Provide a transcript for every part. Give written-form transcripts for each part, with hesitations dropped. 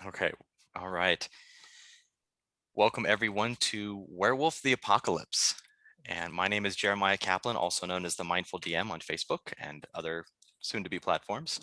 Okay, all right. Welcome everyone to Werewolf the Apocalypse. And my name is Jeremiah Kaplan, also known as the Mindful DM on Facebook and other soon-to-be platforms.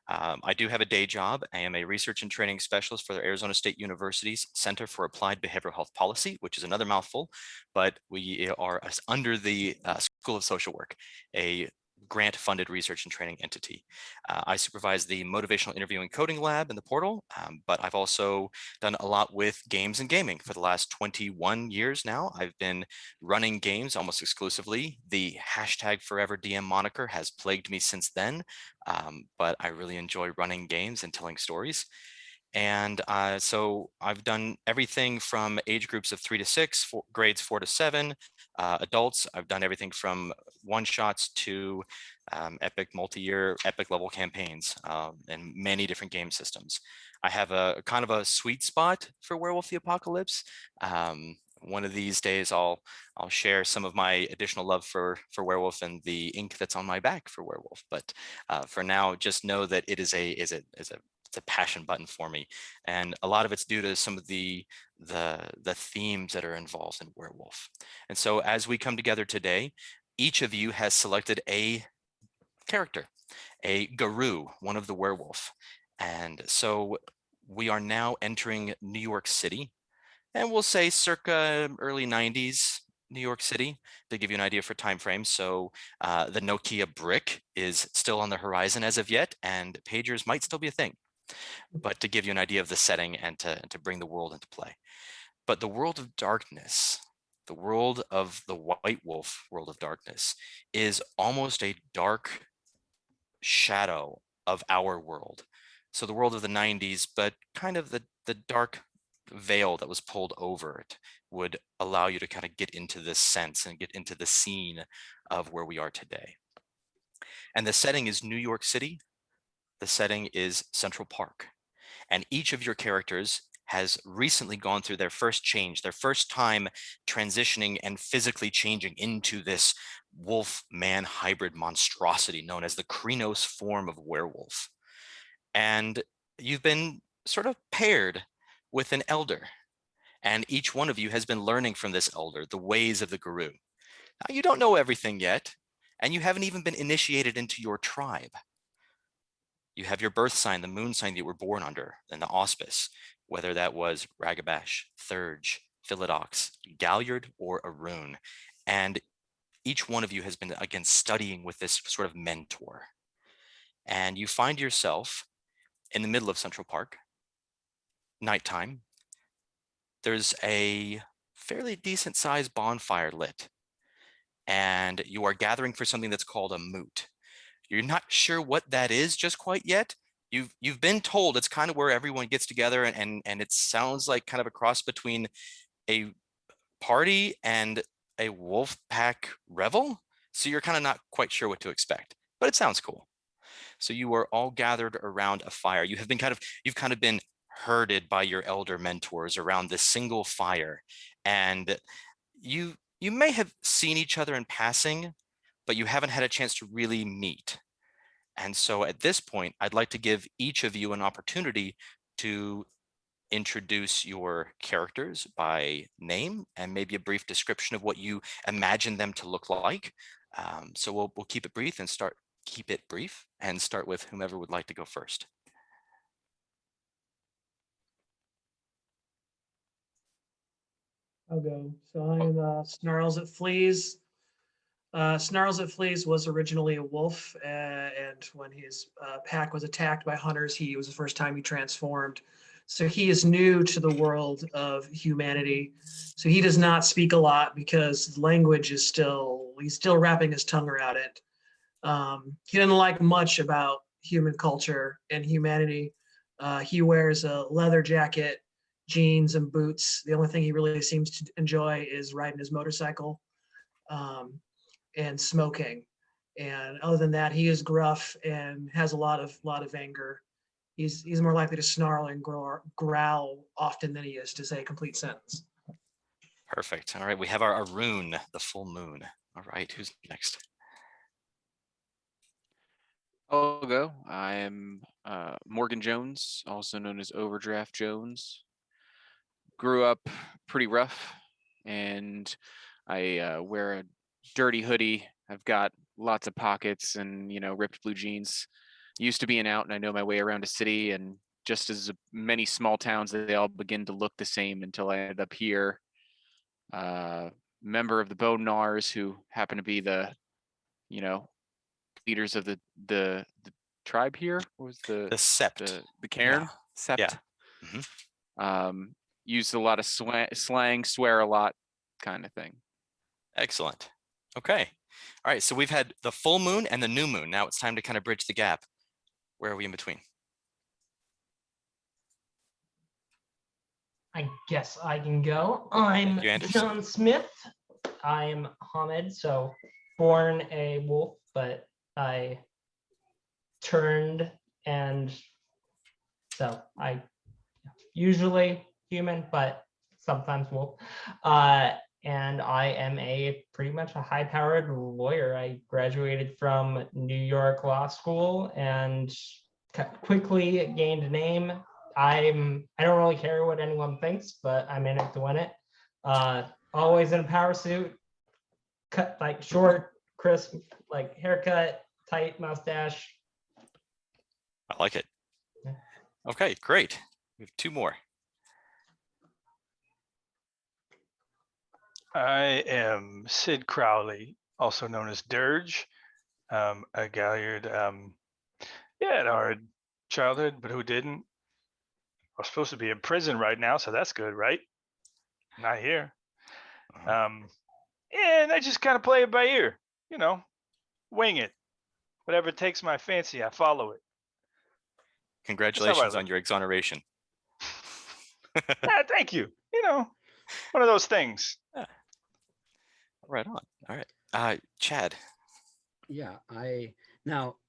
I do have a day job. I am a research and training specialist for the Arizona State University's Center for Applied Behavioral Health Policy, which is another mouthful, but we are under the School of Social Work, a grant-funded research and training entity. I supervise the motivational interviewing coding lab in the portal, but I've also done a lot with games and gaming for the last 21 years now. I've been running games almost exclusively. The #ForeverDM moniker has plagued me since then, but I really enjoy running games and telling stories. And so I've done everything from age groups of 3 to 6, grades 4 to 7, adults. I've done everything from one-shots to epic multi-year, epic level campaigns and many different game systems. I have a kind of a sweet spot for Werewolf the Apocalypse. One of these days, I'll share some of my additional love for Werewolf and the ink that's on my back for Werewolf. But for now, just know that it is a it's a passion button for me, and a lot of it's due to some of the themes that are involved in Werewolf. And so, as we come together today, each of you has selected a character, a guru, one of the werewolf, and so we are now entering New York City, and we'll say circa early 90s New York City to give you an idea for time frames. So the Nokia brick is still on the horizon as of yet, and pagers might still be a thing, but to give you an idea of the setting and to bring the world into play. But the world of darkness, the world of the White Wolf world of darkness, is almost a dark shadow of our world. So the world of the 90s, but kind of the dark veil that was pulled over it would allow you to kind of get into this sense and get into the scene of where we are today. And the setting is New York City. The setting is Central Park. And each of your characters has recently gone through their first change, their first time transitioning and physically changing into this wolf-man hybrid monstrosity known as the Krynos form of werewolf. And you've been sort of paired with an elder, and each one of you has been learning from this elder the ways of the guru. Now, you don't know everything yet, and you haven't even been initiated into your tribe. You have your birth sign, the moon sign that you were born under, and the auspice, whether that was Ragabash, Thurge, Philodox, Galliard, or Arun. And each one of you has been, again, studying with this sort of mentor. And you find yourself in the middle of Central Park, nighttime. There's a fairly decent sized bonfire lit, and you are gathering for something that's called a moot. You're not sure what that is just quite yet. You've been told it's kind of where everyone gets together, and it sounds like kind of a cross between a party and a wolf pack revel. So you're kind of not quite sure what to expect, but it sounds cool. So you are all gathered around a fire. You've kind of been herded by your elder mentors around this single fire, and you may have seen each other in passing, but you haven't had a chance to really meet. And so at this point, I'd like to give each of you an opportunity to introduce your characters by name and maybe a brief description of what you imagine them to look like. So we'll keep it brief and start with whomever would like to go first. I'll go. So I'm Snarls It Fleas. Snarls It Fleas was originally a wolf, and when his pack was attacked by hunters, he was the first time he transformed. So he is new to the world of humanity. So he does not speak a lot because language is he's still wrapping his tongue around it. He doesn't like much about human culture and humanity. He wears a leather jacket, jeans, and boots. The only thing he really seems to enjoy is riding his motorcycle. And smoking. And other than that, he is gruff and has a lot of anger. He's more likely to snarl and growl often than he is to say a complete sentence. Perfect. All right, we have our Arun, the full moon. All right, who's next? I'll go. I'm Morgan Jones, also known as Overdraft Jones. Grew up pretty rough, and I wear a dirty hoodie. I've got lots of pockets and, ripped blue jeans. Used to being out, and I know my way around a city, and just as many small towns, they all begin to look the same until I ended up here. Member of the Bone Nars, who happen to be the, leaders of the tribe here. What was The sept. the cairn? Yeah. Sept. Mhm. Used a lot of slang, swear a lot, kind of thing. Excellent. Okay. All right. So we've had the full moon and the new moon. Now it's time to kind of bridge the gap. Where are we in between? I guess I can go. I'm you, Anders. John Smith. I am Hamed, so born a wolf, but I turned, and so I usually human, but sometimes wolf. And I am pretty much a high-powered lawyer. I graduated from New York Law School and quickly gained a name. I don't really care what anyone thinks, but I'm in it to win it. Always in a power suit, cut like short, crisp, like haircut, tight mustache. I like it. Okay, great. We have two more. I am Sid Crowley, also known as Dirge. A Galliard, had a hard childhood, but who didn't? I was supposed to be in prison right now, so that's good, right? Not here. And I just kind of play it by ear, wing it. Whatever takes my fancy, I follow it. Congratulations on your exoneration. Thank you. One of those things. Yeah. Right on. All right. Chad. Yeah, I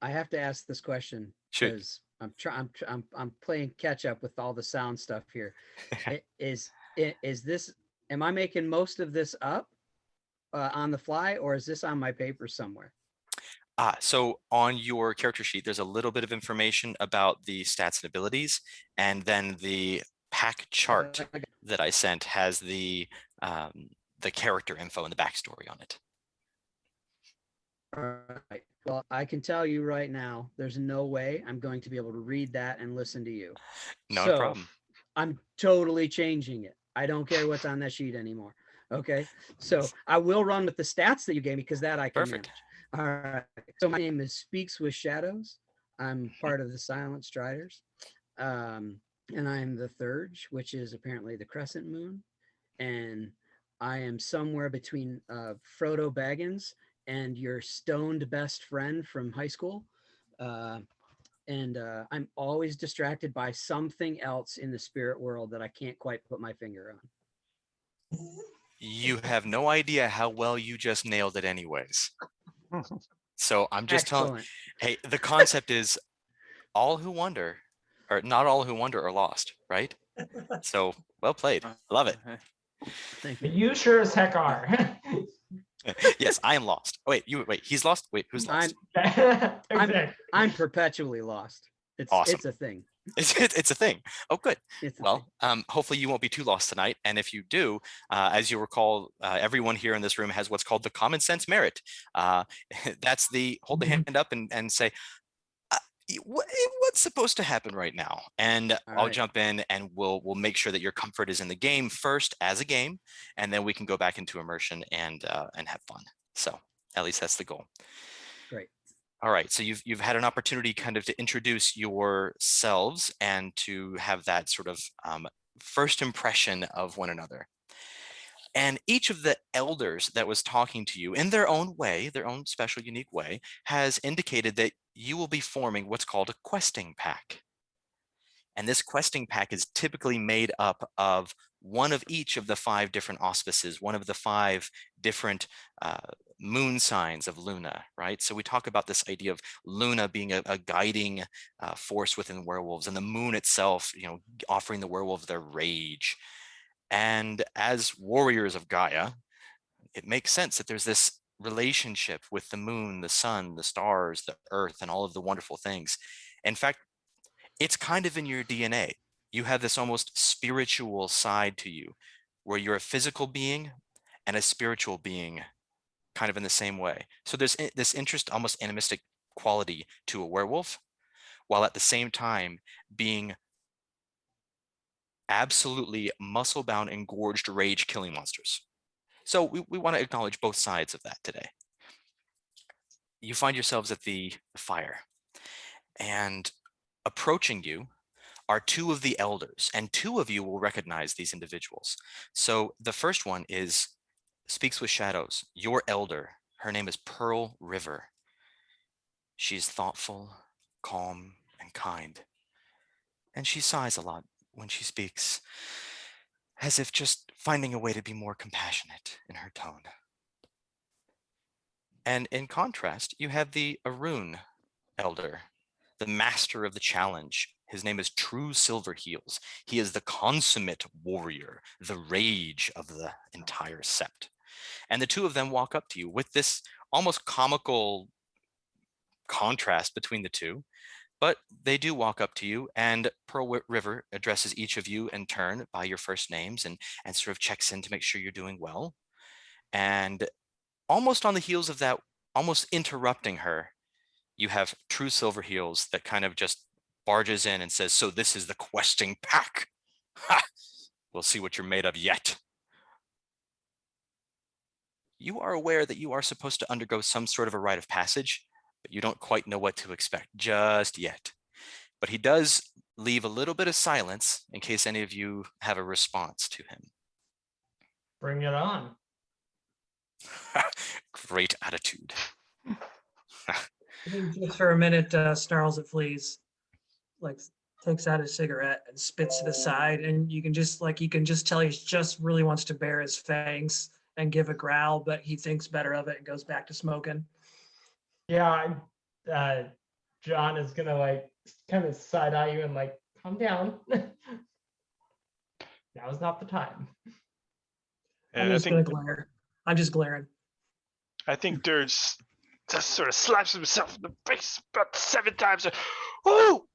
have to ask this question because I'm playing catch up with all the sound stuff here. Is this, am I making most of this up on the fly, or is this on my paper somewhere? So on your character sheet, there's a little bit of information about the stats and abilities, and then the pack chart that I sent has the character info and the backstory on it. All right. Well, I can tell you right now, there's no way I'm going to be able to read that and listen to you. No problem. I'm totally changing it. I don't care what's on that sheet anymore. Okay. So I will run with the stats that you gave me because that I can Perfect. manage. All right. So my name is Speaks with Shadows. I'm part of the Silent Striders. And I'm the Thurge, which is apparently the crescent moon. And I am somewhere between Frodo Baggins and your stoned best friend from high school. And I'm always distracted by something else in the spirit world that I can't quite put my finger on. You have no idea how well you just nailed it anyways. So I'm just telling, hey, the concept is all who wonder, or not all who wonder are lost, right? So well played. Love it. Thank you. You sure as heck are. Yes, I am lost. Oh, wait, he's lost? Wait, who's lost? I'm perpetually lost. It's awesome. It's a thing. It's a thing. Oh, good. Well, hopefully you won't be too lost tonight. And if you do, as you recall, everyone here in this room has what's called the common sense merit. That's the hold the hand up and say, what's supposed to happen right now? And I'll jump in and we'll make sure that your comfort is in the game first as a game, and then we can go back into immersion and have fun. So at least that's the goal. Great. All right, so you've had an opportunity kind of to introduce yourselves and to have that sort of first impression of one another. And each of the elders that was talking to you in their own way, their own special, unique way, has indicated that you will be forming what's called a questing pack. And this questing pack is typically made up of one of each of the 5 different auspices, one of the 5 different moon signs of Luna, right? So we talk about this idea of Luna being a guiding force within werewolves, and the moon itself, offering the werewolves their rage. And as warriors of Gaia, it makes sense that there's this relationship with the moon, the sun, the stars, the earth, and all of the wonderful things. In fact, It's kind of in your DNA. You have this almost spiritual side to you where you're a physical being and a spiritual being kind of in the same way. So there's this interest, almost animistic quality to a werewolf, while at the same time being absolutely muscle-bound, engorged, rage-killing monsters. So we want to acknowledge both sides of that today. You find yourselves at the fire, and approaching you are two of the elders, and two of you will recognize these individuals. So the first one speaks with shadows, your elder. Her name is Pearl River. She's thoughtful, calm, and kind. And she sighs a lot when she speaks, as if just finding a way to be more compassionate in her tone. And in contrast, you have the Arun elder, the master of the challenge. His name is True Silverheels. He is the consummate warrior, the rage of the entire sept. And the two of them walk up to you with this almost comical contrast between the two. But they do walk up to you, and Pearl River addresses each of you in turn by your first names and sort of checks in to make sure you're doing well. And almost on the heels of that, almost interrupting her, you have True Silverheels that kind of just barges in and says, "So this is the questing pack. Ha! We'll see what you're made of yet." You are aware that you are supposed to undergo some sort of a rite of passage, but you don't quite know what to expect just yet. But he does leave a little bit of silence in case any of you have a response to him. Bring it on. Great attitude. I think just for a minute, Snarls at Fleas, like takes out his cigarette and spits to the side, and you can just tell he just really wants to bare his fangs and give a growl, but he thinks better of it and goes back to smoking. Yeah, John is gonna like kind of side eye you and like, calm down. Now is not the time. I'm just gonna glare. I'm just glaring. I think Dirge just sort of slaps himself in the face about 7 times. Oh!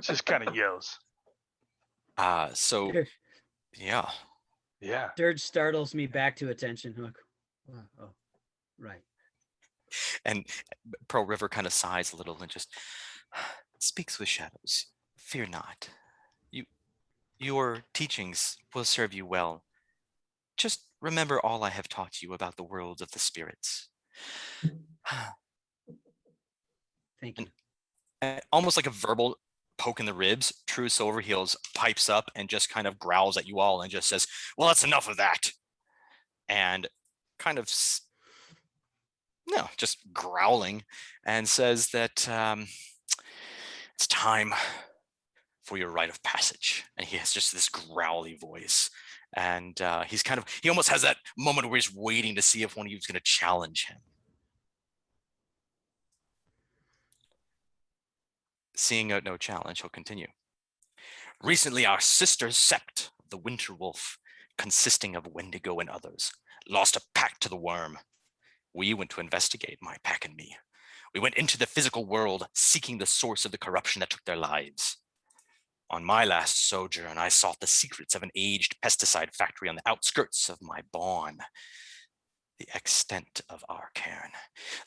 Just kind of yells. So yeah. Yeah. Dirge startles me back to attention. Hook. Oh, right. And Pearl River kind of sighs a little and just speaks with shadows. Fear not. Your teachings will serve you well. Just remember all I have taught you about the worlds of the spirits. Thank you. And almost like a verbal poke in the ribs, True Silverheels pipes up and just kind of growls at you all and just says, "Well, that's enough of that." And kind of, just growling, and says that it's time for your rite of passage. And he has just this growly voice. And he almost has that moment where he's waiting to see if one of you is going to challenge him. Seeing no challenge, he'll continue. Recently, our sister sept, the Winter Wolf, consisting of Wendigo and others, lost a pack to the worm. We went to investigate, my pack and me. We went into the physical world, seeking the source of the corruption that took their lives. On my last sojourn, I sought the secrets of an aged pesticide factory on the outskirts of my bawn. The extent of our cairn.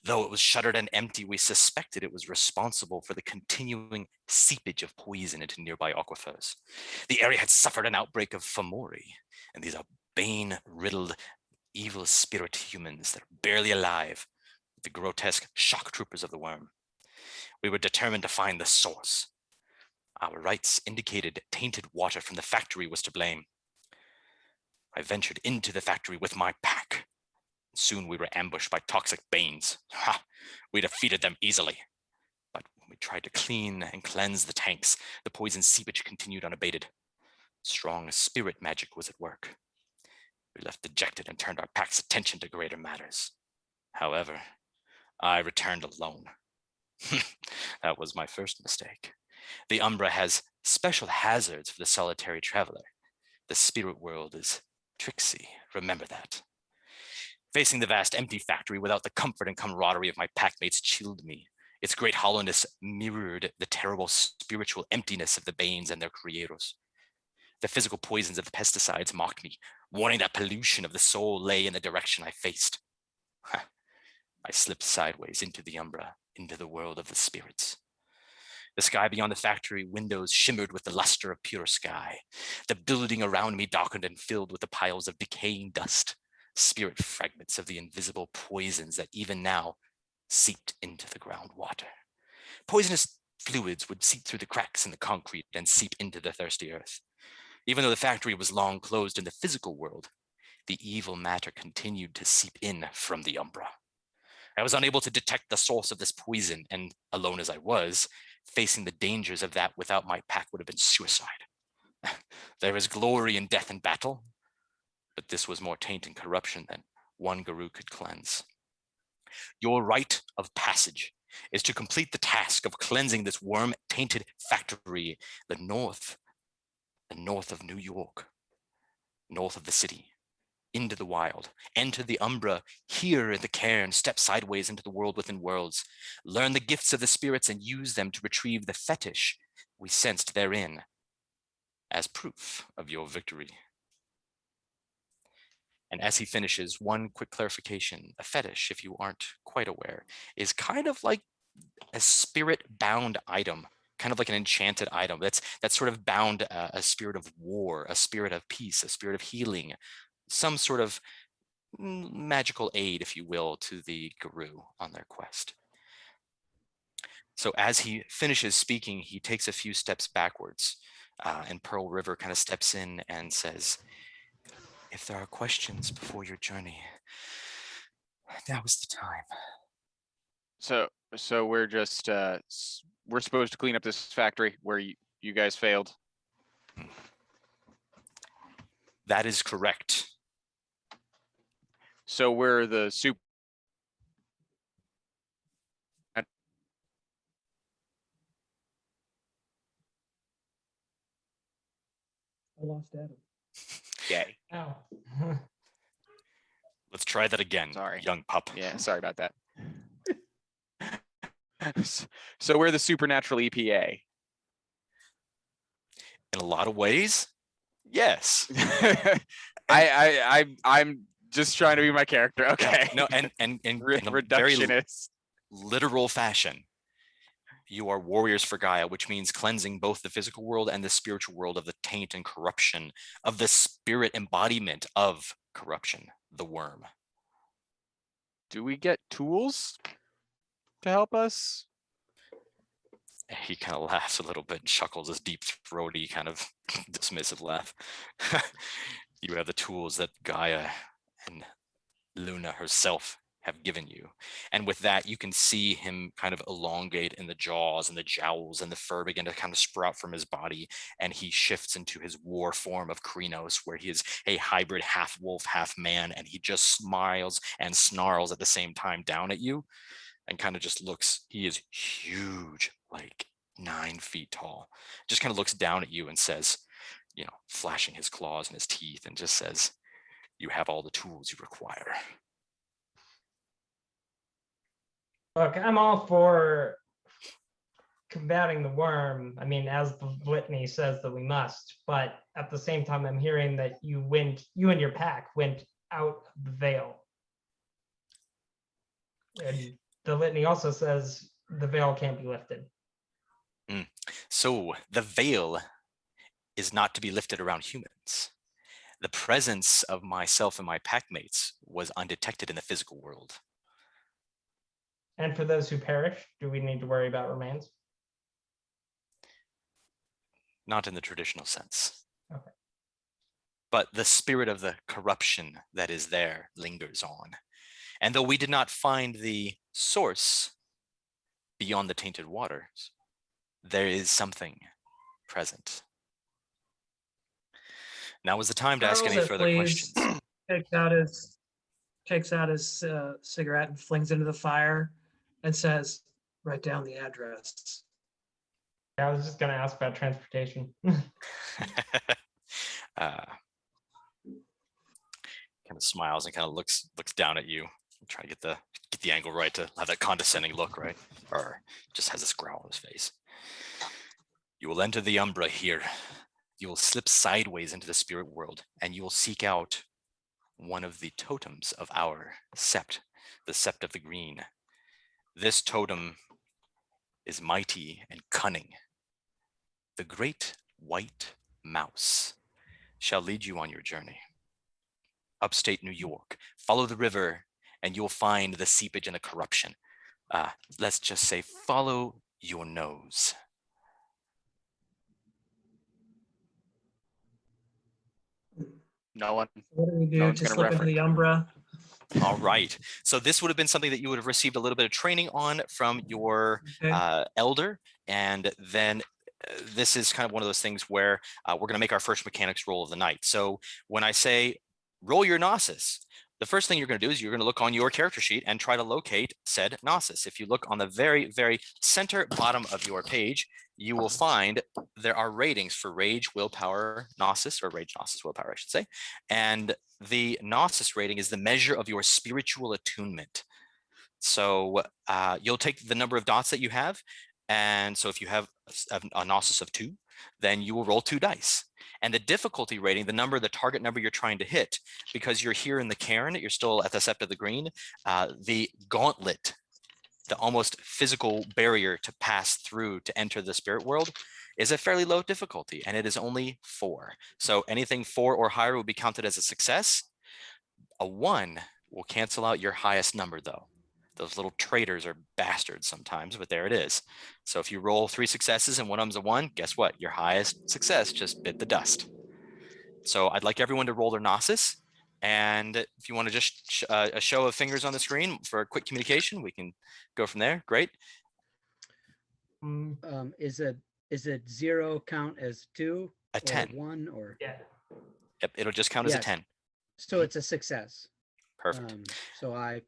Though it was shuttered and empty, we suspected it was responsible for the continuing seepage of poison into nearby aquifers. The area had suffered an outbreak of famori, and these are bane-riddled, evil spirit humans that are barely alive, the grotesque shock troopers of the worm. We were determined to find the source. Our rites indicated tainted water from the factory was to blame. I ventured into the factory with my pack. Soon we were ambushed by toxic banes. We defeated them easily. But when we tried to clean and cleanse the tanks, the poison seepage continued unabated. Strong spirit magic was at work. We left dejected and turned our pack's attention to greater matters. However, I returned alone. That was my first mistake. The Umbra has special hazards for the solitary traveler. The spirit world is tricksy, remember that. Facing the vast empty factory without the comfort and camaraderie of my packmates chilled me. Its great hollowness mirrored the terrible spiritual emptiness of the Banes and their creators. The physical poisons of the pesticides mocked me, warning that pollution of the soul lay in the direction I faced. I slipped sideways into the umbra, into the world of the spirits. The sky beyond the factory windows shimmered with the luster of pure sky. The building around me darkened and filled with the piles of decaying dust, spirit fragments of the invisible poisons that even now seeped into the groundwater. Poisonous fluids would seep through the cracks in the concrete and seep into the thirsty earth. Even though the factory was long closed in the physical world, the evil matter continued to seep in from the umbra. I was unable to detect the source of this poison, and alone as I was, facing the dangers of that without my pack would have been suicide. There is glory in death and battle, but this was more taint and corruption than one guru could cleanse. Your rite of passage is to complete the task of cleansing this worm-tainted factory, the north of New York, north of the city, into the wild, enter the umbra, here in the cairn, step sideways into the world within worlds, learn the gifts of the spirits and use them to retrieve the fetish we sensed therein as proof of your victory. And as he finishes, one quick clarification: a fetish, if you aren't quite aware, is kind of like a spirit-bound item, kind of like an enchanted item that's sort of bound a spirit of war, a spirit of peace, a spirit of healing, some sort of magical aid, if you will, to the guru on their quest. So as he finishes speaking, he takes a few steps backwards, and Pearl River kind of steps in and says, if there are questions before your journey, that was the time. So we're just we're supposed to clean up this factory where you guys failed. That is correct. So we're the I lost Adam. Yay. Oh. Let's try that again. Sorry. Young pup. Yeah, sorry about that. So we're the supernatural EPA. In a lot of ways, yes. I'm just trying to be my character. Okay. No, and in a very Reductionist. literal fashion, you are warriors for Gaia, which means cleansing both the physical world and the spiritual world of the taint and corruption of the spirit embodiment of corruption, the worm. Do we get tools to help us? He kind of laughs a little bit and chuckles, his deep throaty kind of dismissive laugh. You have the tools that Gaia and Luna herself have given you. And with that, you can see him kind of elongate in the jaws and the jowls, and the fur begin to kind of sprout from his body. And he shifts into his war form of Krynos, where he is a hybrid half wolf, half man. And he just smiles and snarls at the same time down at you and kind of just looks. He is huge, like 9 feet tall, just kind of looks down at you and says, you know, flashing his claws and his teeth, and just says, you have all the tools you require. Look, I'm all for combating the worm. I mean, as the litany says that we must, but at the same time, I'm hearing that you and your pack went out of the veil. And the litany also says the veil can't be lifted. So the veil is not to be lifted around humans. The presence of myself and my packmates was undetected in the physical world. And for those who perish, do we need to worry about remains? Not in the traditional sense. Okay. But the spirit of the corruption that is there lingers on. And though we did not find the source beyond the tainted waters, there is something present. Now is the time to ask any further questions. Takes out his cigarette and flings it into the fire and says, write down the address. I was just going to ask about transportation. Kind of smiles and kind of looks down at you, try to get the angle right to have that condescending look, right? Or just has this growl on his face. You will enter the Umbra here. You will slip sideways into the spirit world, and you will seek out one of the totems of our sept, the Sept of the Green. This totem is mighty and cunning. The great white mouse shall lead you on your journey. Upstate New York, follow the river, and you'll find the seepage and the corruption. Let's just say, follow your nose. No one. What do we No do one's to gonna slip into reference. the Umbra? All right. So this would have been something that you would have received a little bit of training on from your Okay. elder. And then this is kind of one of those things where we're going to make our first mechanics roll of the night. So when I say roll your Gnosis, the first thing you're going to do is you're going to look on your character sheet and try to locate said Gnosis. If you look on the very, very center bottom of your page, you will find there are ratings for Rage, Willpower, Gnosis, or Rage, Gnosis, Willpower, I should say. And the Gnosis rating is the measure of your spiritual attunement. So you'll take the number of dots that you have. And so if you have a Gnosis of 2, then you will roll 2 dice. And the difficulty rating, the target number you're trying to hit, because you're here in the cairn, you're still at the Sept of the Green, the gauntlet, the almost physical barrier to pass through to enter the spirit world, is a fairly low difficulty, and it is only 4. So anything 4 or higher will be counted as a success. A 1 will cancel out your highest number, though. Those little traitors are bastards sometimes, but there it is. So if you roll 3 successes and one of them's a 1, guess what? Your highest success just bit the dust. So I'd like everyone to roll their Gnosis. And if you want to just a show of fingers on the screen for a quick communication, we can go from there. Great. Is it 0 count as 2? A 10. Or 1 or? Yeah. Yep, it'll just count as a Yes. 10. So it's a success. Perfect. So I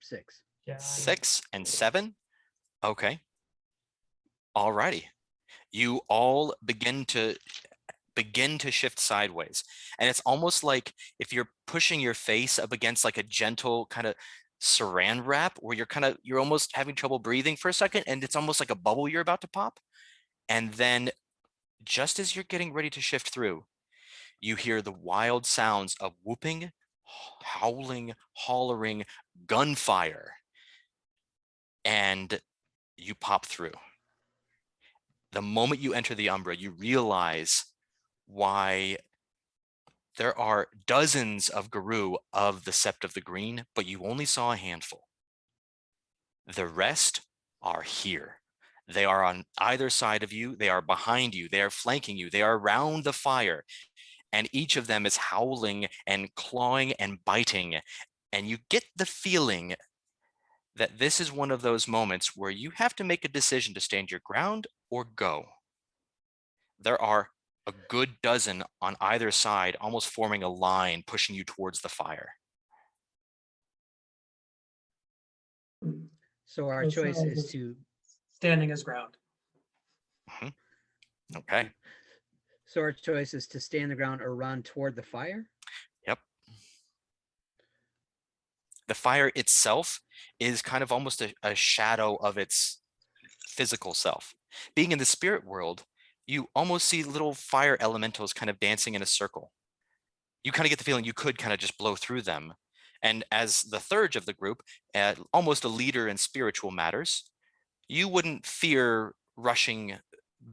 6. Yeah. 6 and 7. Okay. All righty. You all begin to shift sideways. And it's almost like if you're pushing your face up against like a gentle kind of saran wrap where you're almost having trouble breathing for a second, and it's almost like a bubble you're about to pop. And then just as you're getting ready to shift through, you hear the wild sounds of whooping, howling, hollering, gunfire, and you pop through. The moment you enter the Umbra, you realize why there are dozens of Garou of the Sept of the Green, but you only saw a handful. The rest are here. They are on either side of you. They are behind you. They are flanking you. They are around the fire. And each of them is howling and clawing and biting. And you get the feeling that this is one of those moments where you have to make a decision to stand your ground or go. There are a good dozen on either side, almost forming a line, pushing you towards the fire. So our So choice Snarls is is to. standing his ground. Okay. So our choice is to stand the ground or run toward the fire. Yep. The fire itself is kind of almost a shadow of its physical self. Being in the spirit world, you almost see little fire elementals kind of dancing in a circle. You kind of get the feeling you could kind of just blow through them. And as the third of the group, almost a leader in spiritual matters, you wouldn't fear rushing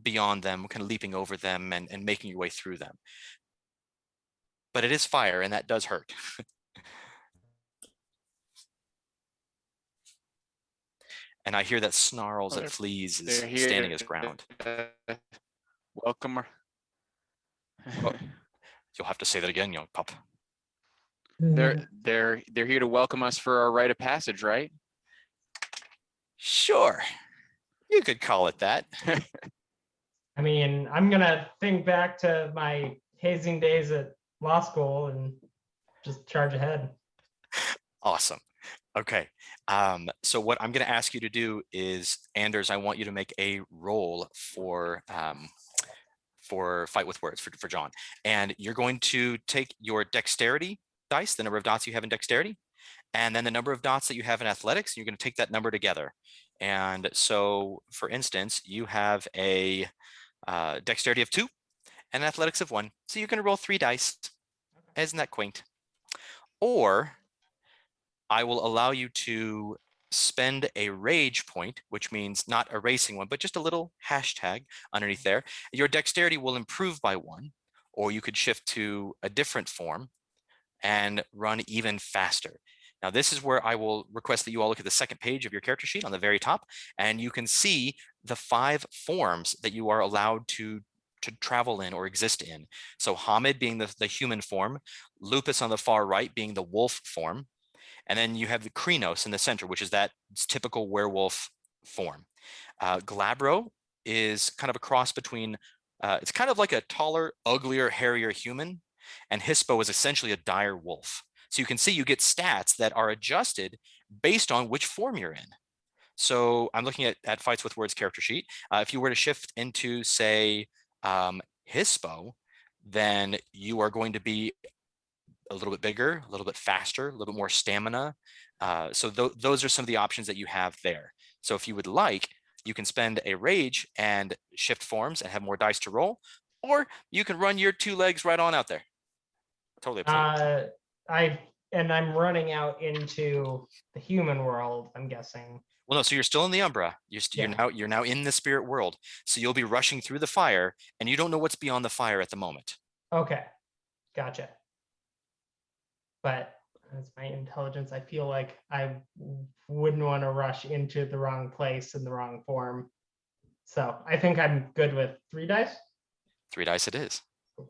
beyond them, kind of leaping over them and making your way through them. But it is fire, and that does hurt. And I hear that Snarls at Fleas is They're here. standing his ground. Welcome. Oh, you'll have to say that again, young pup. They're here to welcome us for our rite of passage, right? Sure, you could call it that. I mean, I'm gonna think back to my hazing days at law school and just charge ahead. Awesome. Okay. So what I'm going to ask you to do is, Anders, I want you to make a roll for Fight with Words for John. And you're going to take your dexterity dice, the number of dots you have in dexterity, and then the number of dots that you have in athletics. You're going to take that number together. And so, for instance, you have a dexterity of 2 and athletics of 1. So you're going to roll 3 dice. Isn't that quaint? Or I will allow you to spend a rage point, which means not erasing one, but just a little hashtag underneath there. Your dexterity will improve by 1, or you could shift to a different form and run even faster. Now, this is where I will request that you all look at the second page of your character sheet on the very top, and you can see the 5 forms that you are allowed to travel in or exist in. So Hamid being the human form, Lupus on the far right being the wolf form, and then you have the Krynos in the center, which is that typical werewolf form. Glabro is kind of a cross between, it's kind of like a taller, uglier, hairier human, and Hispo is essentially a dire wolf. So you can see you get stats that are adjusted based on which form you're in. So I'm looking at Fights with Words character sheet. If you were to shift into, say, Hispo, then you are going to be a little bit bigger, a little bit faster, a little bit more stamina. So those are some of the options that you have there. So if you would like, you can spend a rage and shift forms and have more dice to roll, or you can run your 2 legs right on out there. Totally up to you. I'm running out into the human world, I'm guessing. Well, no, so you're still in the Umbra. You're now in the spirit world. So you'll be rushing through the fire, and you don't know what's beyond the fire at the moment. Okay, gotcha. But as my intelligence, I feel like I wouldn't want to rush into the wrong place in the wrong form. So I think I'm good with 3 dice. 3 dice it is.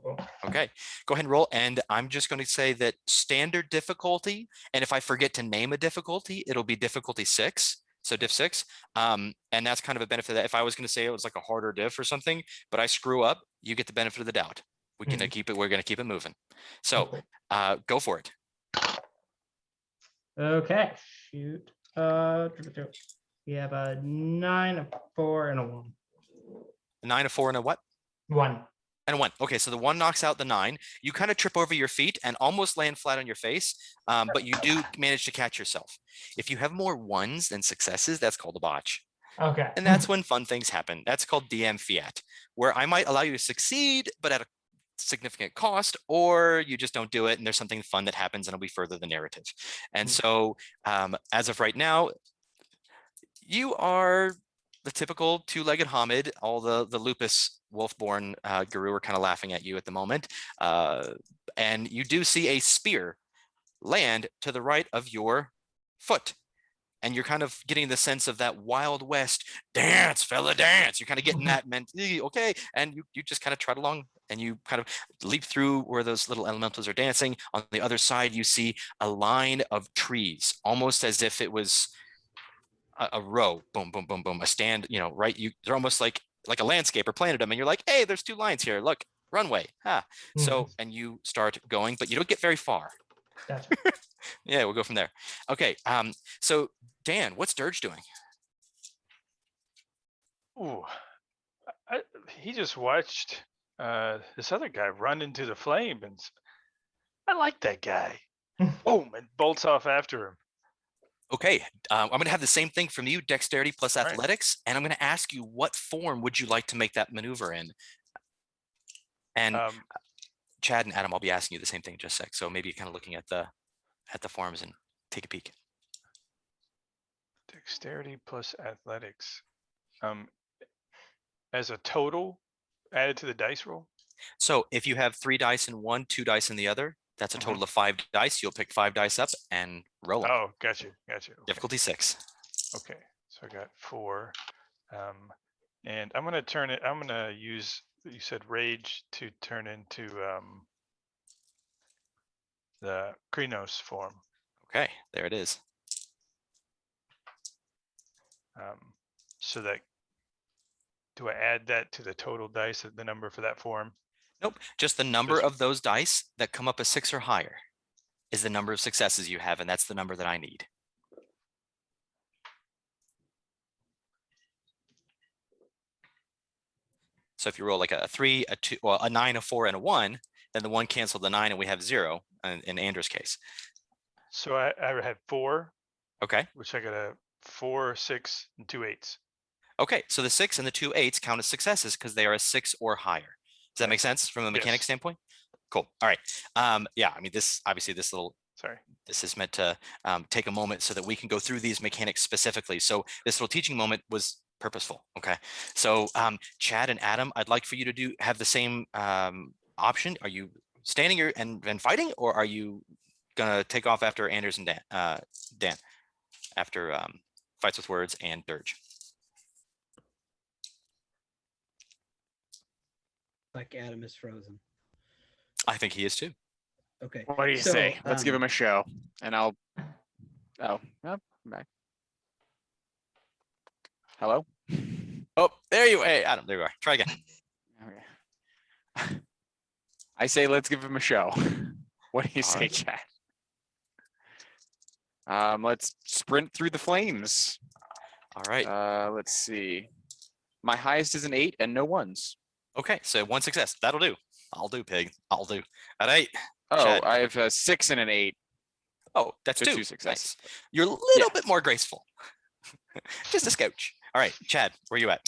Cool. Okay, go ahead and roll. And I'm just going to say that standard difficulty, and if I forget to name a difficulty, it'll be difficulty 6. So diff 6. And that's kind of a benefit that if I was going to say it was like a harder diff or something, but I screw up, you get the benefit of the doubt. We're going to keep it moving. So go for it. Okay, shoot. We have a 9, a 4, and a 1. A 9, a 4, and a what? 1. And a 1. Okay, so the 1 knocks out the 9. You kind of trip over your feet and almost land flat on your face, but you do manage to catch yourself. If you have more 1s than successes, that's called a botch. Okay. And that's when fun things happen. That's called DM fiat, where I might allow you to succeed, but at a significant cost, or you just don't do it and there's something fun that happens and it'll be further the narrative. And so as of right now, you are the typical 2-legged Hamid. All the lupus wolf-born guru are kind of laughing at you at the moment. And you do see a spear land to the right of your foot. And you're kind of getting the sense of that Wild West dance, fella, dance. You're kind of getting that okay. And you just kind of trot along and you kind of leap through where those little elementals are dancing. On the other side, you see a line of trees, almost as if it was a row, boom, boom, boom, boom, a stand, right? They're almost like a landscaper planted them. And you're like, hey, there's 2 lines here. Look, runway. So, and you start going, but you don't get very far. Gotcha. Yeah, we'll go from there. Okay, so Dan, what's Dirge doing? Ooh, he just watched this other guy run into the flame, and I like that guy. Boom, and bolts off after him. Okay, I'm going to have the same thing from you, dexterity plus All athletics, and I'm going to ask you what form would you like to make that maneuver in? And Chad and Adam, I'll be asking you the same thing in just a sec. So maybe kind of looking at the forms and take a peek. Dexterity plus athletics. As a total added to the dice roll? So if you have 3 dice in one, 2 dice in the other, that's a total of 5 dice. You'll pick 5 dice up and roll them. Oh, got you. Okay. Difficulty 6. Okay, so I got 4. And I'm gonna turn it, I'm gonna use, you said rage to turn into the Krynos form. Okay, there it is. So that, do I add that to the total dice, the number for that form? Nope, just the number of those dice that come up a 6 or higher is the number of successes you have, and that's the number that I need. So if you roll like a 3, a 2, well, a 9, a 4, and a 1, then the 1 canceled the 9 and we have 0 in Andrew's case. So I had 4, Okay. which I got a 4, 6, and 2 8s. Okay. So the 6 and the 2 8s count as successes because they are a 6 or higher. Does that Right. make sense from a mechanic Yes. standpoint? Cool. All right. Yeah. I mean, this obviously Sorry. this is meant to take a moment so that we can go through these mechanics specifically. So this little teaching moment was purposeful. Okay. So Chad and Adam, I'd like for you to have the same option. Are you standing and fighting, or are you gonna take off after Anders and Dan after fights with words and dirge? Like Adam is frozen. I think he is too. Okay. What do you So, say? Let's give him a show, and I'll. Oh, oh, back. Hello. Oh, there you. Hey, Adam, there you are. Try again. Okay. I say let's give him a show. What do you All say, right. Chad? Let's sprint through the flames. All right. Let's see. My highest is an 8 and no 1s. Okay, so 1 success. That'll do. I'll do, pig. I'll do. All right. Oh, Chad. I have a 6 and an 8. Oh, that's So 2. 2 successes. Nice. You're a little Yeah. bit more graceful. Just a scotch. All right, Chad, where you at?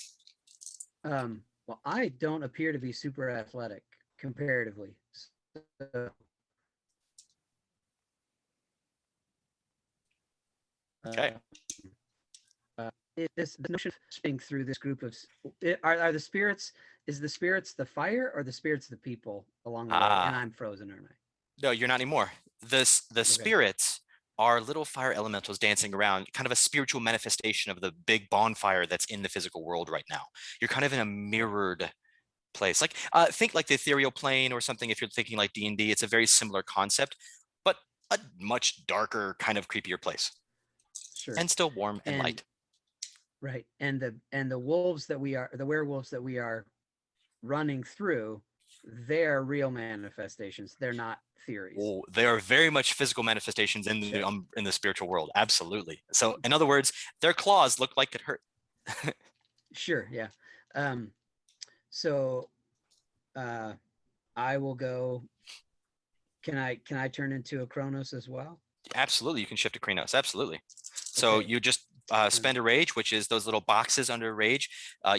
Well, I don't appear to be super athletic comparatively. So, Okay. This notion of spinning through this group of are the spirits? Is the spirits the fire or the spirits the people along the way? And I'm frozen, aren't I? No, you're not anymore. The spirits are little fire elementals dancing around, kind of a spiritual manifestation of the big bonfire that's in the physical world right now. You're kind of in a mirrored place. Like think like the ethereal plane or something. If you're thinking like D&D, it's a very similar concept, but a much darker, kind of creepier place. Sure. And still warm and light. Right. And the wolves that the werewolves that we are running through, they're real manifestations. They're not theories. Oh, they are very much physical manifestations in the spiritual world. Absolutely. So in other words, their claws look like it hurt. Sure. Yeah. So I will go. Can I turn into a Kronos as well? Absolutely. You can shift to Krenos. Absolutely. So Okay. you just spend a rage, which is those little boxes under rage.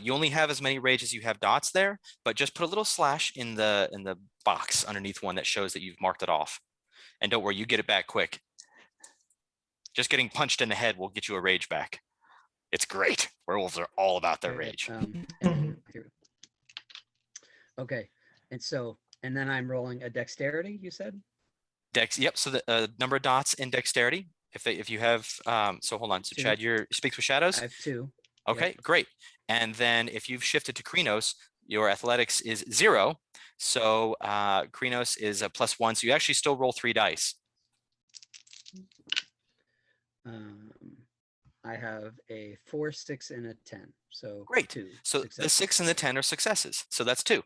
You only have as many rage as you have dots there, but just put a little slash in the box underneath one that shows that you've marked it off. And don't worry, you get it back quick. Just getting punched in the head will get you a rage back. It's great. Werewolves are all about their rage. Okay. And then I'm rolling a dexterity, you said? Dex. Yep. So the number of dots in dexterity. If you have so hold on. So 2. Chad, you're speaks with shadows. I have 2. Okay, Yep. great. And then if you've shifted to Krenos, your athletics is 0. So Krenos is a +1. So you actually still roll 3 dice. I have a 4, 6, and a 10. So Great. 2. So successes. the 6 and the 10 are successes. So that's 2.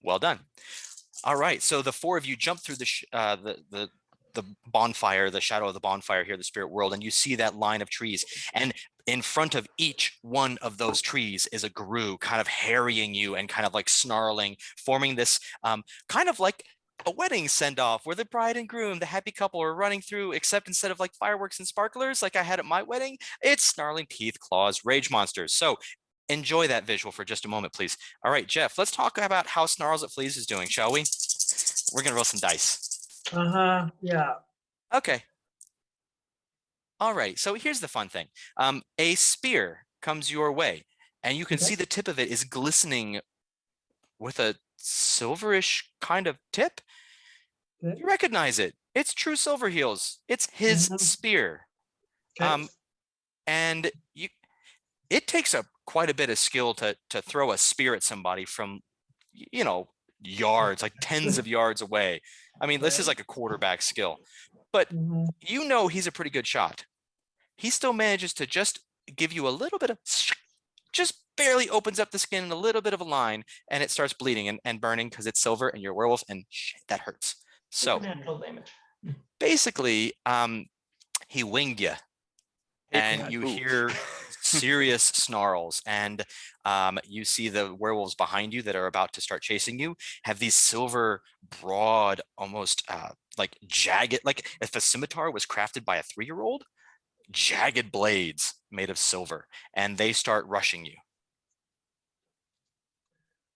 Well done. All right. So the 4 of you jump through the bonfire, the shadow of the bonfire here, the spirit world, and you see that line of trees. And in front of each one of those trees is a Gru kind of harrying you and kind of like snarling, forming this kind of like a wedding send-off where the bride and groom, the happy couple, are running through, except instead of like fireworks and sparklers like I had at my wedding, it's snarling teeth, claws, rage monsters. So enjoy that visual for just a moment, please. All right, Jeff, let's talk about how Snarls It Flees is doing, shall we? We're gonna roll some dice. Yeah. Okay. All right, so here's the fun thing. A spear comes your way, and you can see the tip of it is glistening with a silverish kind of tip. Okay. You recognize it. It's True Silverheels. It's his spear. Okay. And it takes quite a bit of skill to throw a spear at somebody from, yards, like tens of yards away. I mean, this is like a quarterback skill, but he's a pretty good shot. He still manages to just give you a little bit of, just barely opens up the skin in a little bit of a line, and it starts bleeding and burning because it's silver and you're a werewolf, and shit, that hurts. So Supernatural damage. basically, he winged you, and you hear serious snarls, and you see the werewolves behind you that are about to start chasing you have these silver, broad, almost like jagged, like if a scimitar was crafted by a 3-year-old, jagged blades made of silver, and they start rushing you.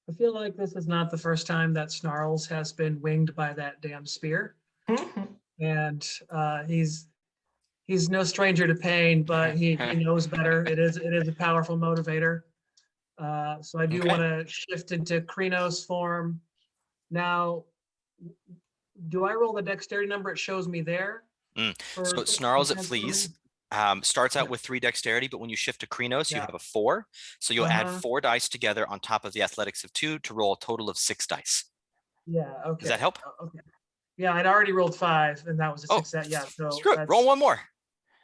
I feel like this is not the first time that Snarls has been winged by that damn spear. And he's no stranger to pain, but he knows better. It is a powerful motivator. So I do Okay. want to shift into Krynos form. Now, do I roll the dexterity number? It shows me there. So it snarls, it flees. Starts out with 3 dexterity, but when you shift to Krynos, you Yeah. have a 4. So you'll add Uh-huh. 4 dice together on top of the athletics of 2 to roll a total of 6 dice. Yeah. Okay. Does that help? Okay. Yeah, I'd already rolled 5, and that was a Oh, success. Yeah. So screw it. that's, Roll 1 more.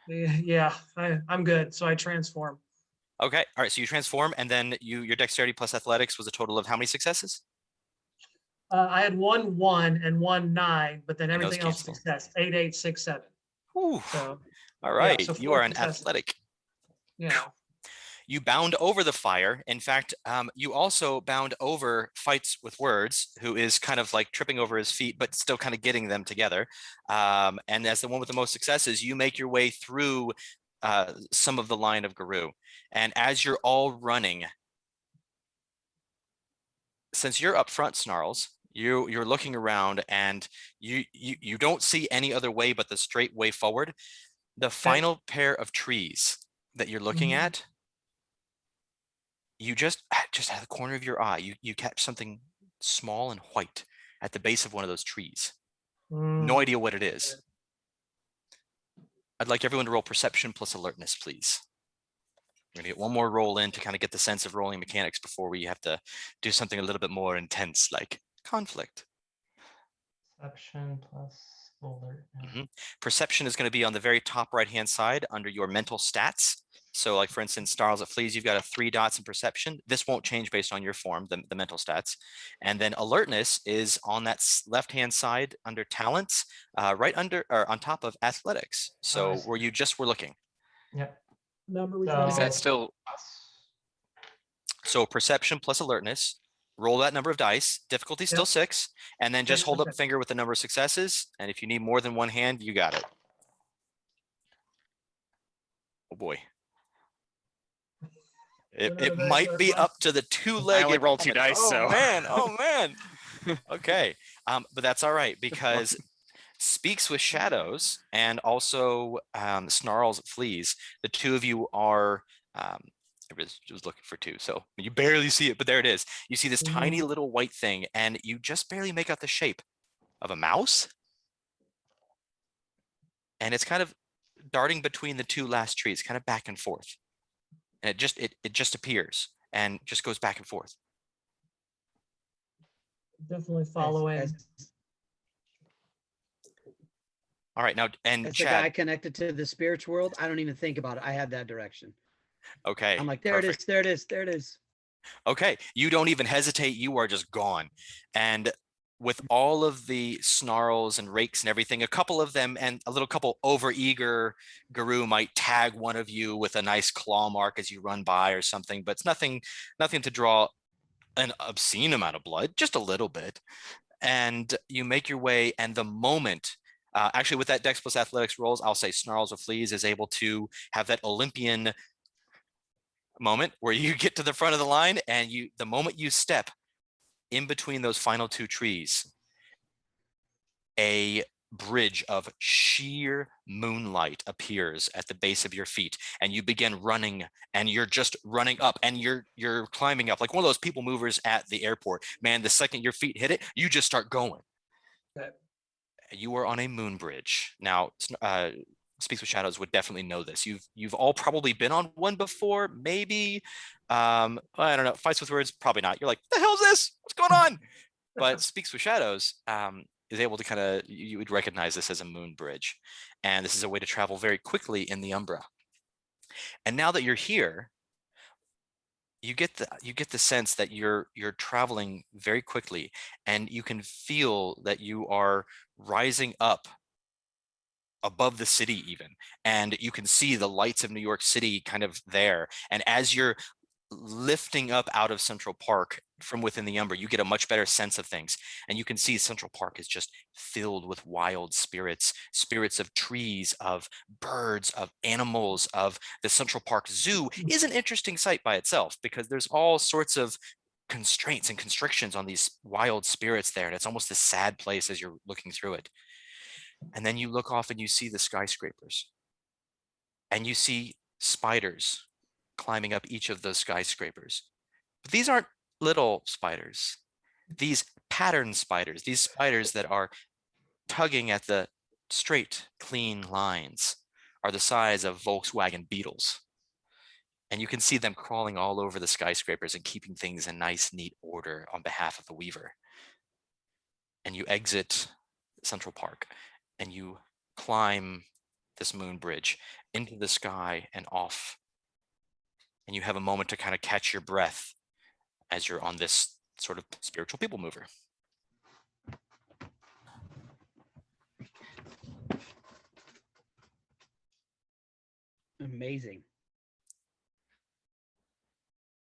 yeah, I'm good. So I transform. Okay. All right. So you transform, and then your dexterity plus athletics was a total of how many successes? I had 1 1 and 1 9, but then And those everything else was cancel. success. 8 8 6 7. Whew. So All right. so You 4 are an successes. athletic. Yeah. You bound over the fire. In fact, you also bound over Fights with Words, who is kind of like tripping over his feet, but still kind of getting them together. And as the one with the most successes, you make your way through some of the line of Guru. And as you're all running, since you're up front, Snarls, you're looking around, and you don't see any other way but the straight way forward. The final pair of trees that you're looking at, you just at the corner of your eye, you catch something small and white at the base of one of those trees. No idea what it is. I'd like everyone to roll perception plus alertness, please. We're gonna get one more roll in to kind of get the sense of rolling mechanics before we have to do something a little bit more intense, like conflict. Perception plus alertness. Perception is going to be on the very top right-hand side under your mental stats. So like, for instance, Snarls, it flees, you've got a 3 dots in perception. This won't change based on your form, the mental stats. And then alertness is on that left-hand side under talents, right under or on top of athletics. So where you just were looking. Yep. Number Is that still So perception plus alertness, roll that number of dice, difficulty still 6, and then just hold up a finger with the number of successes. And if you need more than one hand, you got it. Oh boy. It might be up to the 2-legged. I only rolled 2 dice, so. Oh man. Okay. But that's all right, because Speaks with Shadows and also Snarls Fleas, the two of you are, I was looking for 2, so you barely see it, but there it is. You see this tiny little white thing, and you just barely make out the shape of a mouse. And it's kind of darting between the 2 last trees, kind of back and forth. And it just appears and just goes back and forth. Definitely following. All right, now, and as the guy connected to the spirits world, I don't even think about it. I have that direction. Okay. I'm like, there it is, there it is, there it is. Okay, you don't even hesitate. You are just gone. And with all of the snarls and rakes and everything, a couple of them and a little couple overeager Guru might tag one of you with a nice claw mark as you run by or something, but it's nothing to draw an obscene amount of blood, just a little bit. And you make your way, and the moment, actually with that Dex plus Athletics rolls, I'll say Snarls or Fleas is able to have that Olympian moment where you get to the front of the line, and the moment you step in between those final 2 trees, a bridge of sheer moonlight appears at the base of your feet, and you begin running, and you're just running up, and you're climbing up like one of those people movers at the airport. Man, the second your feet hit it, you just start going. Okay. You are on a moon bridge. Now, Speaks with Shadows would definitely know this. You've all probably been on one before, maybe. I don't know. Fights with Words, probably not. You're like, the hell's this? What's going on? But Speaks with Shadows is able to kind of, you would recognize this as a moon bridge, and this is a way to travel very quickly in the Umbra. And now that you're here, you get the sense that you're traveling very quickly, and you can feel that you are rising up above the city even, and you can see the lights of New York City kind of there. And as you're lifting up out of Central Park from within the Umbra, you get a much better sense of things. And you can see Central Park is just filled with wild spirits, spirits of trees, of birds, of animals, of the Central Park Zoo is an interesting sight by itself, because there's all sorts of constraints and constrictions on these wild spirits there. And it's almost this sad place as you're looking through it. And then you look off and you see the skyscrapers, and you see spiders climbing up each of those skyscrapers. But these aren't little spiders. These pattern spiders, these spiders that are tugging at the straight, clean lines, are the size of Volkswagen Beetles. And you can see them crawling all over the skyscrapers and keeping things in nice, neat order on behalf of the Weaver. And you exit Central Park and you climb this moon bridge into the sky and off. And you have a moment to kind of catch your breath as you're on this sort of spiritual people mover. Amazing.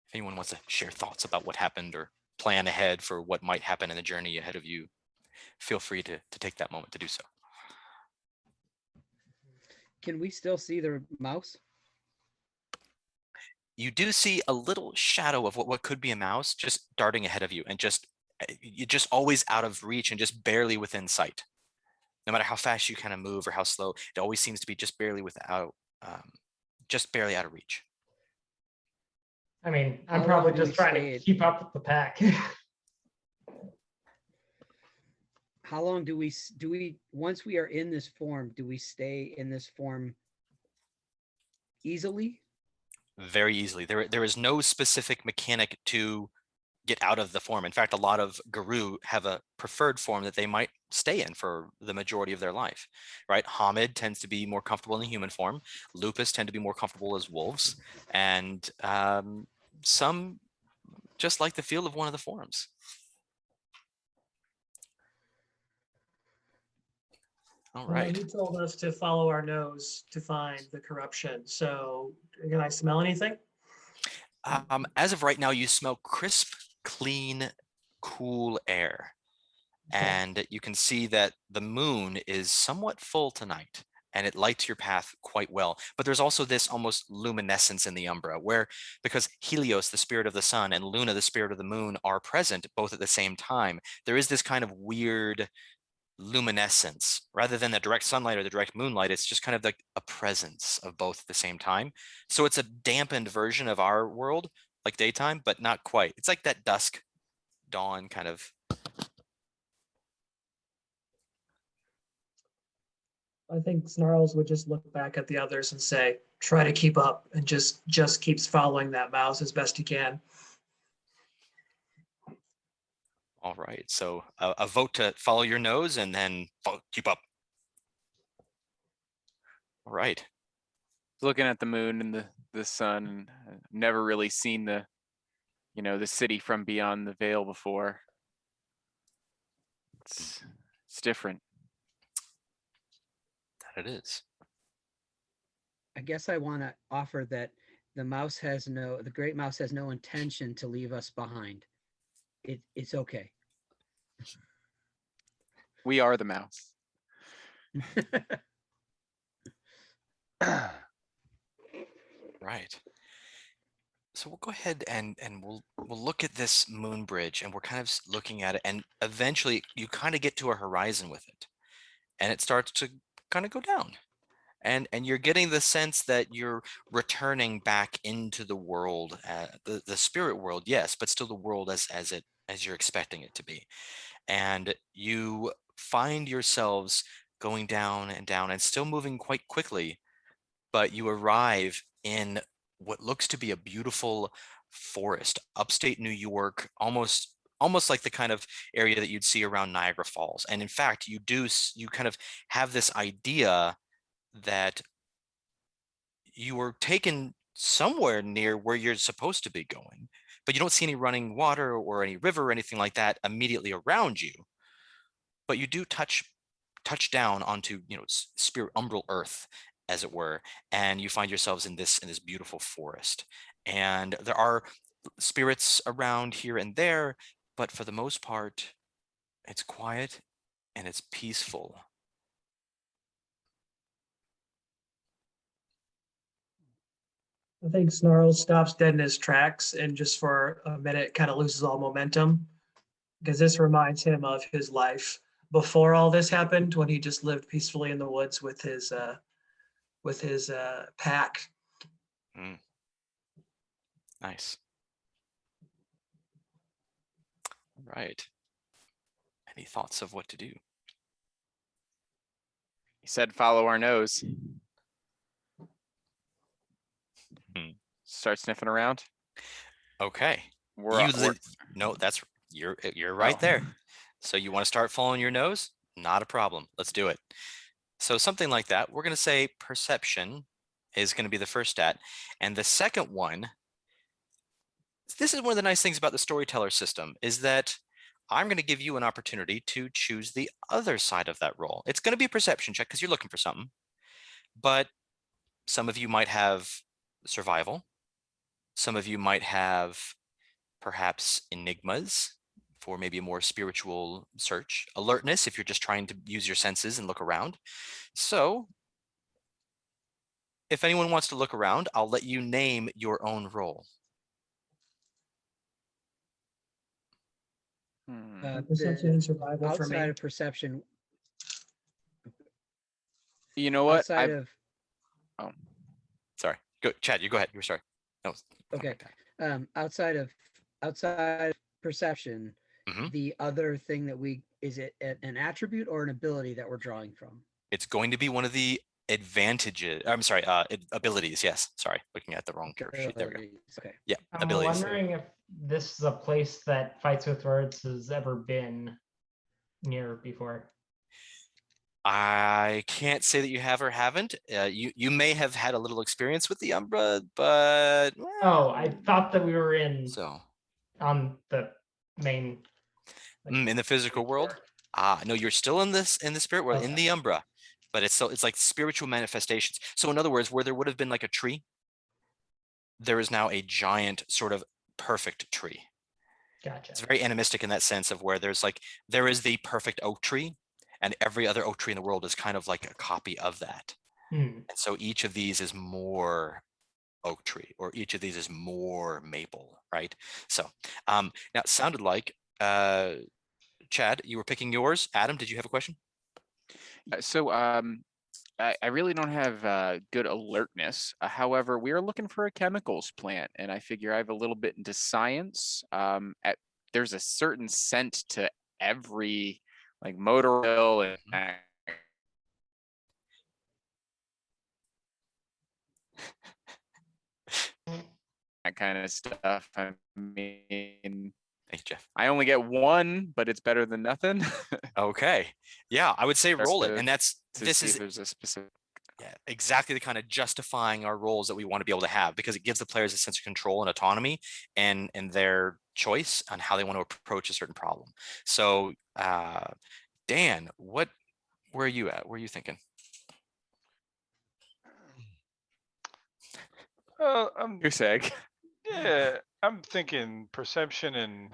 If anyone wants to share thoughts about what happened or plan ahead for what might happen in the journey ahead of you, feel free to take that moment to do so. Can we still see the mouse? You do see a little shadow of what could be a mouse just darting ahead of you, and you're just always out of reach and just barely within sight. No matter how fast you kind of move or how slow, it always seems to be just barely just barely out of reach. I mean, I'm How probably long do just we trying stay to at- keep up with the pack. How long do we once we are in this form, do we stay in this form easily? Very easily. There is no specific mechanic to get out of the form. In fact, a lot of guru have a preferred form that they might stay in for the majority of their life, right? Hamid tends to be more comfortable in the human form. Lupus tend to be more comfortable as wolves. And some just like the feel of one of the forms. All Well, right. he told us to follow our nose to find the corruption. So can I smell anything? As of right now, you smell crisp, clean, cool air. And you can see that the moon is somewhat full tonight, and it lights your path quite well. But there's also this almost luminescence in the umbra, where because Helios, the spirit of the sun, and Luna, the spirit of the moon, are present both at the same time, there is this kind of weird luminescence. Rather than the direct sunlight or the direct moonlight, it's just kind of like a presence of both at the same time. So it's a dampened version of our world, like daytime, but not quite. It's like that dusk dawn kind of. I think Snarls would just look back at the others and say, try to keep up, and just keeps following that mouse as best he can. All right, so a vote to follow your nose and then keep up. All right. Looking at the moon and the sun, never really seen the city from beyond the veil before. It's different. That it is. I guess I want to offer that the great mouse has no intention to leave us behind. It's okay. We are the mouse. Right. So we'll go ahead and we'll look at this moon bridge, and we're kind of looking at it, and eventually you kind of get to a horizon with it, and it starts to kind of go down. And you're getting the sense that you're returning back into the world, the spirit world, yes, but still the world as you're expecting it to be. And you find yourselves going down and down and still moving quite quickly, but you arrive in what looks to be a beautiful forest, upstate New York, almost like the kind of area that you'd see around Niagara Falls. And in fact, you kind of have this idea that you were taken somewhere near where you're supposed to be going, but you don't see any running water or any river or anything like that immediately around you. But you do touch down onto spirit umbral earth, as it were, and you find yourselves in this beautiful forest. And there are spirits around here and there, but for the most part, it's quiet and it's peaceful. I think Snarls stops dead in his tracks and just for a minute kind of loses all momentum because this reminds him of his life before all this happened when he just lived peacefully in the woods with his pack. Mm. Nice. All right. Any thoughts of what to do? He said, follow our nose. Hmm. Start sniffing around. Okay. We're, No, that's you're right oh. there. So you want to start following your nose? Not a problem. Let's do it. So something like that. We're going to say perception is going to be the first stat. And the second one, this is one of the nice things about the storyteller system, is that I'm going to give you an opportunity to choose the other side of that roll. It's going to be a perception check because you're looking for something. But some of you might have survival. Some of you might have perhaps enigmas for maybe a more spiritual search, alertness if you're just trying to use your senses and look around. So if anyone wants to look around, I'll let you name your own role. Perception and survival for Outside me. of perception, You know what? outside of Oh, Sorry, go, Chad. You go ahead. You're sorry. No. okay, outside of perception, Mhm. the other thing that is it an attribute or an ability that we're drawing from? It's going to be one of the advantages. I'm sorry, abilities. Yes. Sorry, looking at the wrong character sheet. There we go. Abilities, okay. Yeah, I'm abilities. wondering if this is a place that Fights with Words has ever been near before. I can't say that you have or haven't. You may have had a little experience with the Umbra, but Oh, I thought that we were in so on the main. in the physical world. No, you're still in the spirit world, in Okay. the Umbra, but it's like spiritual manifestations. So in other words, where there would have been like a tree, there is now a giant sort of perfect tree. Gotcha. It's very animistic in that sense of where there is the perfect oak tree, and every other oak tree in the world is kind of like a copy of that. Hmm. And so each of these is more oak tree, or each of these is more maple, right? So now it sounded like Chad, you were picking yours. Adam, did you have a question? So I really don't have good alertness. However, we are looking for a chemicals plant, and I figure I have a little bit into science. There's a certain scent to every like motor oil and that kind of stuff. I mean, Thanks, Jeff. I only get one, but it's better than nothing. Okay. Yeah, I would say roll it. To- And this see is if there's a specific. yeah, exactly the kind of justifying our roles that we want to be able to have, because it gives the players a sense of control and autonomy and their choice on how they want to approach a certain problem. So Dan, where are you at? Where are you thinking? Well, Goose egg. yeah, I'm thinking perception and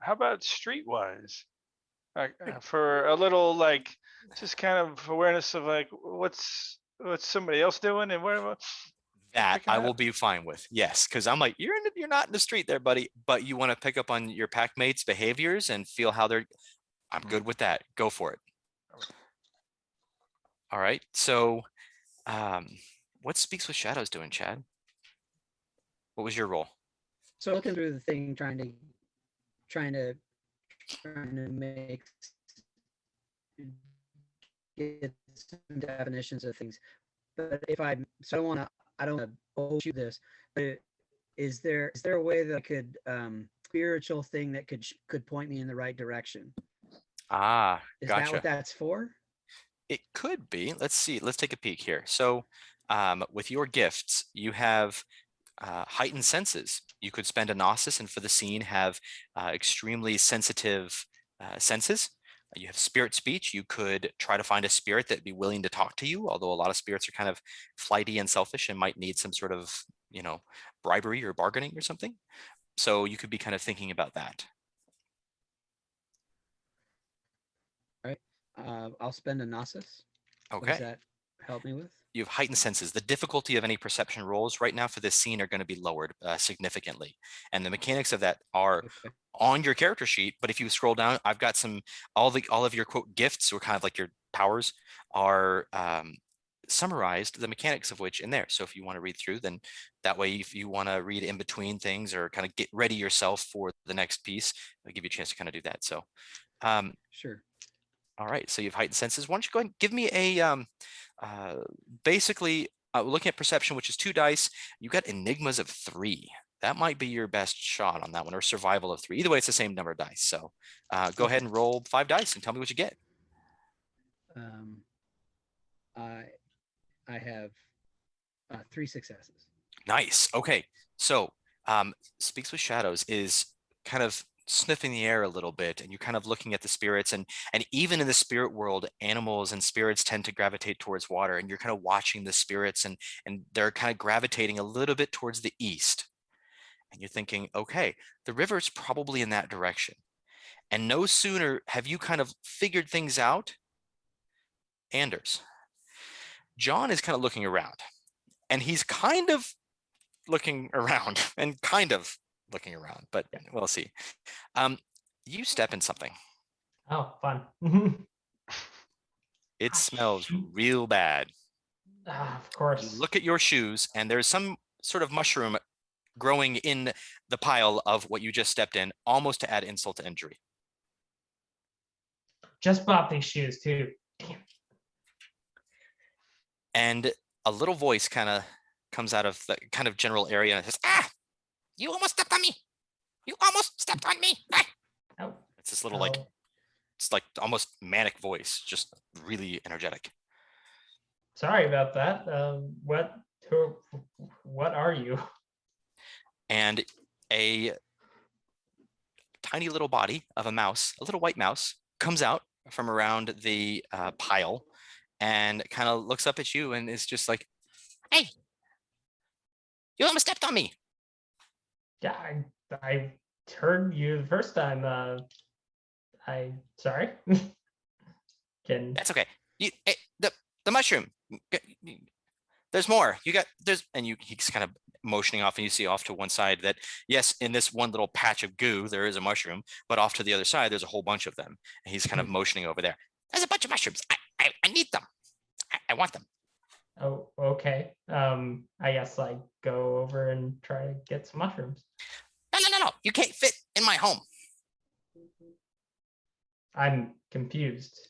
how about streetwise? Like for a little like just kind of awareness of like what's somebody else doing and where That picking I up. will be fine with. Yes, because I'm like, you're not in the street there, buddy, but you want to pick up on your pack mates' behaviors and feel how they're. I'm good with that. Go for it. All right. So what Speaks with Shadows doing, Chad? What was your role? So looking through the thing, trying to make get some definitions of things. But if I don't want to overshoot this, but is there a way that I could spiritual thing that could point me in the right direction? Is that Gotcha. what that's for? It could be. Let's see. Let's take a peek here. So with your gifts, you have heightened senses. You could spend a gnosis and for the scene have extremely sensitive senses. You have spirit speech. You could try to find a spirit that'd be willing to talk to you, although a lot of spirits are kind of flighty and selfish and might need some sort of, bribery or bargaining or something. So you could be kind of thinking about that. All right. I'll spend a Gnosis. What does Okay. that help me with? You have heightened senses. The difficulty of any perception rolls right now for this scene are going to be lowered significantly. And the mechanics of that are Okay. on your character sheet. But if you scroll down, I've got all of your quote gifts, or kind of like your powers, are summarized, the mechanics of which in there. So if you want to read through, then that way, if you want to read in between things or kind of get ready yourself for the next piece, I'll give you a chance to kind of do that. So Sure. all right, so you've heightened senses. Why don't you go ahead and give me a basically looking at perception, which is 2 dice. You got enigmas of 3. That might be your best shot on that one, or survival of 3. Either way, it's the same number of dice. So go ahead Okay. and roll 5 dice and tell me what you get. I have 3 successes. Nice. Okay, so Speaks with Shadows is kind of sniffing the air a little bit, and you're kind of looking at the spirits, and even in the spirit world, animals and spirits tend to gravitate towards water, and you're kind of watching the spirits, and they're kind of gravitating a little bit towards the east, and you're thinking, okay, the river's probably in that direction. And no sooner have you kind of figured things out, Anders, John is kind of looking around, and he's kind of looking around and kind of looking around, but we'll see. You step in something. Oh, fun. It smells real bad. Of You course. look at your shoes, and there's some sort of mushroom growing in the pile of what you just stepped in, almost to add insult to injury. Just bought these shoes too. Damn. And a little voice kind of comes out of the kind of general area and says, "Ah, you almost stepped on me. You almost stepped on me." Ah. Oh. It's this little it's like almost manic voice, just really energetic. Sorry about that. What are you? And a tiny little body of a mouse, a little white mouse, comes out from around the pile and kind of looks up at you and is just like, "Hey, you almost stepped on me." Yeah, I heard you the first time. Sorry. That's okay. The mushroom. There's more. He's kind of motioning off, and you see off to one side that, yes, in this one little patch of goo, there is a mushroom, but off to the other side, there's a whole bunch of them. And he's kind of motioning over there. There's a bunch of mushrooms. I need them. I want them. Oh, okay. I guess I go over and try to get some mushrooms. No. You can't fit in my home. I'm confused.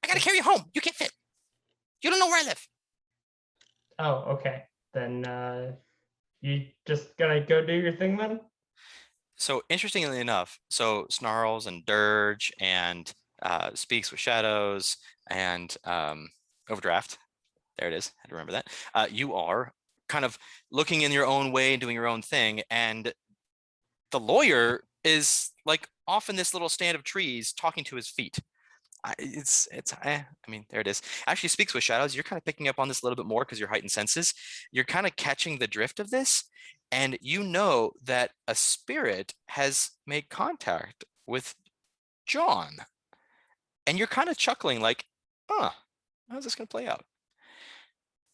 I gotta carry you home. You can't fit. You don't know where I live. Oh, okay. Then you just gonna go do your thing then? So interestingly enough, so Snarls and Dirge and Speaks with Shadows and Overdraft, there it is, I had to remember that. You are kind of looking in your own way and doing your own thing, and the lawyer is like off in this little stand of trees talking to his feet. I mean, there it is. Actually, Speaks with Shadows, you're kind of picking up on this a little bit more because you're heightened senses. You're kind of catching the drift of this, and you know that a spirit has made contact with John. And you're kind of chuckling like, how's this going to play out?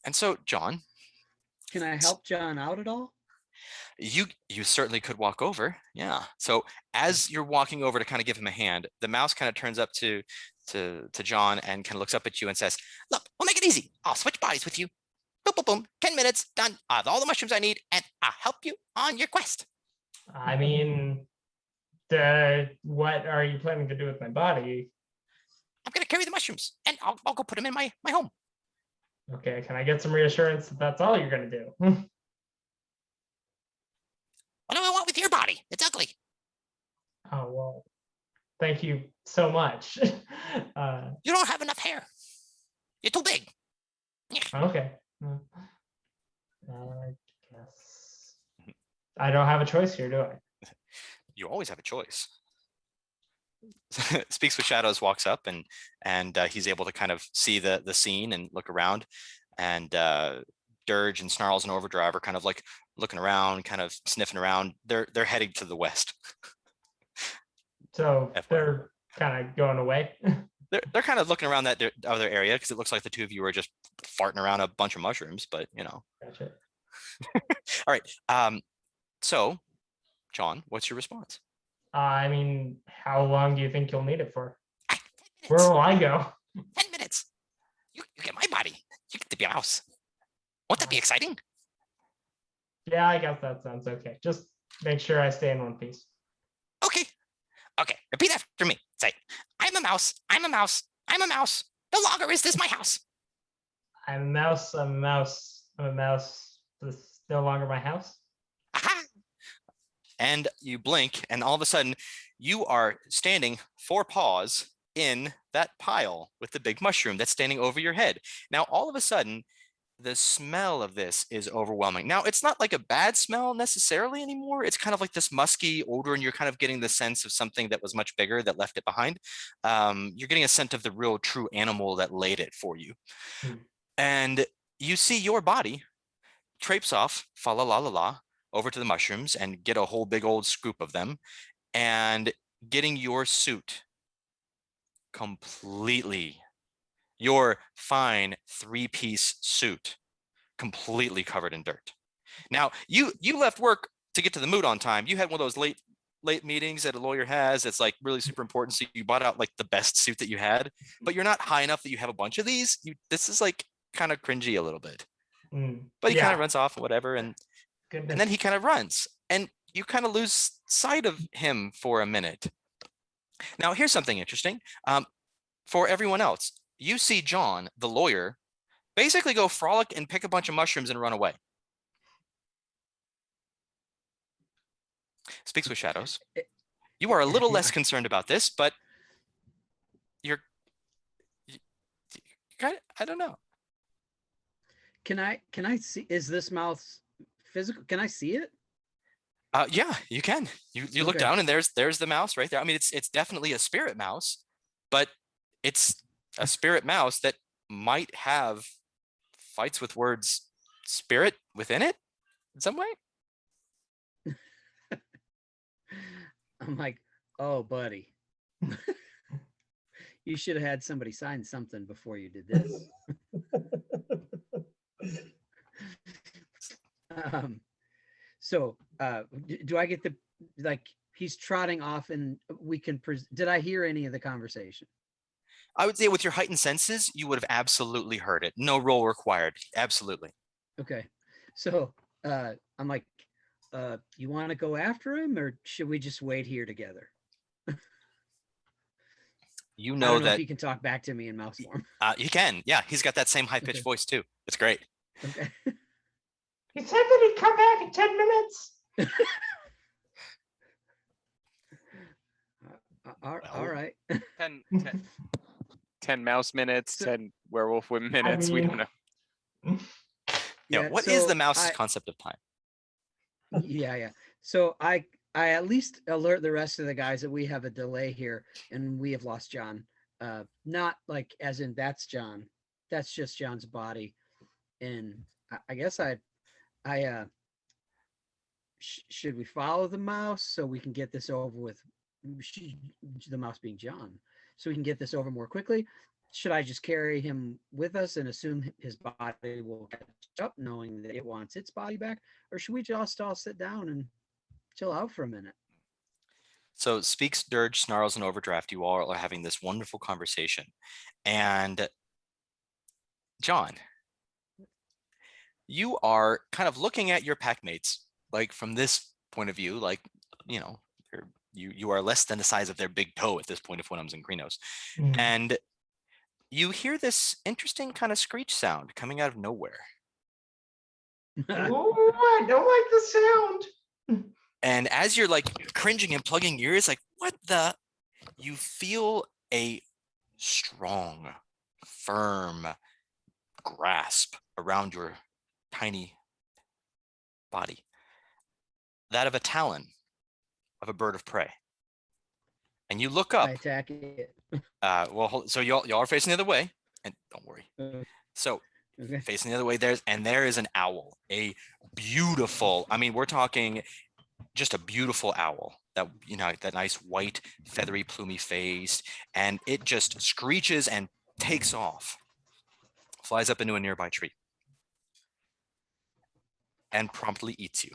And so, John, Can I help John out at all? you certainly could walk over. Yeah. So as you're walking over to kind of give him a hand, the mouse kind of turns up to John and kind of looks up at you and says, "Look, we'll make it easy. I'll switch bodies with you. Boom, boom, boom. 10 minutes, done. I have all the mushrooms I need, and I'll help you on your quest." I mean, what are you planning to do with my body? I'm gonna carry the mushrooms, and I'll go put them in my home. Okay, can I get some reassurance that that's all you're gonna do? What do I want with your body? It's ugly. Oh, well, thank you so much. You don't have enough hair. You're too big. Okay. I guess I don't have a choice here, do I? You always have a choice. Speaks with Shadows walks up and he's able to kind of see the scene and look around, and Dirge and Snarls and Overdrive are kind of like looking around, kind of sniffing around. They're heading to the west. So FYI. they're kind of going away. They're kind of looking around that other area because it looks like the two of you are just farting around a bunch of mushrooms, but you know. Gotcha. All right. So, John, what's your response? I mean, how long do you think you'll need it for? 10 Where minutes. will I go? 10 minutes. You get my body. You get to be a mouse. Won't that be exciting? Yeah, I guess that sounds okay. Just make sure I stay in one piece. Okay. Okay. Repeat after me. Say, I'm a mouse. I'm a mouse. I'm a mouse. No longer is this my house. I'm a mouse. I'm a mouse. I'm a mouse. This is no longer my house. Aha. And you blink, and all of a sudden, you are standing 4 paws in that pile with the big mushroom that's standing over your head. Now, all of a sudden, the smell of this is overwhelming. Now, it's not like a bad smell necessarily anymore. It's kind of like this musky odor, and you're kind of getting the sense of something that was much bigger that left it behind. You're getting a scent of the real true animal that laid it for you. And you see your body traipse off, fa la la la la, over to the mushrooms and get a whole big old scoop of them, and getting your suit completely, your fine 3-piece suit completely covered in dirt. Now, you left work to get to the moot on time. You had one of those late meetings that a lawyer has that's like really super important, so you bought out like the best suit that you had, but you're not high enough that you have a bunch of these. This is like kind of cringy a little bit. But he kind of runs off and whatever, and then he kind of runs, and you kind of lose sight of him for a minute. Now, here's something interesting. For everyone else, you see John, the lawyer, basically go frolic and pick a bunch of mushrooms and run away. Speaks with Shadows. You are a little less concerned about this, but you're kind of, I don't know. Can I see, is this mouse physical? Can I see it? Yeah, you can. You look Okay. down and there's the mouse right there. I mean, it's definitely a spirit mouse, but it's a spirit mouse that might have fights with words spirit within it in some way. I'm like, oh, buddy. You should have had somebody sign something before you did this. So do I get the, like, he's trotting off and we can, did I hear any of the conversation? I would say with your heightened senses, you would have absolutely heard it. No roll required. Absolutely. Okay. So I'm like, you want to go after him, or should we just wait here together? You I know don't know that if he can talk back to me in mouse form. he can. Yeah, he's got that same high-pitched Okay. voice too. It's great. Okay. He said that he'd come back in 10 minutes. All right. 10 mouse minutes, So- 10 werewolf minutes. We mean- don't know. Yeah. What is so the mouse's I- concept of time? Yeah. So I at least alert the rest of the guys that we have a delay here and we have lost John. Not like as in that's John. That's just John's body. And I guess should we follow the mouse so we can get this over with? The mouse being John, so we can get this over more quickly. Should I just carry him with us and assume his body will catch up, knowing that it wants its body back? Or should we just all sit down and chill out for a minute? So Speaks, Dirge, Snarls, and Overdraft, you all are having this wonderful conversation. And John, you are kind of looking at your packmates, like from this point of view, like, you know, you are less than the size of their big toe at this point if one of them's in Greenos. And you hear this interesting kind of screech sound coming out of nowhere. Oh, I don't like the sound. And as you're like cringing and plugging your ears, like, what the? You feel a strong, firm grasp around your tiny body. That of a talon of a bird of prey. and you look up. I attack it. So y'all are facing the other way, and don't worry. So Okay. facing the other way, there is an owl, a beautiful. I mean, we're talking just a beautiful owl. That that nice white, feathery, plumy face, and it just screeches and takes off, flies up into a nearby tree, and promptly eats you.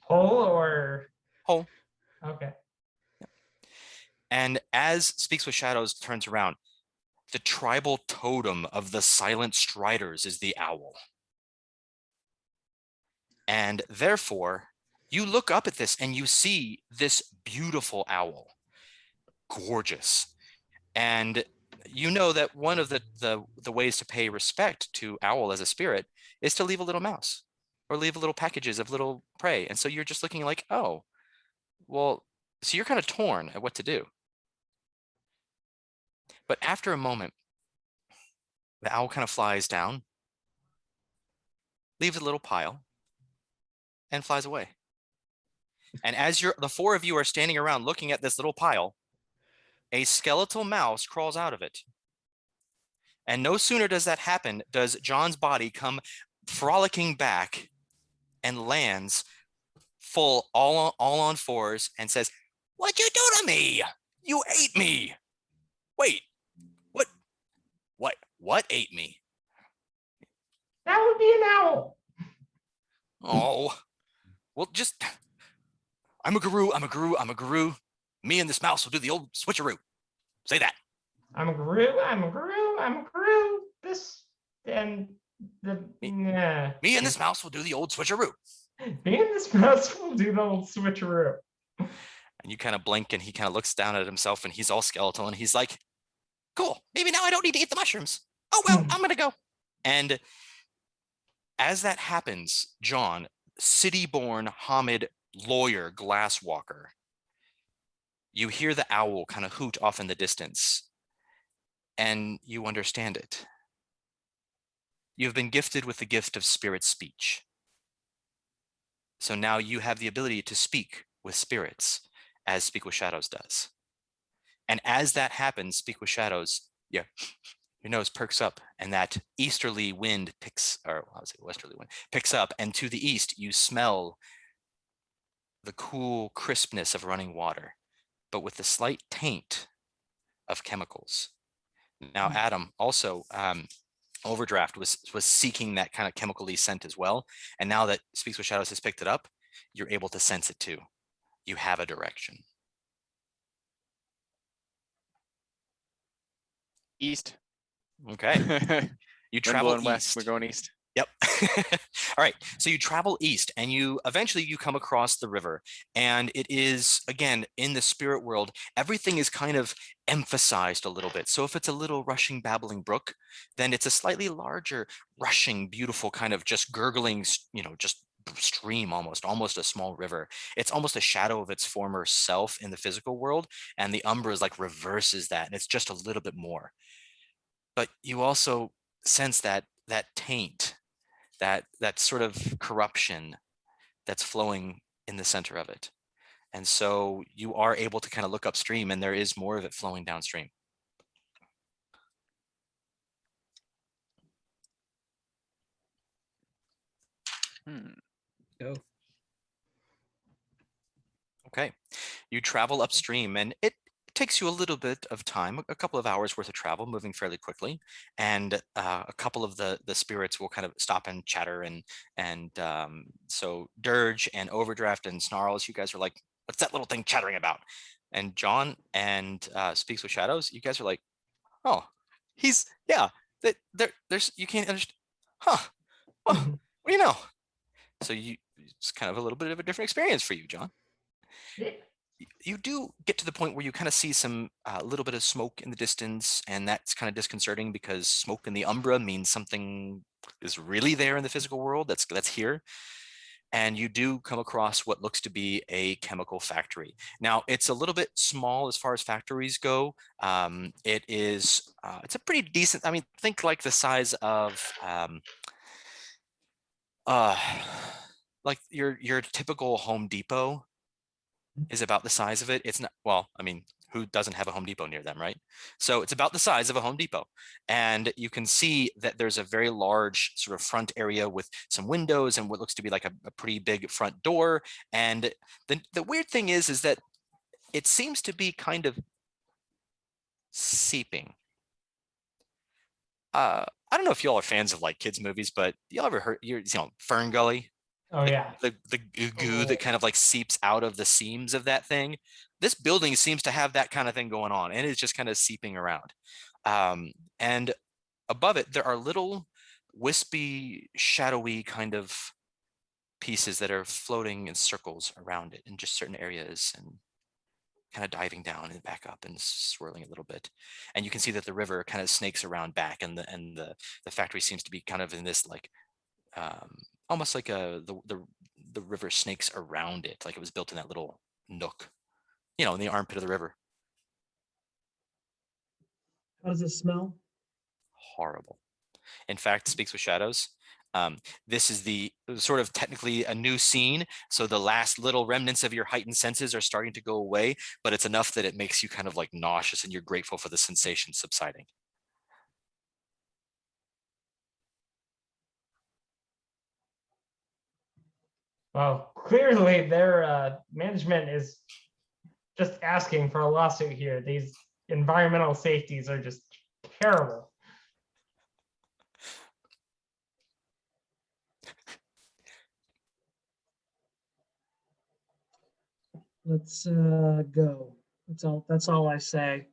Whole or Whole. okay. And as Speaks with Shadows turns around, the tribal totem of the Silent Striders is the owl. And therefore, you look up at this and you see this beautiful owl, gorgeous. And you know that one of the ways to pay respect to owl as a spirit is to leave a little mouse or leave little packages of little prey. And so you're just looking like, oh, well, so you're kind of torn at what to do. But after a moment, the owl kind of flies down, leaves a little pile, and flies away. And as the four of you are standing around looking at this little pile, a skeletal mouse crawls out of it. And no sooner does that happen, does John's body come frolicking back and lands full all on fours and says, "What'd you do to me? You ate me. Wait, what ate me? That would be an owl. Oh, well, just, I'm a guru. Me and this mouse will do the old switcheroo. Say that. I'm a guru. This and the Me and this mouse will do the old switcheroo. Me and this mouse will do the old switcheroo. And you kind of blink and he kind of looks down at himself and he's all skeletal and he's like, cool, maybe now I don't need to eat the mushrooms. Oh, well, I'm going to go. And as that happens, John, city-born Hamid lawyer, glasswalker, you hear the owl kind of hoot off in the distance and you understand it. You have been gifted with the gift of spirit speech. So now you have the ability to speak with spirits as Speak with Shadows does. And as that happens, Speak with Shadows, yeah, your nose perks up and that easterly wind westerly wind picks up, and to the east you smell the cool crispness of running water, but with the slight taint of chemicals. Now, Adam, also Overdraft was seeking that kind of chemically scent as well. And now that Speaks with Shadows has picked it up, you're able to sense it too. You have a direction. East. Okay. You travel West. east. We're going east. Yep. All right. So you travel east and you eventually come across the river, and it is, again, in the spirit world, everything is kind of emphasized a little bit. So if it's a little rushing, babbling brook, then it's a slightly larger, rushing, beautiful kind of just gurgling, just stream, almost a small river. It's almost a shadow of its former self in the physical world. And the Umbra is like reverses that. And it's just a little bit more. But you also sense that taint, that sort of corruption that's flowing in the center of it. And so you are able to kind of look upstream and there is more of it flowing downstream. Go. Okay. You travel upstream and it takes you a little bit of time, a couple of hours worth of travel, moving fairly quickly. And a couple of the spirits will kind of stop and chatter. And so Dirge and Overdraft and Snarls, you guys are like, what's that little thing chattering about? And John and Speaks with Shadows, you guys are like, oh, there's, you can't understand. Huh. Well, what do you know? So it's kind of a little bit of a different experience for you, John. You do get to the point where you kind of see some little bit of smoke in the distance, and that's kind of disconcerting because smoke in the Umbra means something is really there in the physical world that's here. And you do come across what looks to be a chemical factory. Now, it's a little bit small as far as factories go. It's a pretty decent, I mean, think like the size of like your typical Home Depot. is about the size of it. It's not, well, I mean, who doesn't have a Home Depot near them, right? So it's about the size of a Home Depot. And you can see that there's a very large sort of front area with some windows and what looks to be like a pretty big front door. And the weird thing is that it seems to be kind of seeping. I don't know if y'all are fans of like kids movies, but y'all ever heard, Fern Gully? Oh yeah. The goo that kind of like seeps out of the seams of that thing. This building seems to have that kind of thing going on, and it's just kind of seeping around. And above it, there are little wispy, shadowy kind of pieces that are floating in circles around it in just certain areas and kind of diving down and back up and swirling a little bit. And you can see that the river kind of snakes around back, and the factory seems to be kind of in this like almost like the river snakes around it, like it was built in that little nook, in the armpit of the river. How does it smell? Horrible. In fact, Speaks with Shadows. This is the sort of technically a new scene. So the last little remnants of your heightened senses are starting to go away, but it's enough that it makes you kind of like nauseous and you're grateful for the sensation subsiding. Well, clearly their management is just asking for a lawsuit here. These environmental safeties are just terrible. Let's go. That's all I say.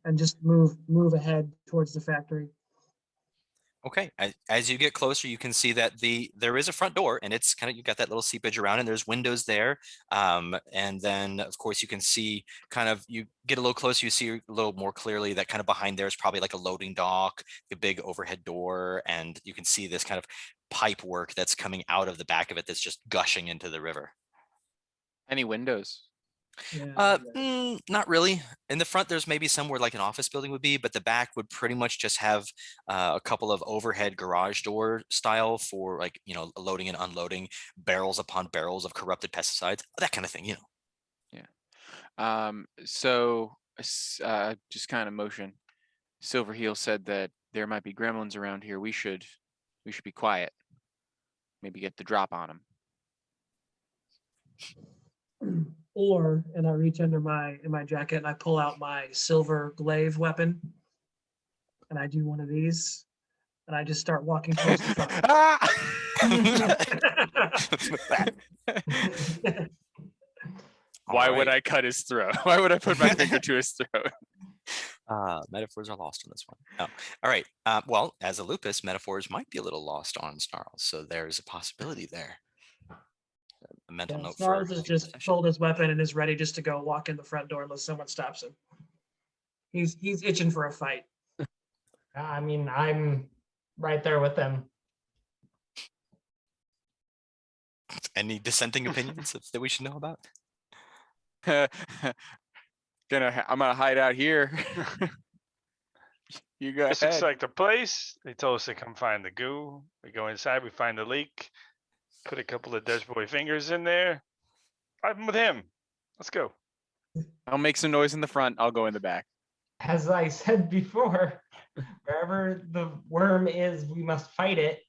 And just move ahead towards the factory. Okay, as you get closer, you can see that there is a front door, and it's kind of, you got that little seepage around, and there's windows there. And then of course you can see kind of, you get a little closer, you see a little more clearly that kind of behind there is probably like a loading dock, the big overhead door, and you can see this kind of pipe work that's coming out of the back of it that's just gushing into the river. Any windows? Yeah. Not really. In the front, there's maybe somewhere like an office building would be, but the back would pretty much just have a couple of overhead garage door style for like, loading and unloading barrels upon barrels of corrupted pesticides, that kind of thing, Yeah. So just kind of motion. Silverheel said that there might be gremlins around here. We should be quiet. Maybe get the drop on them. And I reach under in my jacket and I pull out my silver glaive weapon, and I do one of these, and I just start walking towards the front. Why would I cut his throat? Why would I put my finger to his throat? Metaphors are lost on this one. Oh, all right. Well, as a lupus, metaphors might be a little lost on Snarls, so there's a possibility there. A mental note Snarls for has just pulled his weapon and is ready just to go walk in the front door unless someone stops him. He's itching for a fight. I mean, I'm right there with them. Any dissenting opinions that we should know about? I'm gonna hide out here. You go This ahead. looks like the place. They told us to come find the goo. We go inside, we find the leak. Put a couple of Dutch boy fingers in there. I'm with him. Let's go. I'll make some noise in the front. I'll go in the back. As I said before, wherever the worm is, we must fight it.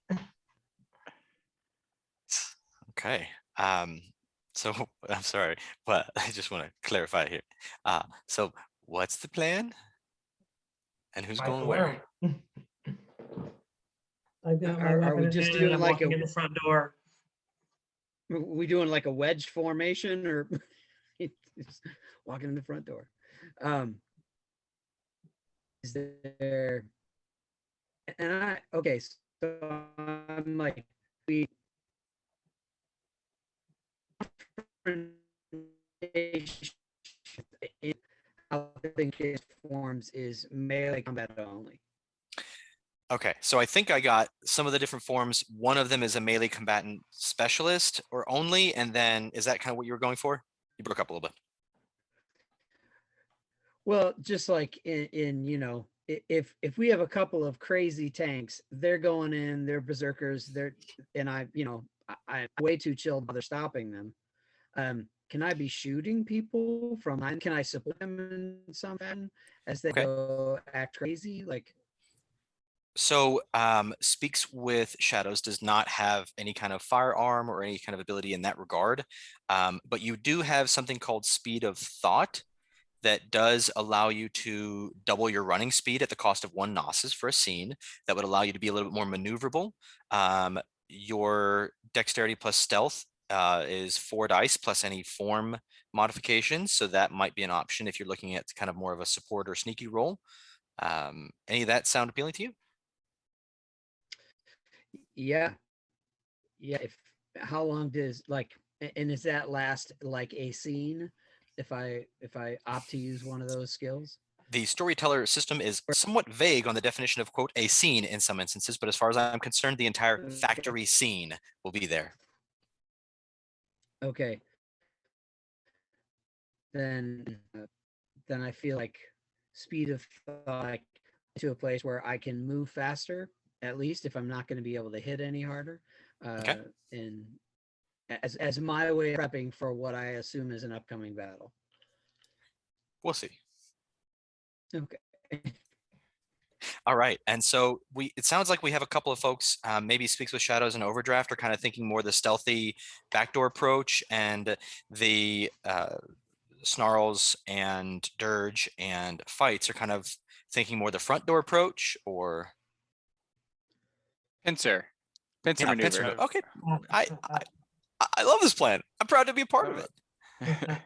Okay. So I'm sorry, but I just want to clarify here. So what's the plan? And who's Fight going the where? worm. I've got my Are weapon we in just hand, doing and I'm like walking in the front door. we doing like a wedge formation, or just walking in the front door? Is there? And okay, so I'm like, how the thing forms is melee combat only. Okay, so I think I got some of the different forms. One of them is a melee combatant specialist or only, and then is that kind of what you were going for? You broke up a little bit. Well, just like in if we have a couple of crazy tanks, they're going in, they're berserkers, I'm way too chilled while they're stopping them. can I be shooting people from mine? Can I support them in some fashion as they Okay. go act crazy? Like, So Speaks with Shadows does not have any kind of firearm or any kind of ability in that regard. But you do have something called Speed of Thought that does allow you to double your running speed at the cost of 1 Gnosis for a scene. That would allow you to be a little bit more maneuverable. Your dexterity plus stealth is 4 dice plus any form modifications. So that might be an option if you're looking at kind of more of a support or sneaky role. Any of that sound appealing to you? yeah, yeah. If how long does like, and is that last like a scene? If I opt to use one of those skills? The storyteller system is somewhat vague on the definition of, quote, a scene in some instances, but as far as I'm concerned, the entire Okay. factory scene will be there. Okay. Then I feel like speed of thought, like, to a place where I can move faster, at least if I'm not going to be able to hit any harder. Okay. And as my way of prepping for what I assume is an upcoming battle. We'll see. Okay. All right. And so it sounds like we have a couple of folks, maybe Speaks with Shadows and Overdraft are kind of thinking more the stealthy backdoor approach, and the Snarls and Dirge and Fights are kind of thinking more the front door approach, or Pincer yeah, maneuver. pincer move. Okay. I love this plan. I'm proud to be a part of it. I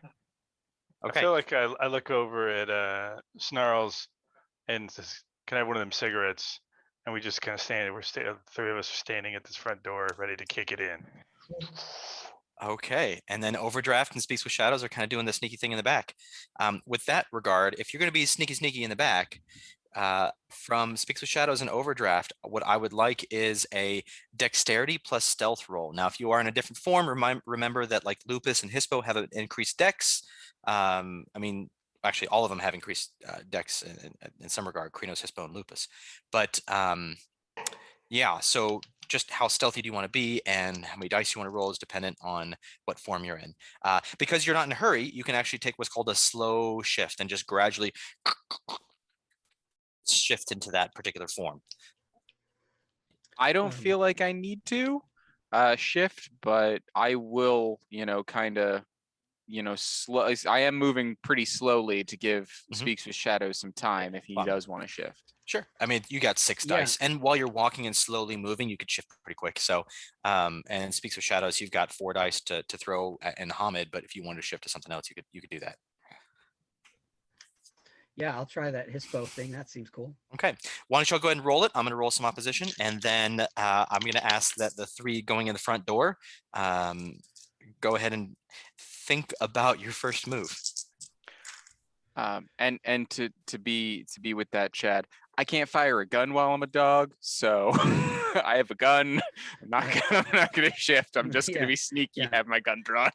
Okay. feel like I look over at Snarls and says, "Can I have one of them cigarettes?" And we just kind of stand. The 3 of us are standing at this front door, ready to kick it in. Okay, and then Overdraft and Speaks with Shadows are kind of doing the sneaky thing in the back. With that regard, if you're going to be sneaky in the back, from Speaks with Shadows and Overdraft, what I would like is a dexterity plus stealth roll. Now, if you are in a different form, remember that like Lupus and Hispo have an increased dex. I mean, actually, all of them have increased dex in some regard, Krinos, Hispo, and Lupus. But yeah, so just how stealthy do you want to be and how many dice you want to roll is dependent on what form you're in. Because you're not in a hurry, you can actually take what's called a slow shift and just gradually shift into that particular form. I don't feel like I need to shift, but I will, kind of, slow. I am moving pretty slowly to give Speaks with Shadows some time if he does want to shift. Sure. I mean, you got 6 dice, and while you're walking and slowly moving, you could shift pretty quick. So, and Speaks with Shadows, you've got 4 dice to throw in Hamid, but if you wanted to shift to something else, you could do that. Yeah, I'll try that Hispo thing. That seems cool. Okay. Why don't y'all go ahead and roll it? I'm going to roll some opposition, and then I'm going to ask that the 3 going in the front door go ahead and think about your first move. And to be with that, Chad, I can't fire a gun while I'm a dog, so I have a gun. I'm not gonna shift. I'm just gonna be sneaky, have my gun drawn.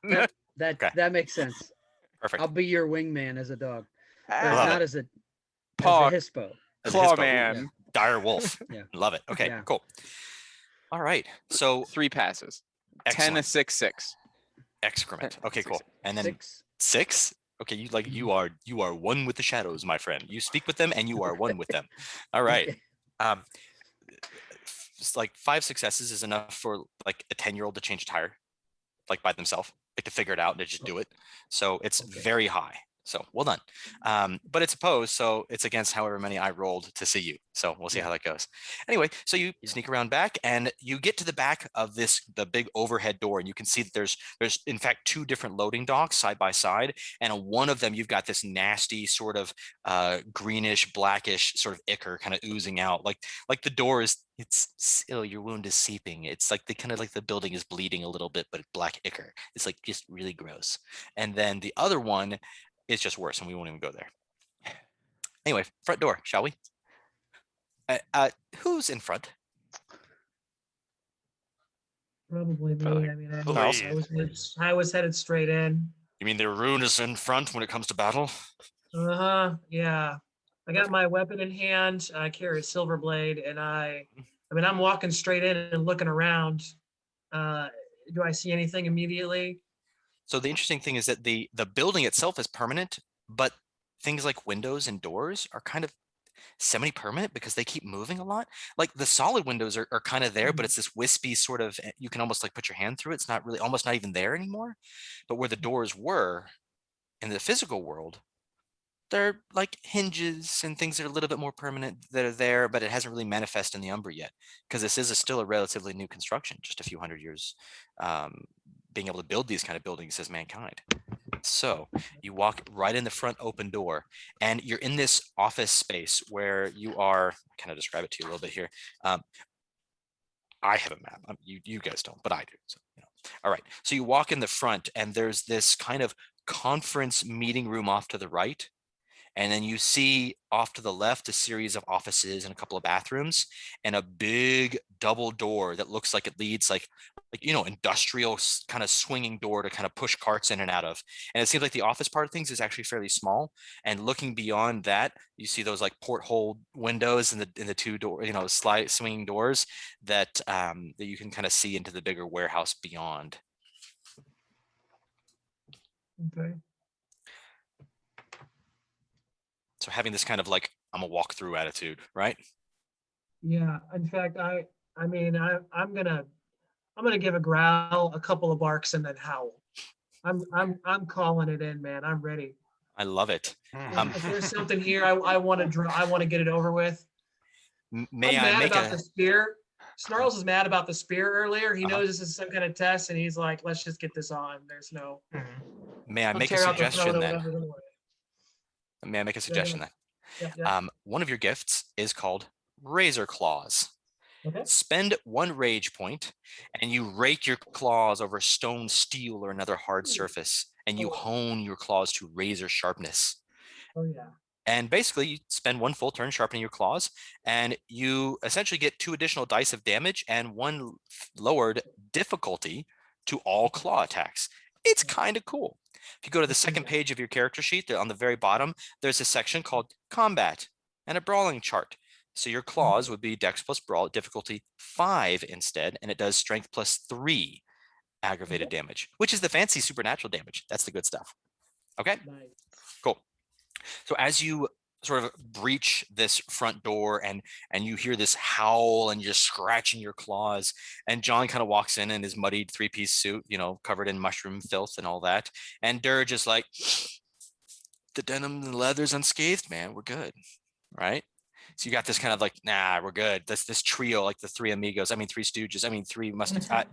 That makes sense. Perfect. I'll be your wingman as a dog. Love it. As a Paw, Hispo. Claw man. Dire wolf. Yeah. Love it. Okay, cool. All right. So 3 passes. excellent. 10, a 6, 6. Excrement. Okay, cool. And then 6. 6? Okay, you are 1 with the shadows, my friend. You speak with them and you are 1 with them. All right. Okay. It's like 5 successes is enough for like a 10-year-old to change a tire, like by themselves, like to figure it out and to just do it. So it's very high. So well done. But it's opposed, so it's against however many I rolled to see you. So we'll see how that goes. Anyway, so you sneak around back and you get to the back of the big overhead door, and you can see that there's in fact 2 different loading docks side by side, and on one of them you've got this nasty sort of greenish blackish sort of ichor kind of oozing out, like the door is your wound is seeping. It's like the building is bleeding a little bit, but black ichor. It's like just really gross. And then the other one is just worse, and we won't even go there. Anyway, front door, shall we? Who's in front? Probably me. Probably I mean, I was headed straight in. You mean the rune is in front when it comes to battle? Yeah. I got my weapon in hand. I carry a silver blade, and I'm walking straight in and looking around. Do I see anything immediately? So the interesting thing is that the building itself is permanent, but things like windows and doors are kind of semi-permanent because they keep moving a lot. Like the solid windows are kind of there, but it's this wispy sort of, you can almost like put your hand through it. It's not really, almost not even there anymore. But where the doors were in the physical world, they're like hinges and things that are a little bit more permanent that are there, but it hasn't really manifested in the Umbra yet, because this is still a relatively new construction, just a few hundred years being able to build these kind of buildings as mankind. So you walk right in the front open door, and you're in this office space where you are, kind of describe it to you a little bit here. I have a map. You guys don't, but I do. So, all right. So you walk in the front, and there's this kind of conference meeting room off to the right. And then you see off to the left a series of offices and a couple of bathrooms and a big double door that looks like it leads like industrial kind of swinging door to kind of push carts in and out of. And it seems like the office part of things is actually fairly small. And looking beyond that, you see those like porthole windows in the two door, slide swinging doors that that you can kind of see into the bigger warehouse beyond. Okay. So having this kind of like, I'm a walk through attitude, right? Yeah. In fact, I'm gonna give a growl, a couple of barks, and then howl. I'm calling it in, man. I'm ready. I love it. If there's something here, I want to get it over with. May I'm I mad make about the spear. Snarls is mad about the spear earlier. He Uh-huh. knows this is some kind of test, and he's like, "Let's just get this on." There's no. May I I'll make a tear out the throat suggestion or then? whatever, don't worry. May I make a suggestion then? Yeah. One of your gifts is called Razor Claws. Okay. Spend 1 rage point, and you rake your claws over stone, steel, or another hard surface, and you hone your claws to razor sharpness. Oh yeah. And basically, you spend 1 full turn sharpening your claws, and you essentially get 2 additional dice of damage and 1 lowered difficulty to all claw attacks. It's kind of cool. If you go to the second page of your character sheet, on the very bottom, there's a section called Combat and a Brawling chart. So your claws would be Dex plus Brawl, difficulty 5 instead, and it does Strength plus 3 aggravated damage, which is the fancy supernatural damage. That's the good stuff. Okay, Nice. cool. So as you sort of breach this front door and you hear this howl and you're scratching your claws, and John kind of walks in his muddied 3-piece suit, covered in mushroom filth and all that. And Dirge is like, the denim and leather's unscathed, man. We're good, right? So you got this kind of like, nah, we're good. This trio, like the 3 amigos, 3 stooges, 3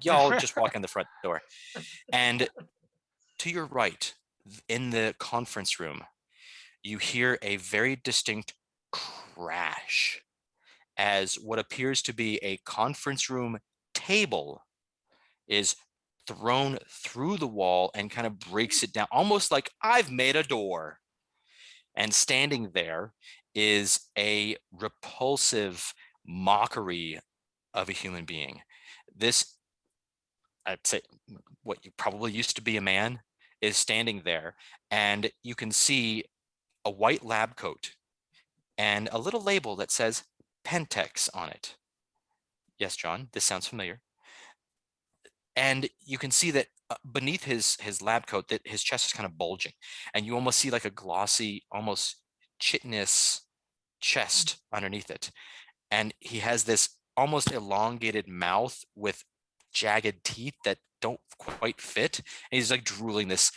y'all just walk in the front door. And to your right, in the conference room, you hear a very distinct crash as what appears to be a conference room table is thrown through the wall and kind of breaks it down, almost like I've made a door. And standing there is a repulsive mockery of a human being. This, I'd say, what you probably used to be a man, is standing there, and you can see a white lab coat and a little label that says Pentex on it. Yes, John, this sounds familiar. And you can see that beneath his lab coat, that his chest is kind of bulging, and you almost see like a glossy, almost chitinous chest underneath it. And he has this almost elongated mouth with jagged teeth that don't quite fit. And he's like drooling this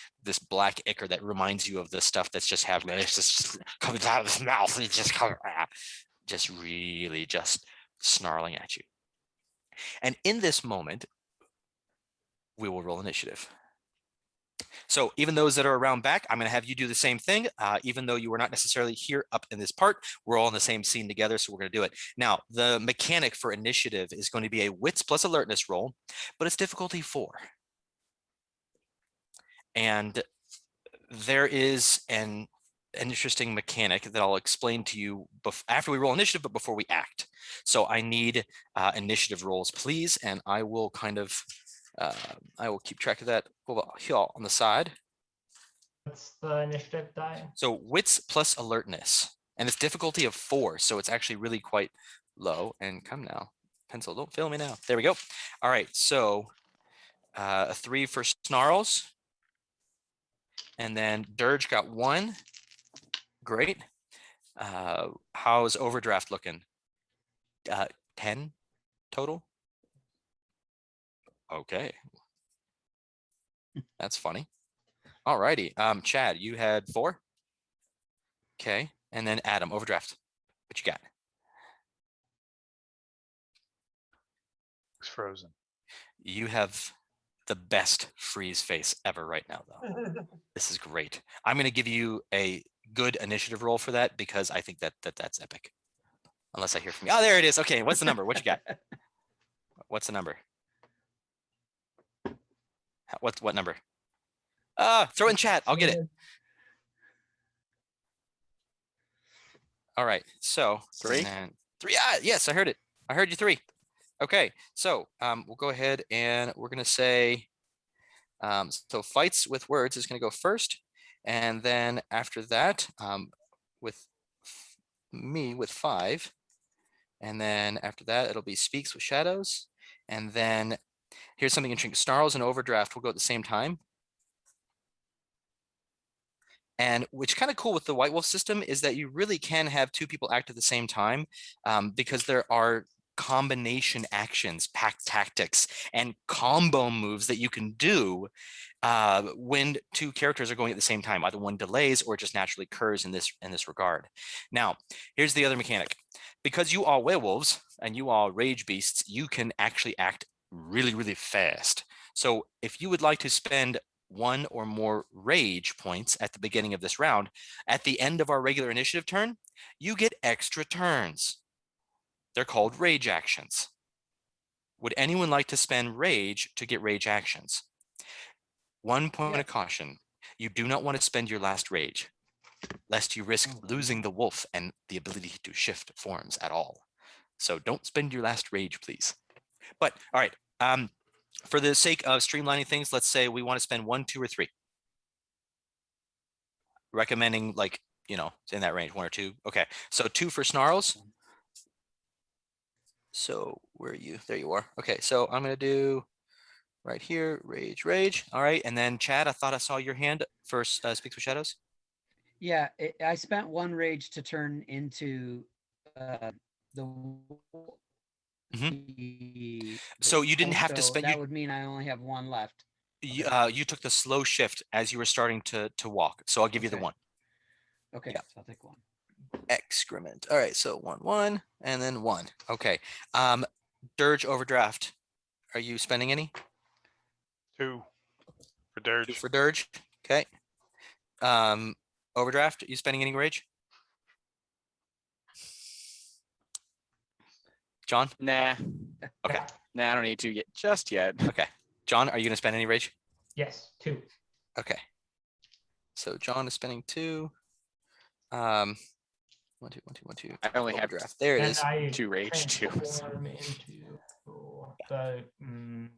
black ichor that reminds you of the stuff that's just happening. It's just coming out of his mouth. It's just really just snarling at you. And in this moment, we will roll initiative. So even those that are around back, I'm going to have you do the same thing. Even though you were not necessarily here up in this part, we're all in the same scene together, so we're going to do it. Now, the mechanic for initiative is going to be a wits plus alertness roll, but it's difficulty 4. And there is an interesting mechanic that I'll explain to you after we roll initiative, but before we act. So I need initiative rolls, please, and I will kind of I will keep track of that over here on the side. What's the initiative die? So wits plus alertness, and it's difficulty of 4, so it's actually really quite low. And come now, pencil, don't fail me now. There we go. All right, so a 3 for snarls, And then Dirge got 1. Great. How's Overdraft looking? 10 total? Okay. That's funny. All righty. Chad, you had 4. Okay. And then Adam, Overdraft. What you got? It's frozen. You have the best freeze face ever right now, though. This is great. I'm going to give you a good initiative roll for that because I think that's epic. Unless I hear from you. Oh, there it is. Okay. What's the number? What you got? What's the number? What number? Throw it in chat. I'll get it. All right. So 3. 3. Yes, I heard it. I heard you 3. Okay. So we'll go ahead and we're going to say, so fights with words is going to go first. And then after that, with me with 5. And then after that, it'll be speaks with shadows. And then here's something interesting. Snarls and Overdraft will go at the same time. And which kind of cool with the White Wolf system is that you really can have 2 people act at the same time because there are combination actions, pack tactics, and combo moves that you can do when 2 characters are going at the same time. Either one delays or it just naturally occurs in this regard. Now, here's the other mechanic. Because you are werewolves and you are rage beasts, you can actually act really, really fast. So if you would like to spend 1 or more rage points at the beginning of this round, at the end of our regular initiative turn, you get extra turns. They're called rage actions. Would anyone like to spend rage to get rage actions? 1 point of caution. You do not want to spend your last rage, lest you risk losing the wolf and the ability to shift forms at all. So don't spend your last rage, please. But all right, for the sake of streamlining things, let's say we want to spend 1, 2, or 3. Recommending in that range, 1 or 2. Okay, so 2 for Snarls. So where are you? There you are. Okay, so I'm going to do right here, rage. All right, and then Chad, I thought I saw your hand for Speaks with Shadows. Yeah, I spent 1 rage to turn into the. So you didn't have to So spend. that would mean I only have 1 left. You took the slow shift as you were starting to walk. So I'll give you the 1. Okay, Yeah. so I'll take 1. Excrement. All right, so 1, and then 1. Okay. Dirge, Overdraft. Are you spending any? 2 for 2 Dirge. for Dirge. Okay. Overdraft. Are you spending any rage? John? Nah. Okay. Nah, I don't need to yet just yet. Okay. John, are you going to spend any rage? Yes, 2. Okay. So John is spending 2. 1, 2, 1, 2. I only have Overdraft. There it And is. I 2 rage too. transform into the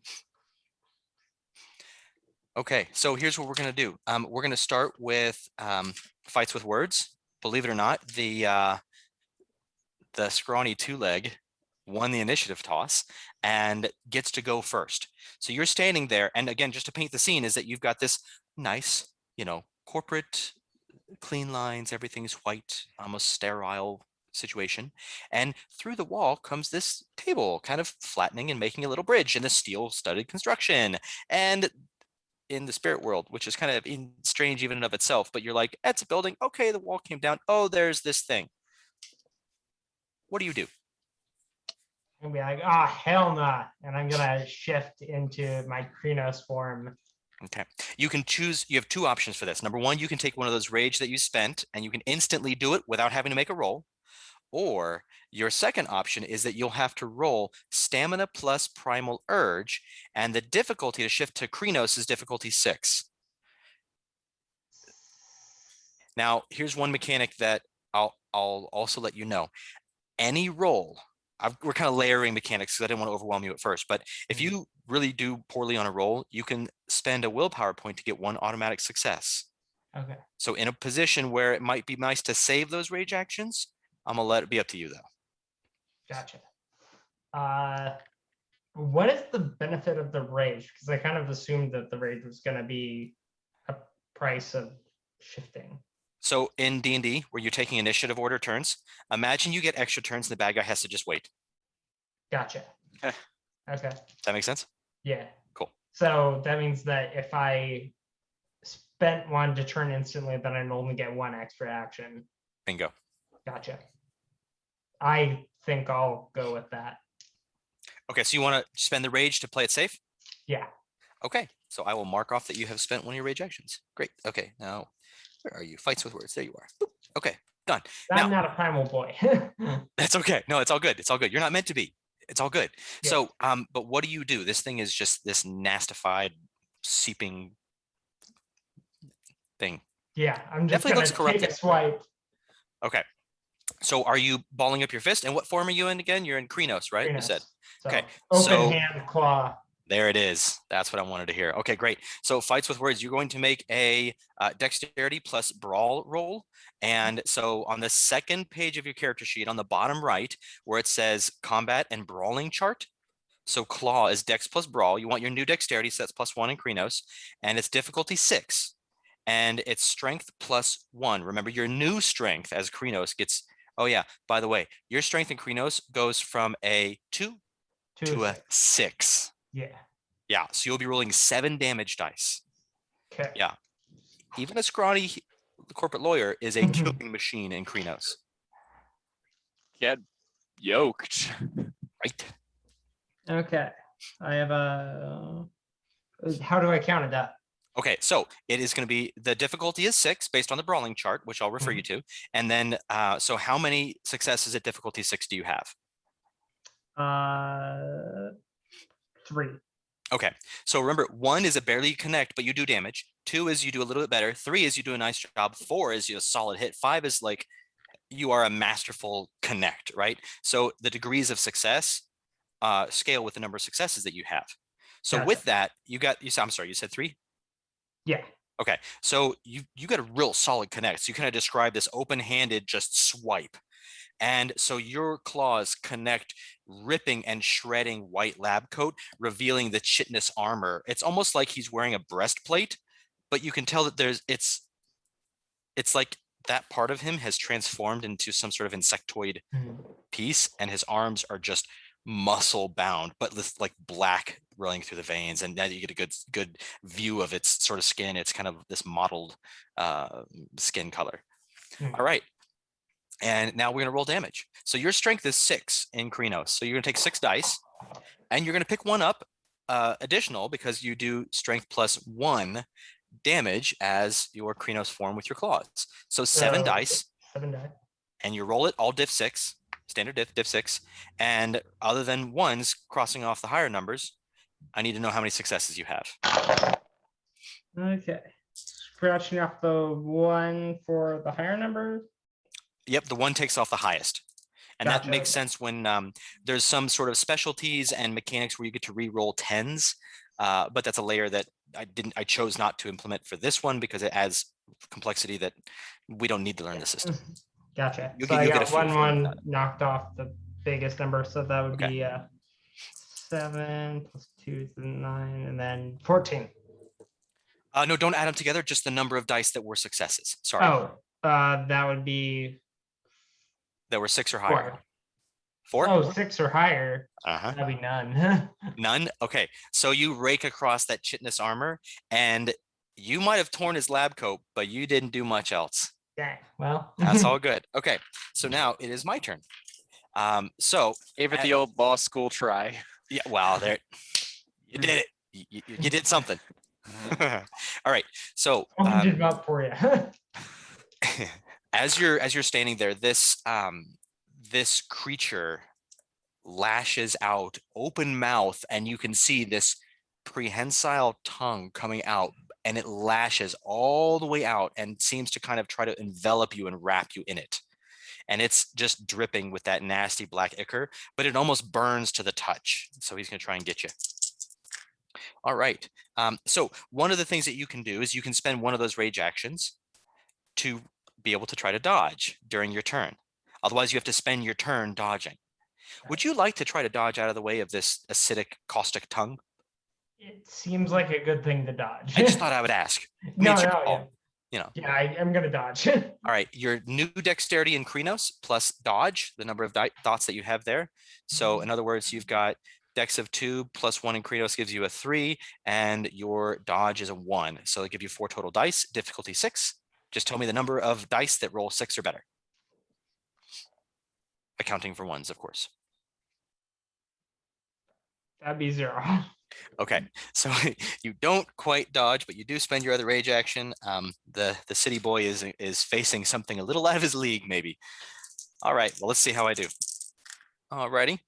Okay, so here's what we're going to do. We're going to start with fights with words. Believe it or not, the scrawny 2-leg won the initiative toss and gets to go first. So you're standing there, and again, just to paint the scene, is that you've got this nice, corporate, clean lines, everything's white, almost sterile situation. And through the wall comes this table, kind of flattening and making a little bridge in the steel-studded construction. And in the spirit world, which is kind of strange even in of itself, but you're like, that's a building. Okay, the wall came down. Oh, there's this thing. What do you do? I'm gonna be like, ah, hell nah. And I'm gonna shift into my Krynos form. Okay, you can choose. You have 2 options for this. Number 1, you can take one of those rage that you spent and you can instantly do it without having to make a roll. Or your second option is that you'll have to roll stamina plus primal urge, and the difficulty to shift to Krynos is difficulty 6. Now, here's one mechanic that I'll also let you know. Any roll, we're kind of layering mechanics because I didn't want to overwhelm you at first, but if you really do poorly on a roll, you can spend a willpower point to get 1 automatic success. Okay. So in a position where it might be nice to save those rage actions, I'm gonna let it be up to you though. Gotcha. What is the benefit of the rage? Because I kind of assumed that the rage was going to be a price of shifting. So in D&D, where you're taking initiative order turns, imagine you get extra turns and the bad guy has to just wait. Gotcha. Okay. Okay. Does that make sense? Yeah. Cool. So that means that if I spent one to turn instantly, then I'd only get one extra action. Bingo. Gotcha. I think I'll go with that. Okay, so you want to spend the rage to play it safe? Yeah. Okay, so I will mark off that you have spent one of your rage actions. Great. Okay, now where are you? Fights with words. There you are. Boop. Okay, done. I'm Now- not a primal boy. That's okay. No, it's all good. It's all good. You're not meant to be. It's all good. Yeah. So, but what do? This thing is just this nastified, seeping thing. Yeah, I'm just Definitely gonna looks take corrupted. a swipe. Okay. So are you balling up your fist? And what form are you in again? You're in Krenos, right? You said. So, Okay, open so- hand claw. There it is. That's what I wanted to hear. Okay, great. So fights with words, you're going to make a dexterity plus brawl roll. And so on the second page of your character sheet on the bottom right, where it says combat and brawling chart. So claw is dex plus brawl. You want your new dexterity, so that's +1 in Krenos. And it's difficulty 6. And it's strength +1. Remember, your new strength as Krenos gets, oh yeah, by the way, your strength in Krenos goes from a 2 to a 6. Yeah. Yeah, so you'll be rolling 7 damage dice. Okay. Yeah. Even a scrawny corporate lawyer is a killing machine in Krenos, Get yoked. right? Okay. I have a. How do I count it up? Okay, so it is going to be, the difficulty is 6 based on the brawling chart, which I'll refer you to. And then, so how many successes at difficulty 6 do you have? 3. Okay, so remember, 1 is a barely connect, but you do damage. 2 is you do a little bit better. 3 is you do a nice job. 4 is you a solid hit. 5 is like you are a masterful connect, right? So the degrees of success scale with the number of successes that you have. So Gotcha. with that, I'm sorry, you said 3? Yeah. Okay, so you got a real solid connect. So you kind of describe this open-handed just swipe. And so your claws connect, ripping and shredding white lab coat, revealing the chitinous armor. It's almost like he's wearing a breastplate, but you can tell that it's like that part of him has transformed into some sort of insectoid piece, and his arms are just muscle bound, but with like black running through the veins. And now you get a good view of its sort of skin. It's kind of this mottled skin color. All right. And now we're going to roll damage. So your strength is 6 in Krenos. So you're going to take 6 dice and you're going to pick one up additional because you do strength +1 damage as your Krenos form with your claws. So 7 dice. 7 dice. And you roll it all diff 6, standard diff 6. And other than ones crossing off the higher numbers, I need to know how many successes you have. Okay. Scratching off the 1 for the higher number. Yep, the 1 takes off the highest. And that Gotcha. makes sense when there's some sort of specialties and mechanics where you get to re-roll 10s, but that's a layer that I chose not to implement for this one because it adds complexity that we don't need to learn the system. Gotcha. You'll So get- I you'll get got a feel for it 1 without knocked off the biggest number, so that would Okay. be 7 + 2 is 9, and then 14. No, don't add them together, just the number of dice that were successes. Sorry, Oh, that would be that were 6 or higher. 4. 4? Oh, 6 or higher. Uh-huh. That'd be none. None? Okay, so you rake across that chitinous armor and you might have torn his lab coat, but you didn't do much else. Dang. Well, That's all good. Okay, so now it is my turn. So Gave it the old law school try. yeah, well, there, you did it. You did something. All right. So opened it up for you. as you're standing there, this creature lashes out, open mouth, and you can see this prehensile tongue coming out, and it lashes all the way out and seems to kind of try to envelop you and wrap you in it. And it's just dripping with that nasty black ichor, but it almost burns to the touch. So he's going to try and get you. All right. So one of the things that you can do is you can spend one of those rage actions to be able to try to dodge during your turn. Otherwise, you have to spend your turn dodging. Would you like to try to dodge out of the way of this acidic, caustic tongue? It seems like a good thing to dodge. I just thought I would ask. No, Nature no, call, yeah. you know. Yeah, I'm gonna dodge. All right, your new dexterity in Krenos plus dodge, the number of dots that you have there. So in other words, you've got dex of 2 plus 1 in Krenos gives you a 3, and your dodge is a 1. So they give you 4 total dice, difficulty 6. Just tell me the number of dice that roll 6 or better. Accounting for ones, of course. That'd be 0. Okay, so you don't quite dodge, but you do spend your other rage action. The city boy is facing something a little out of his league, maybe. All right, well, let's see how I do. All righty.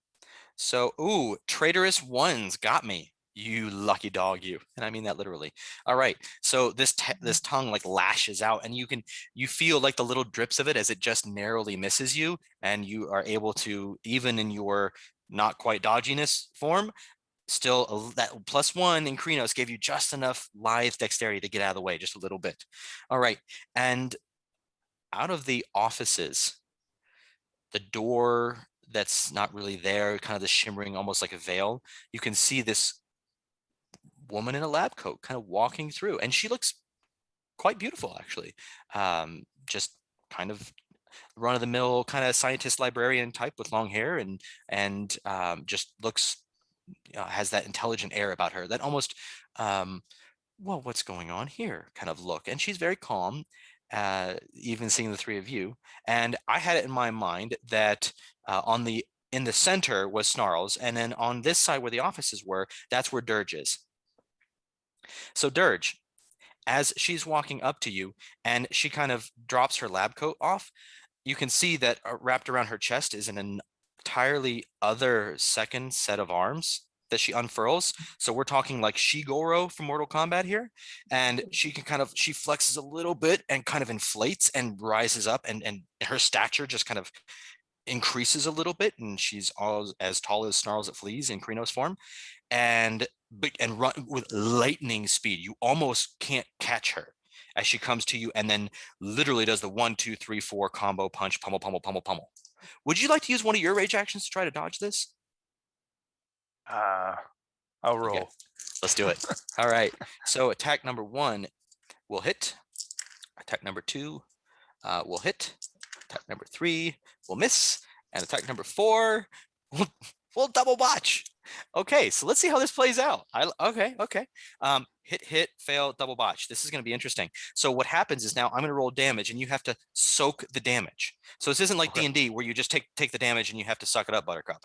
So, ooh, traitorous ones got me. You lucky dog, you. And I mean that literally. All right. So this tongue like lashes out, and you feel like the little drips of it as it just narrowly misses you, and you are able to, even in your not quite dodginess form, still that +1 in Krenos gave you just enough lithe dexterity to get out of the way, just a little bit. All right. And out of the offices, the door that's not really there, kind of the shimmering, almost like a veil, you can see this woman in a lab coat kind of walking through, and she looks quite beautiful, actually. Just kind of run-of-the-mill kind of scientist librarian type with long hair, and just looks has that intelligent air about her that almost well, what's going on here kind of look. And she's very calm, even seeing the three of you. And I had it in my mind that in the center was Snarls, and then on this side where the offices were, that's where Dirge is. So Dirge, as she's walking up to you and she kind of drops her lab coat off, you can see that wrapped around her chest is an entirely other second set of arms that she unfurls. So we're talking like Shigoro from Mortal Kombat here. And she flexes a little bit and kind of inflates and rises up, and her stature just kind of increases a little bit, and she's all as tall as Snarls that Flees in Krenos form, and run with lightning speed. You almost can't catch her as she comes to you, and then literally does the 1, 2, 3, 4 combo punch, pummel, pummel, pummel, pummel. Would you like to use one of your rage actions to try to dodge this? I'll roll. Okay, let's do it. All right. So attack number 1 will hit. Attack number 2 will hit. Attack number 3 will miss. And attack number 4 will double botch. Okay, so let's see how this plays out. Okay. Hit, fail, double botch. This is going to be interesting. So what happens is now I'm going to roll damage, and you have to soak the damage. So this isn't like D&D where you just take the damage and you have to suck it up, Buttercup.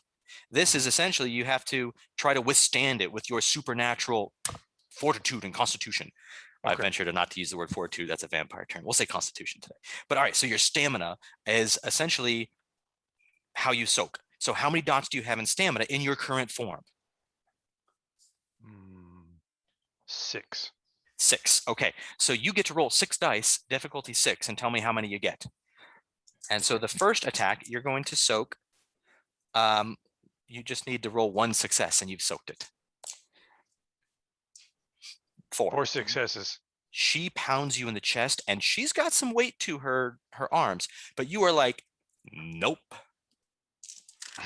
This is essentially you have to try to withstand it with your supernatural fortitude and constitution. I venture to not to use the word fortitude. That's a vampire term. We'll say constitution today. But all right, so your stamina is essentially how you soak. So how many dots do you have in stamina in your current form? 6. 6. Okay, so you get to roll 6 dice, difficulty 6, and tell me how many you get. And so the first attack, you're going to soak. You just need to roll 1 success, and you've soaked it. 4. 4 successes. She pounds you in the chest, and she's got some weight to her arms, but you are like, nope.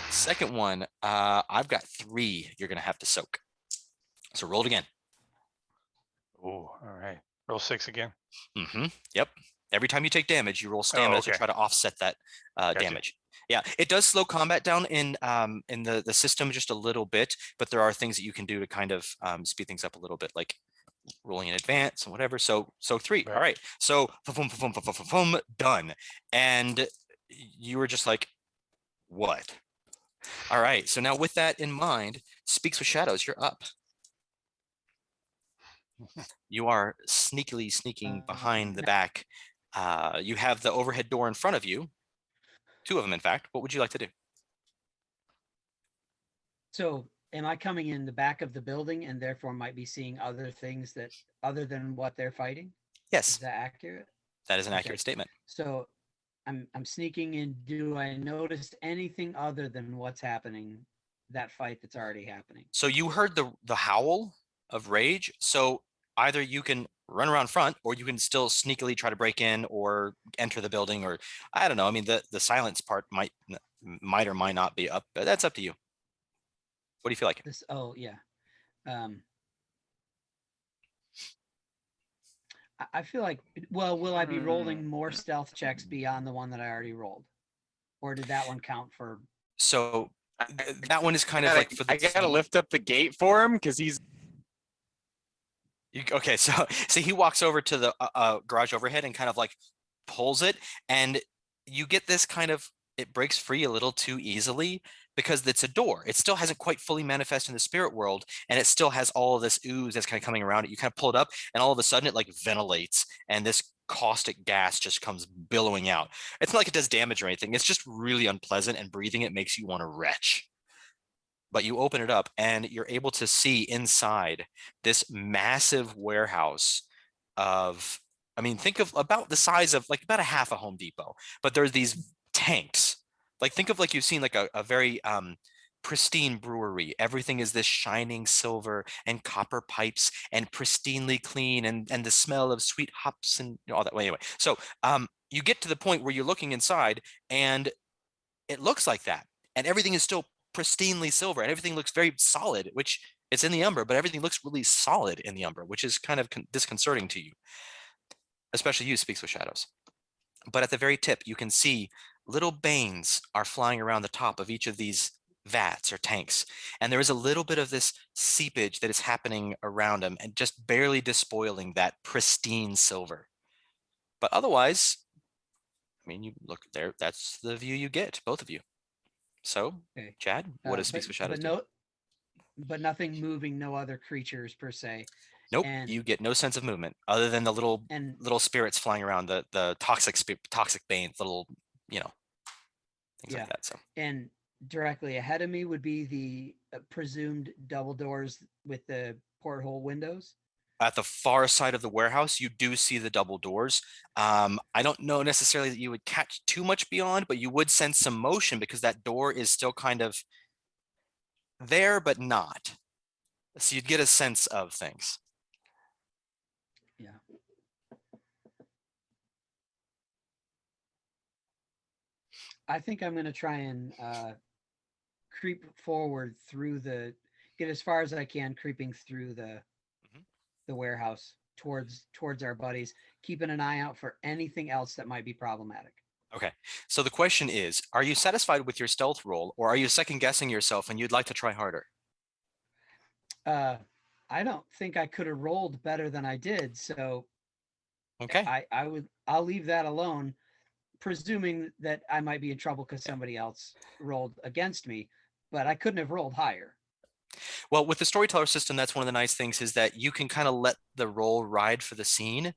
Second one, I've got 3 you're going to have to soak. So roll it again. Oh, all right. Roll 6 again. Yep. Every time you take damage, you roll stamina to try to offset that damage. Yeah, it does slow combat down in the system just a little bit, but there are things that you can do to kind of speed things up a little bit, like rolling in advance and whatever. So 3. All right. So done. And you were just like, what? All right. So now with that in mind, Speaks with Shadows, you're up. You are sneakily sneaking behind the back. You have the overhead door in front of you. 2 of them, in fact. What would you like to do? So am I coming in the back of the building and therefore might be seeing other things that other than what they're fighting? Yes. Is that accurate? That is an accurate statement. So I'm sneaking in. Do I notice anything other than what's happening, that fight that's already happening? So you heard the howl of rage. So either you can run around front, or you can still sneakily try to break in or enter the building, or I don't know. I mean, the silence part might or might not be up, but that's up to you. What do you feel like? Oh yeah. I feel like, well, will I be rolling more stealth checks beyond the one that I already rolled? Or did that one count for? So that one is kind of like for the I gotta lift up the gate for him because he's okay, so he walks over to the garage overhead and kind of like pulls it, and you get this kind of, it breaks free a little too easily because it's a door. It still hasn't quite fully manifested in the spirit world, and it still has all of this ooze that's kind of coming around it. You kind of pull it up, and all of a sudden it like ventilates, and this caustic gas just comes billowing out. It's not like it does damage or anything. It's just really unpleasant, and breathing it makes you want to retch. But you open it up and you're able to see inside this massive warehouse of, I mean, think of about the size of like about a half a Home Depot, but there's these tanks. Like think of like you've seen like a very pristine brewery. Everything is this shining silver and copper pipes and pristinely clean, and the smell of sweet hops and all that. Well, anyway, so you get to the point where you're looking inside and it looks like that, and everything is still pristinely silver, and everything looks very solid, which it's in the Umbra, but everything looks really solid in the Umbra, which is kind of disconcerting to you, especially you, Speaks with Shadows. But at the very tip, you can see little banes are flying around the top of each of these vats or tanks, and there is a little bit of this seepage that is happening around them and just barely despoiling that pristine silver. But otherwise, I mean, you look there, that's the view you get, both of you. So, Okay. Chad, what does Speaks with Shadows do? But nothing moving, no other creatures per se. Nope, And you get no sense of movement other than the little and spirits flying around, the toxic banes, little, things yeah, like that. So, and directly ahead of me would be the presumed double doors with the porthole windows. at the far side of the warehouse, you do see the double doors. I don't know necessarily that you would catch too much beyond, but you would sense some motion because that door is still kind of there, but not. So you'd get a sense of things. Yeah. I think I'm going to try and creep forward through get as far as I can, creeping through the warehouse towards our buddies, keeping an eye out for anything else that might be problematic. Okay, so the question is, are you satisfied with your stealth roll, or are you second guessing yourself and you'd like to try harder? I don't think I could have rolled better than I did, so Okay. I'll leave that alone, presuming that I might be in trouble because somebody else rolled against me, but I couldn't have rolled higher. Well, with the storyteller system, that's one of the nice things is that you can kind of let the roll ride for the scene.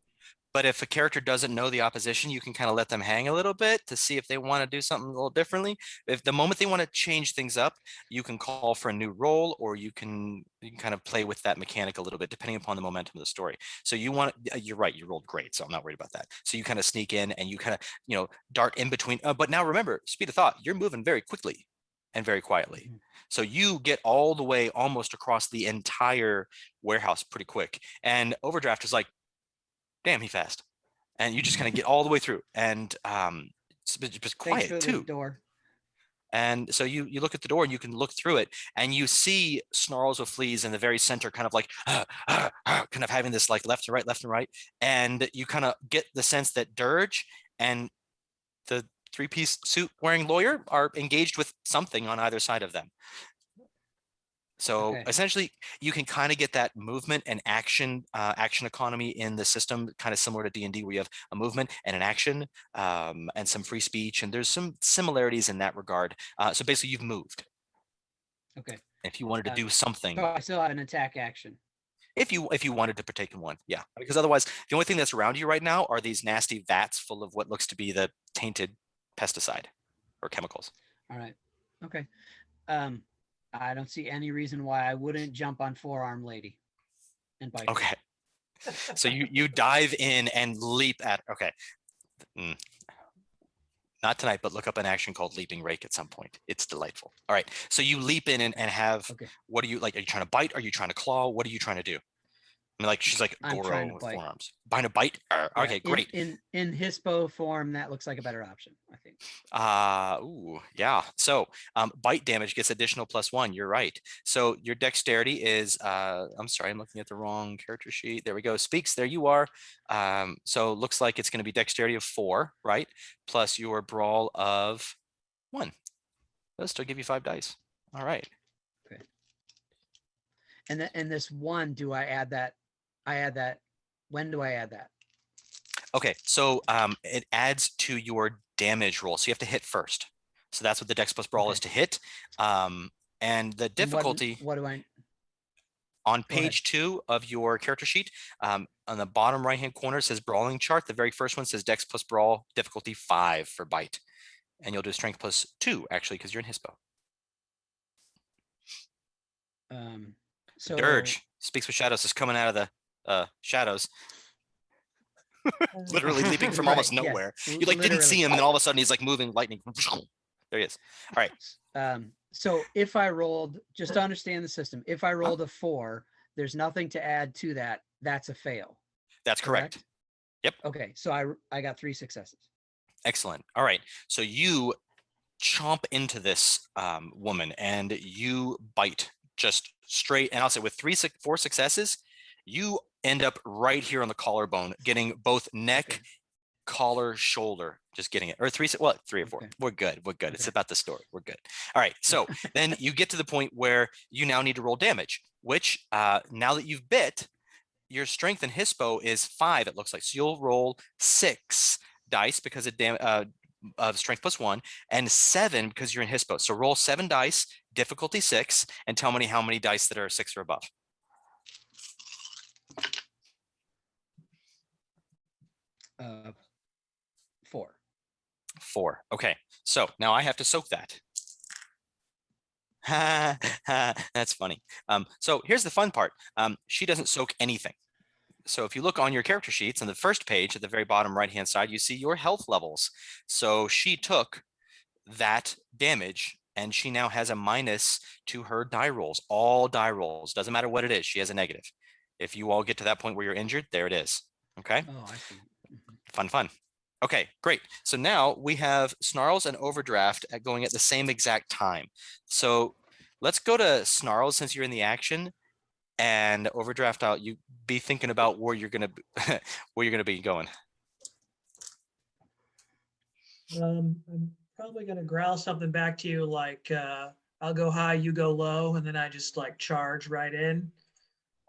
But if a character doesn't know the opposition, you can kind of let them hang a little bit to see if they want to do something a little differently. If the moment they want to change things up, you can call for a new roll, or you can kind of play with that mechanic a little bit, depending upon the momentum of the story. So you're right, you rolled great, so I'm not worried about that. So you kind of sneak in and you kind of, dart in between. But now remember, speed of thought, you're moving very quickly and very quietly. So you get all the way almost across the entire warehouse pretty quick. And Overdraft is like, damn, he fast. And you just kind of get all the way through, and it's just quiet Thanks for too. the door. And so you look at the door and you can look through it, and you see snarls of fleas in the very center, kind of like kind of having this like left and right. And you kind of get the sense that Dirge and the three-piece suit wearing lawyer are engaged with something on either side of them. So Okay. essentially, you can kind of get that movement and action economy in the system, kind of similar to D&D, where you have a movement and an action and some free speech, and there's some similarities in that regard. So basically, you've moved. Okay. If you wanted to do something, So I still have an attack action. if you wanted to partake in one, yeah, because otherwise, the only thing that's around you right now are these nasty vats full of what looks to be the tainted pesticide or chemicals. All right. Okay. I don't see any reason why I wouldn't jump on Forearm Lady and bite her. Okay. So you dive in and leap at, okay. Not tonight, but look up an action called Leaping Rake at some point. It's delightful. All right. So you leap in and have, Okay. what are you like? Are you trying to bite? Are you trying to claw? What are you trying to do? mean, like she's like I'm trying to Goro with bite. forearms. Behind a bite. Yeah, Okay, great. In Hispo form, that looks like a better option, I think. Ooh, yeah. So bite damage gets additional +1. You're right. So your dexterity is I'm sorry, I'm looking at the wrong character sheet. There we go. Speaks, there you are. So it looks like it's going to be dexterity of 4, right? Plus your brawl of 1. That'll still give you 5 dice. All right. Okay. And this 1, do I add that? I add that. When do I add that? Okay, so it adds to your damage roll. So you have to hit first. So that's what the dex plus brawl is to hit. And the And difficulty what do I? on Go ahead. page 2 of your character sheet, on the bottom right-hand corner says brawling chart. The very first one says dex plus brawl, difficulty 5 for bite. And you'll do strength +2, actually, because you're in Hispo. So Dirge, Speaks with Shadows, is coming out of the shadows, literally leaping from almost Right, yeah, nowhere. You like didn't see him, and then all of a sudden he's like moving, lightning. There he is. All right. So if I rolled, just to understand the system, if I rolled a 4, there's nothing to add to that. That's a fail. That's correct. Yep. Okay, so I got 3 successes. Excellent. All right. So you chomp into this woman and you bite just straight. And I'll say with 4 successes, you end up right here on the collarbone, getting both neck, Okay. collar, shoulder, just getting it. Or 3 or 4. Okay. We're good. We're good. It's Okay. about the story. We're good. All right. So then you get to the point where you now need to roll damage, which now that you've bit, your strength in Hispo is 5, it looks like. So you'll roll 6 dice because of strength +1, and 7 because you're in Hispo. So roll 7 dice, difficulty 6, and tell me how many dice that are 6 or above. 4. 4. Okay. So now I have to soak that. That's funny. So here's the fun part. She doesn't soak anything. So if you look on your character sheets on the first page at the very bottom right-hand side, you see your health levels. So she took that damage and she now has a minus to her die rolls, all die rolls. Doesn't matter what it is, she has a negative. If you all get to that point where you're injured, there it is. Okay. Oh, I see. Fun. Okay, great. So now we have Snarls and Overdraft going at the same exact time. So let's go to Snarls since you're in the action, and Overdraft out. You be thinking about where you're gonna be going. I'm probably gonna growl something back to you like, I'll go high, you go low, and then I just like charge right in.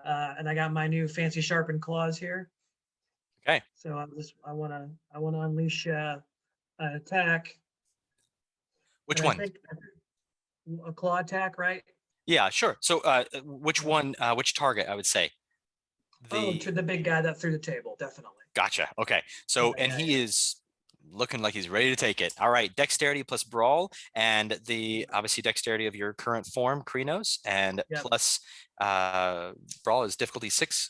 And I got my new fancy sharpened claws here. Okay. So I wanna unleash an attack. Which And I one? think a claw attack, right? Yeah, sure. So which one? Which target? I would say. To the big guy that threw the table, definitely. Gotcha. Okay. So and he is looking like he's ready to take it. All right. Dexterity plus brawl, and the obviously dexterity of your current form, Krinos, and plus brawl is difficulty 6.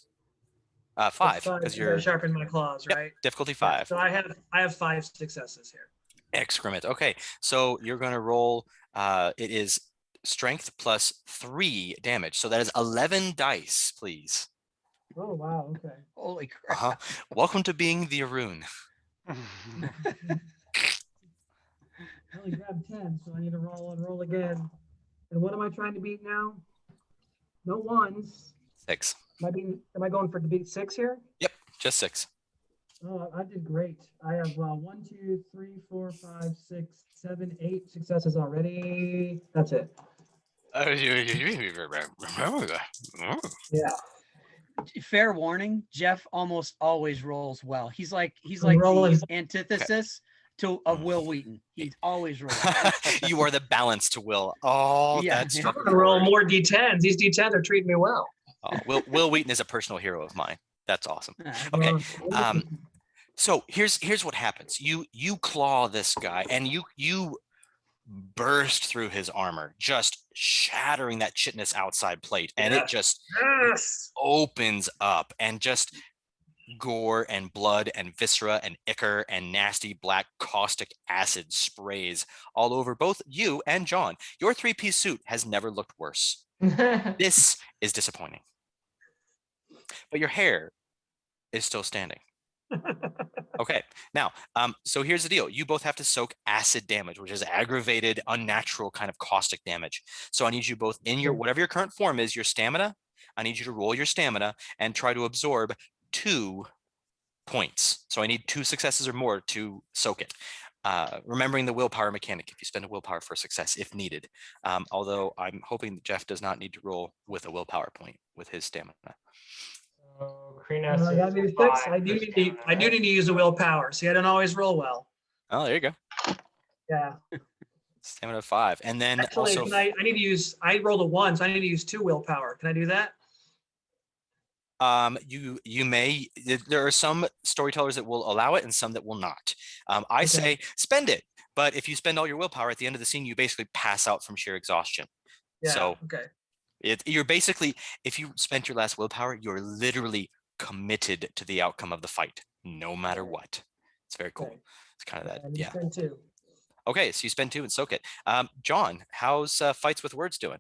5 because you're sharpen my claws, right? Difficulty 5. So I have 5 successes here. Excrement. Okay, so you're going to roll. It is strength plus 3 damage, so that is 11 dice, please. Oh wow! Okay. Holy crap! Welcome to being the Arun. I only grabbed 10, so I need to roll again. And what am I trying to beat now? No ones. 6. Am I going for to beat 6 here? Yep, just 6. Oh, I did great. I have 1, 2, 3, 4, 5, 6, 7, 8 successes already. That's it. Yeah. Fair warning, Jeff almost always rolls well. He's like rolling. the antithesis of Will Wheaton. He's always rolling well. You are the balance to Will. Oh, Yeah. that's I'm gonna roll more D10s. These D10s are treating me well. Oh, Will Wheaton is a personal hero of mine. That's awesome. Okay. So here's what happens. You claw this guy and you burst through his armor, just shattering that chitinous outside plate, and it just opens up, and just gore and blood and viscera and ichor and nasty black caustic acid sprays all over both you and John. Your 3-piece suit has never looked worse. This is disappointing. but your hair is still standing. Okay, now, so here's the deal. You both have to soak acid damage, which is aggravated, unnatural kind of caustic damage. So I need you both in your, whatever your current form is, your stamina, I need you to roll your stamina and try to absorb 2 points. So I need 2 successes or more to soak it. Remembering the willpower mechanic, if you spend a willpower for success, if needed. Although I'm hoping that Jeff does not need to roll with a willpower point with his stamina. So Krinos I got is maybe 6. 5 I do for need to, I do need to use a willpower. See, I don't always roll well. Oh, there you go. Yeah. Stamina 5. And then Actually, also, I need to use, I rolled a 1, so I need to use 2 willpower. Can I do that? you may, there are some storytellers that will allow it and some that will not. I Okay. say spend it, but if you spend all your willpower at the end of the scene, you basically pass out from sheer exhaustion. Yeah. So Okay. you're basically, if you spent your last willpower, you're literally committed to the outcome of the fight, no matter Okay. what. It's very cool. Okay. It's kind of that, I need to yeah. spend 2. Okay, so you spend 2 and soak it. John, how's Fights with Words doing?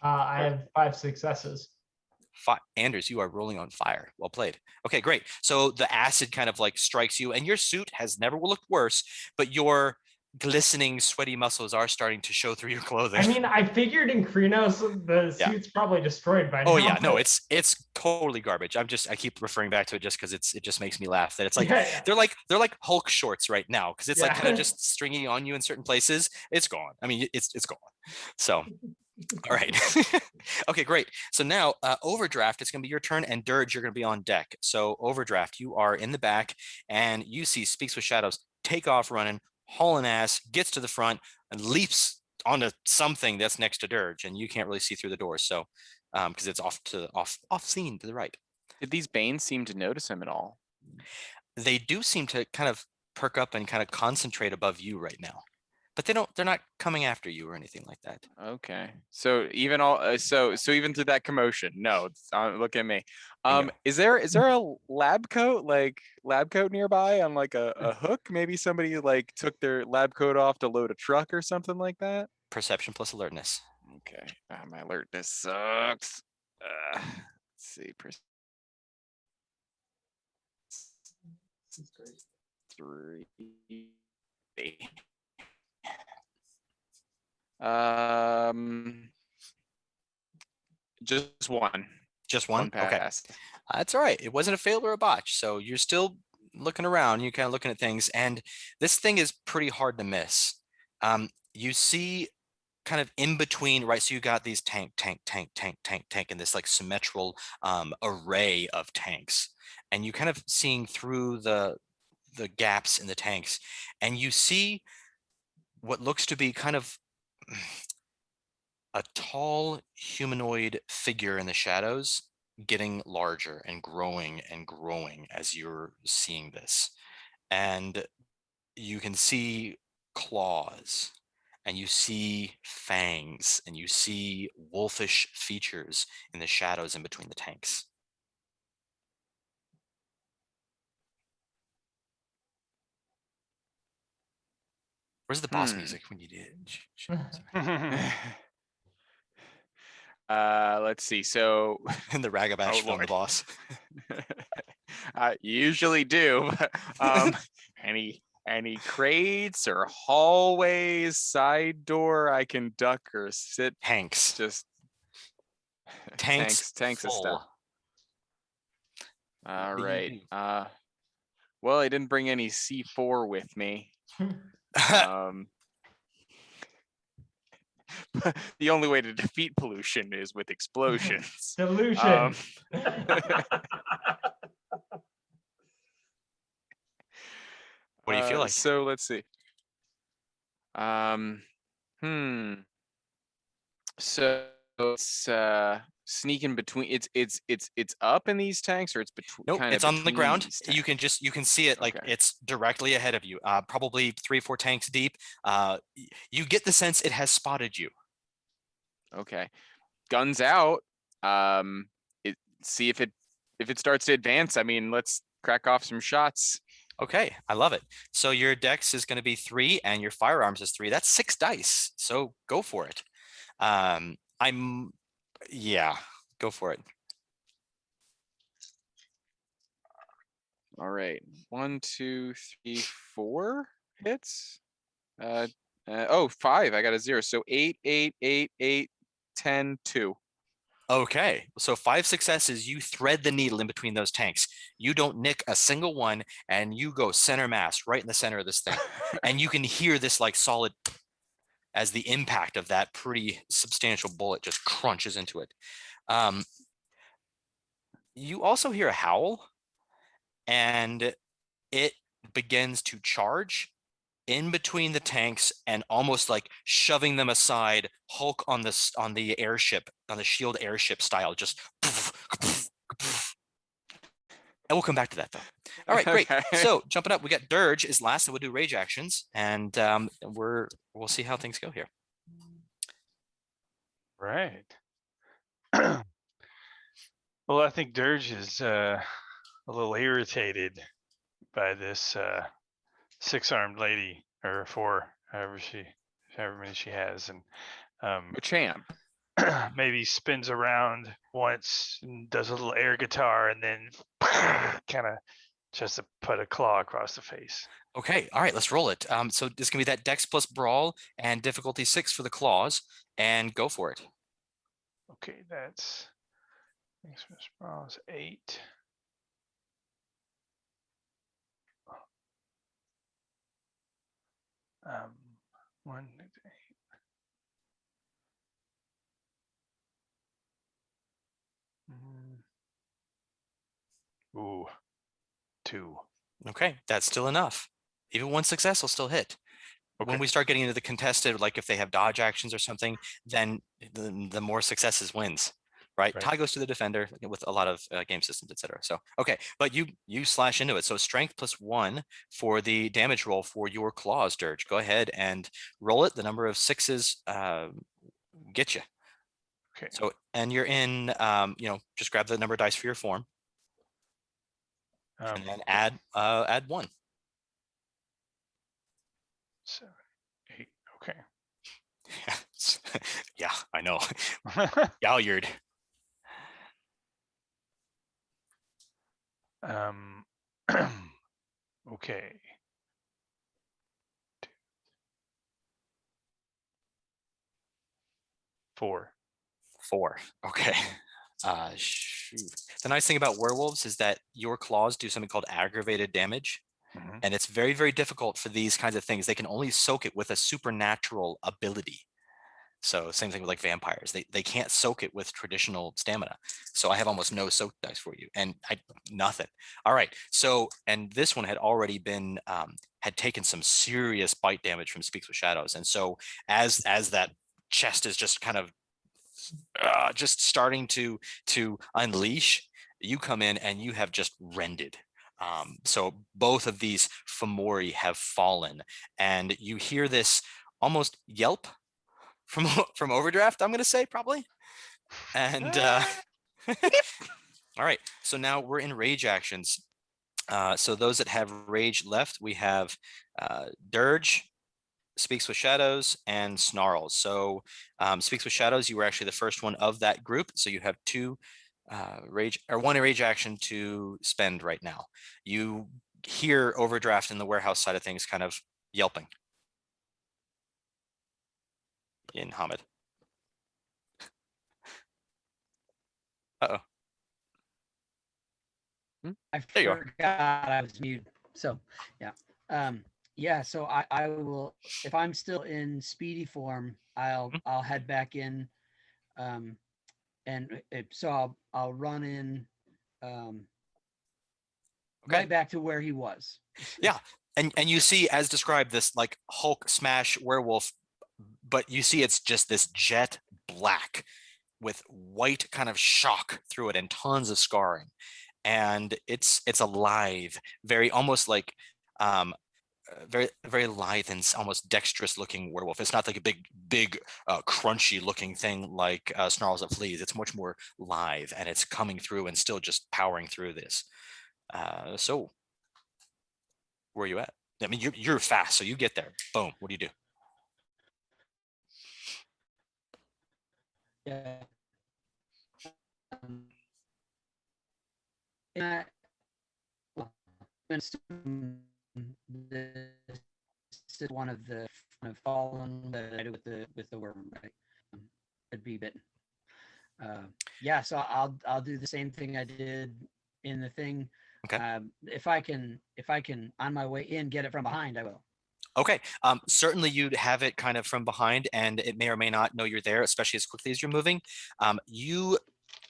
I have 5 successes. Anders, you are rolling on fire. Well played. Okay, great. So the acid kind of like strikes you, and your suit has never looked worse, but your glistening, sweaty muscles are starting to show through your clothing. I mean, I figured in Krinos the Yeah. suit's probably destroyed by now. Oh yeah, no, but- it's totally garbage. I keep referring back to it just because it just makes me laugh. That it's like Yeah. they're like Hulk shorts right now because it's like Yeah. kind of just stringy on you in certain places. It's gone. I mean, it's gone. So. All right. Okay, great. So now Overdraft, it's going to be your turn, and Dirge, you're going to be on deck. So Overdraft, you are in the back, and you see Speaks with Shadows take off running, hauling ass, gets to the front, and leaps onto something that's next to Dirge, and you can't really see through the door. So because it's off scene to the right. Did these Banes seem to notice him at all? They do seem to kind of perk up and kind of concentrate above you right now. But they're not coming after you or anything like that. Okay. So even all so even through that commotion, no, look at me. Bingo. Is there a lab coat nearby on like a hook? Maybe somebody like took their lab coat off to load a truck or something like that? Perception plus alertness. Okay. My alertness sucks. Let's see. That's great. 3. Just one. Just one? Okay. pass. That's all right. It wasn't a fail or a botch. So you're still looking around, you're kind of looking at things, and this thing is pretty hard to miss. You see kind of in between, right? So you got these tank, and this like symmetrical array of tanks. And you kind of seeing through the gaps in the tanks, and you see what looks to be kind of a tall humanoid figure in the shadows getting larger and growing as you're seeing this. And you can see claws, and you see fangs, and you see wolfish features in the shadows in between the tanks. Where's the boss music when you did? Let's see. So And the Ragabash Oh, from the Lord. boss. I usually do. Any crates or hallways, side door I can duck or sit? Tanks. Just Tanks tanks of full. stuff. All do you right. do? Well, I didn't bring any C4 with me. The only way to defeat pollution is with explosions. Delusion. What do you feel like? So let's see. So it's sneaking between. It's up in these tanks, or it's between. Nope, it's on the ground. You can see it like Okay. it's directly ahead of you. Probably 3-4 tanks deep. You get the sense it has spotted you. Okay, guns out. See if it starts to advance. I mean, let's crack off some shots. Okay, I love it. So your dex is going to be 3 and your firearms is 3. That's 6 dice. So go for it. Yeah, go for it. All right. 1, 2, 3, 4 hits. Oh, 5. I got a 0. So 8, 8, 8, 8, 10, 2. Okay, so 5 successes, you thread the needle in between those tanks. You don't nick a single one, and you go center mass right in the center of this thing. And you can hear this like solid as the impact of that pretty substantial bullet just crunches into it. You also hear a howl, and it begins to charge in between the tanks and almost like shoving them aside. Hulk on the airship, on the shield airship style, just and we'll come back to that though. All right, great. Okay. So jumping up, we got Dirge is last, and we'll do rage actions, and we'll see how things go here. Right. Well, I think Dirge is a little irritated by this 6-armed lady, or 4, however many she has, and Champ. maybe spins around once and does a little air guitar, and then kind of just to put a claw across the face. Okay, all right, let's roll it. So this can be that Dex plus Brawl and difficulty 6 for the claws, and go for it. Okay, that's Xmas Brawl's 8. Um, 1, 8. Ooh, 2. Okay, that's still enough. Even one success will still hit. Okay. When we start getting into the contested, like if they have dodge actions or something, then the more successes wins, right? Right. Tie goes to the defender with a lot of game systems, etc. So, okay, but you slash into it. So strength plus 1 for the damage roll for your claws, Dirge. Go ahead and roll it. The number of 6s get you. Okay. So, and you're in, just grab the number of dice for your form, and then add 1. 7, 8. Okay. Yeah, I know. Galliard. Okay. 4. 4. Okay. Shoot. The nice thing about werewolves is that your claws do something called aggravated damage. Mhm. And it's very, very difficult for these kinds of things. They can only soak it with a supernatural ability. So same thing with like vampires. They can't soak it with traditional stamina. So I have almost no soak dice for you, and nothing. All right. So, and this one had already been had taken some serious bite damage from Speaks with Shadows, and so as that chest is just kind of just starting to unleash, you come in and you have just rended. So both of these Fomori have fallen, and you hear this almost yelp from from Overdraft, I'm going to say probably. And all right, so now we're in rage actions. So those that have rage left, we have Dirge, Speaks with Shadows, and Snarls. So Speaks with Shadows, you were actually the first one of that group. So you have 2 rage, or 1 rage action to spend right now. You hear Overdraft in the warehouse side of things kind of yelping in Hamid. Uh-oh. I There you are. forgot I was muted. So yeah. Yeah, so I will, if I'm still in speedy form, I'll head back in. So I'll run in right back to where he was. Yeah. And you see, as described, this like Hulk smash werewolf, but you see it's just this jet black with white kind of shock through it and tons of scarring. And it's alive, very almost like very, very lithe and almost dexterous looking werewolf. It's not like a big crunchy looking thing like Snarls that Flees. It's much more live, and it's coming through and still just powering through this. So where are you at? I mean, you're fast, so you get there. Boom. What do you do? Yeah. And assume this is one of the fallen that I do with the worm, right? It'd be bitten. Yeah, so I'll do the same thing I did in the thing. Okay. If I can on my way in get it from behind, I will. Okay. Certainly you'd have it kind of from behind, and it may or may not know you're there, especially as quickly as you're moving. You,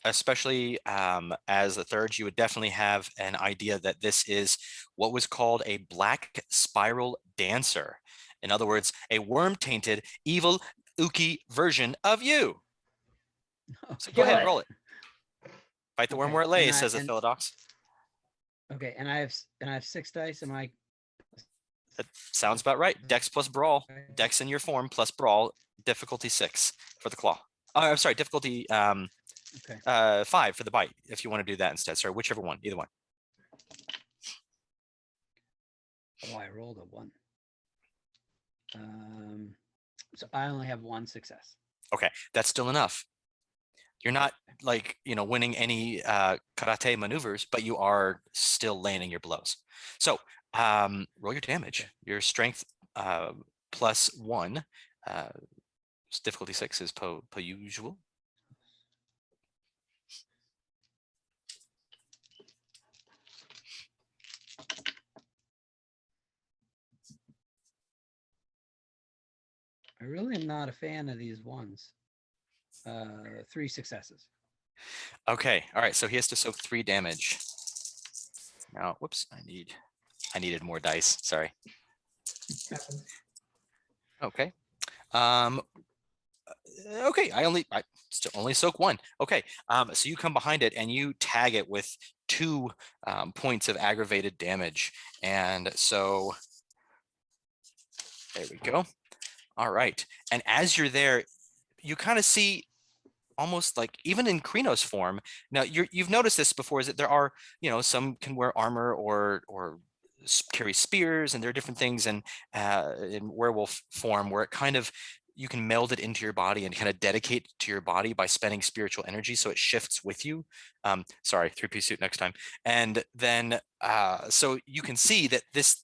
especially as the third, you would definitely have an idea that this is what was called a black spiral dancer. In other words, a worm-tainted, evil, ooky version of you. So go Do ahead, it. roll it. Fight the worm Okay, where it and lays, I- says the and- Philodox. Okay, and I have 6 dice. Am I? That sounds about right. Dex plus brawl. Dex in your form plus brawl. Difficulty 6 for the claw. I'm sorry, difficulty Okay. 5 for the bite. If you want to do that instead, sorry, whichever one, either one. Oh, I rolled a 1. So I only have 1 success. Okay, that's still enough. You're not like, winning any karate maneuvers, but you are still landing your blows. So roll your damage. Your strength plus 1. Difficulty 6 is per usual. I really am not a fan of these ones. 3 successes. Okay, all right, so he has to soak 3 damage. Now, whoops, I needed more dice, sorry. Happens. Okay. Okay, I still only soak 1. Okay, so you come behind it and you tag it with 2 points of aggravated damage. And so there we go. All right, and as you're there, you kind of see almost like even in Krino's form. Now you've noticed this before, is that there are, some can wear armor or carry spears, and there are different things in werewolf form where it kind of, you can meld it into your body and kind of dedicate to your body by spending spiritual energy, so it shifts with you. Sorry, 3-piece suit next time. And then so you can see that this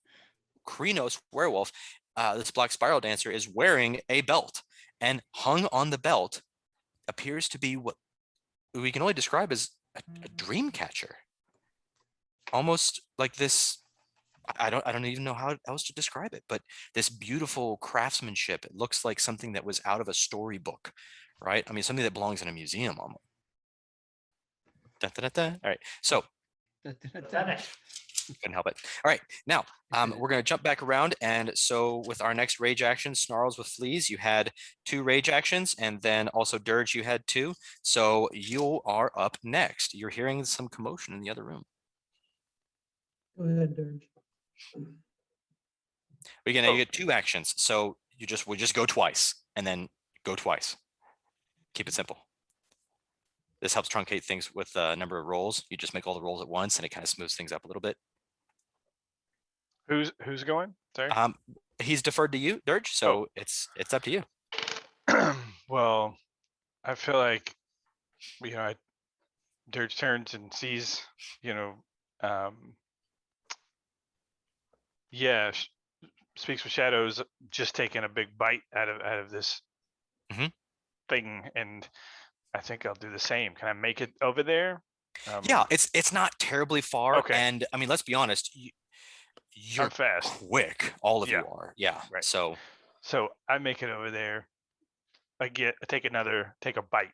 Krino's werewolf, this black spiral dancer, is wearing a belt, and hung on the belt appears to be what we can only describe as a dream catcher. Almost like this, I don't even know how else to describe it, but this beautiful craftsmanship. It looks like something that was out of a storybook, right? I mean, something that belongs in a museum almost. Da, da, da, da. All right, so Finish. couldn't help it. All right, now we're going to jump back around, and so with our next rage action, Snarls with Fleas, you had 2 rage actions, and then also Dirge, you had 2. So you are up next. You're hearing some commotion in the other room. Go ahead, Dirge. Again, you get 2 actions, so we just go twice, and then go twice. Keep it simple. This helps truncate things with a number of rolls. You just make all the rolls at once, and it kind of smooths things up a little bit. Who's going? Sorry. He's deferred to you, Dirge, so it's up to you. Well, I feel like Dirge turns and sees, Speaks with Shadows just taking a big bite out of this Mhm. thing, and I think I'll do the same. Can I make it over there? Yeah, it's not terribly far, Okay. and I mean, let's be honest, you're I'm fast. quick. All of Yeah. you are, yeah. Right. So I make it over there. Take a bite.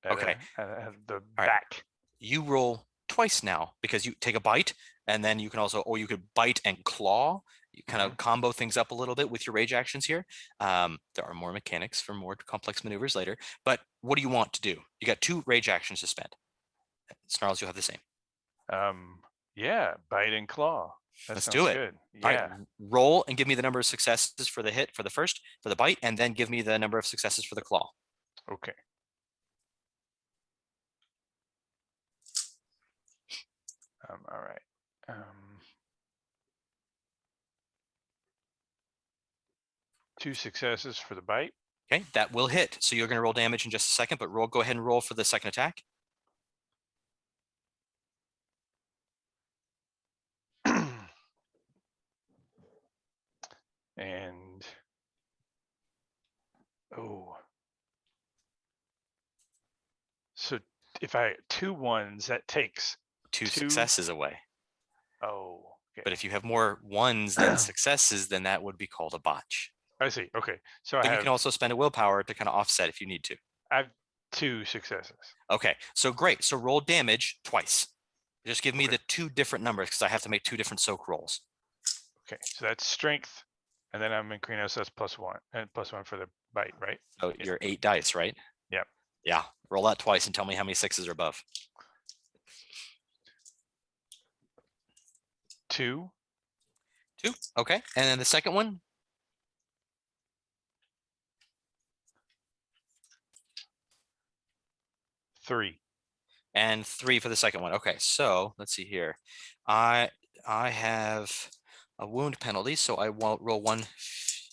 Okay. At the right. back. you roll twice now, because you take a bite, and then you can also, or you could bite and claw. You kind of combo things up a little bit with your rage actions here. There are more mechanics for more complex maneuvers later, but what do you want to do? You got 2 rage actions to spend. Snarls, you'll have the same. Yeah, bite and claw. That Let's sounds do it. good. All Yeah. right, roll and give me the number of successes for the hit for the bite, and then give me the number of successes for the claw. Okay. All right. 2 successes for the bite. Okay, that will hit. So you're going to roll damage in just a second, but go ahead and roll for the second attack. And oh, so if I 2 ones, that takes Two two. successes away. Oh, okay. But if you have more ones than successes, then that would be called a botch. I see. Okay, so But you can also spend a willpower to kind of offset if you need to. I have 2 successes. Okay, so great. So roll damage twice. Just give me Okay. the 2 different numbers because I have to make 2 different soak rolls. Okay, so that's strength, and then I'm in Krinos, so that's +1, and +1 for the bite, right? So Yeah. you're 8 dice, right? Yep. Yeah. Roll that twice and tell me how many 6s are above. 2. 2. Okay. And then the second one. 3. And 3 for the second one. Okay, so let's see here. I have a wound penalty, so I won't roll 1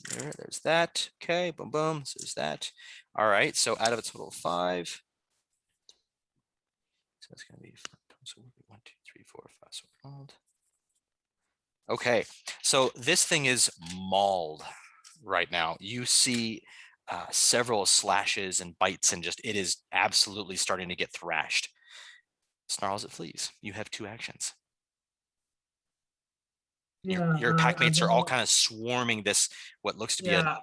here. There's that. Okay, boom, boom. So there's that. All right, so out of a total of 5. So it's going to be 1, 2, 3, 4, 5. So rolled. Okay, so this thing is mauled right now. You see several slashes and bites, and just it is absolutely starting to get thrashed. Snarls, it flees. You have 2 actions. Your pack mates are all kind of swarming this, what looks to be a.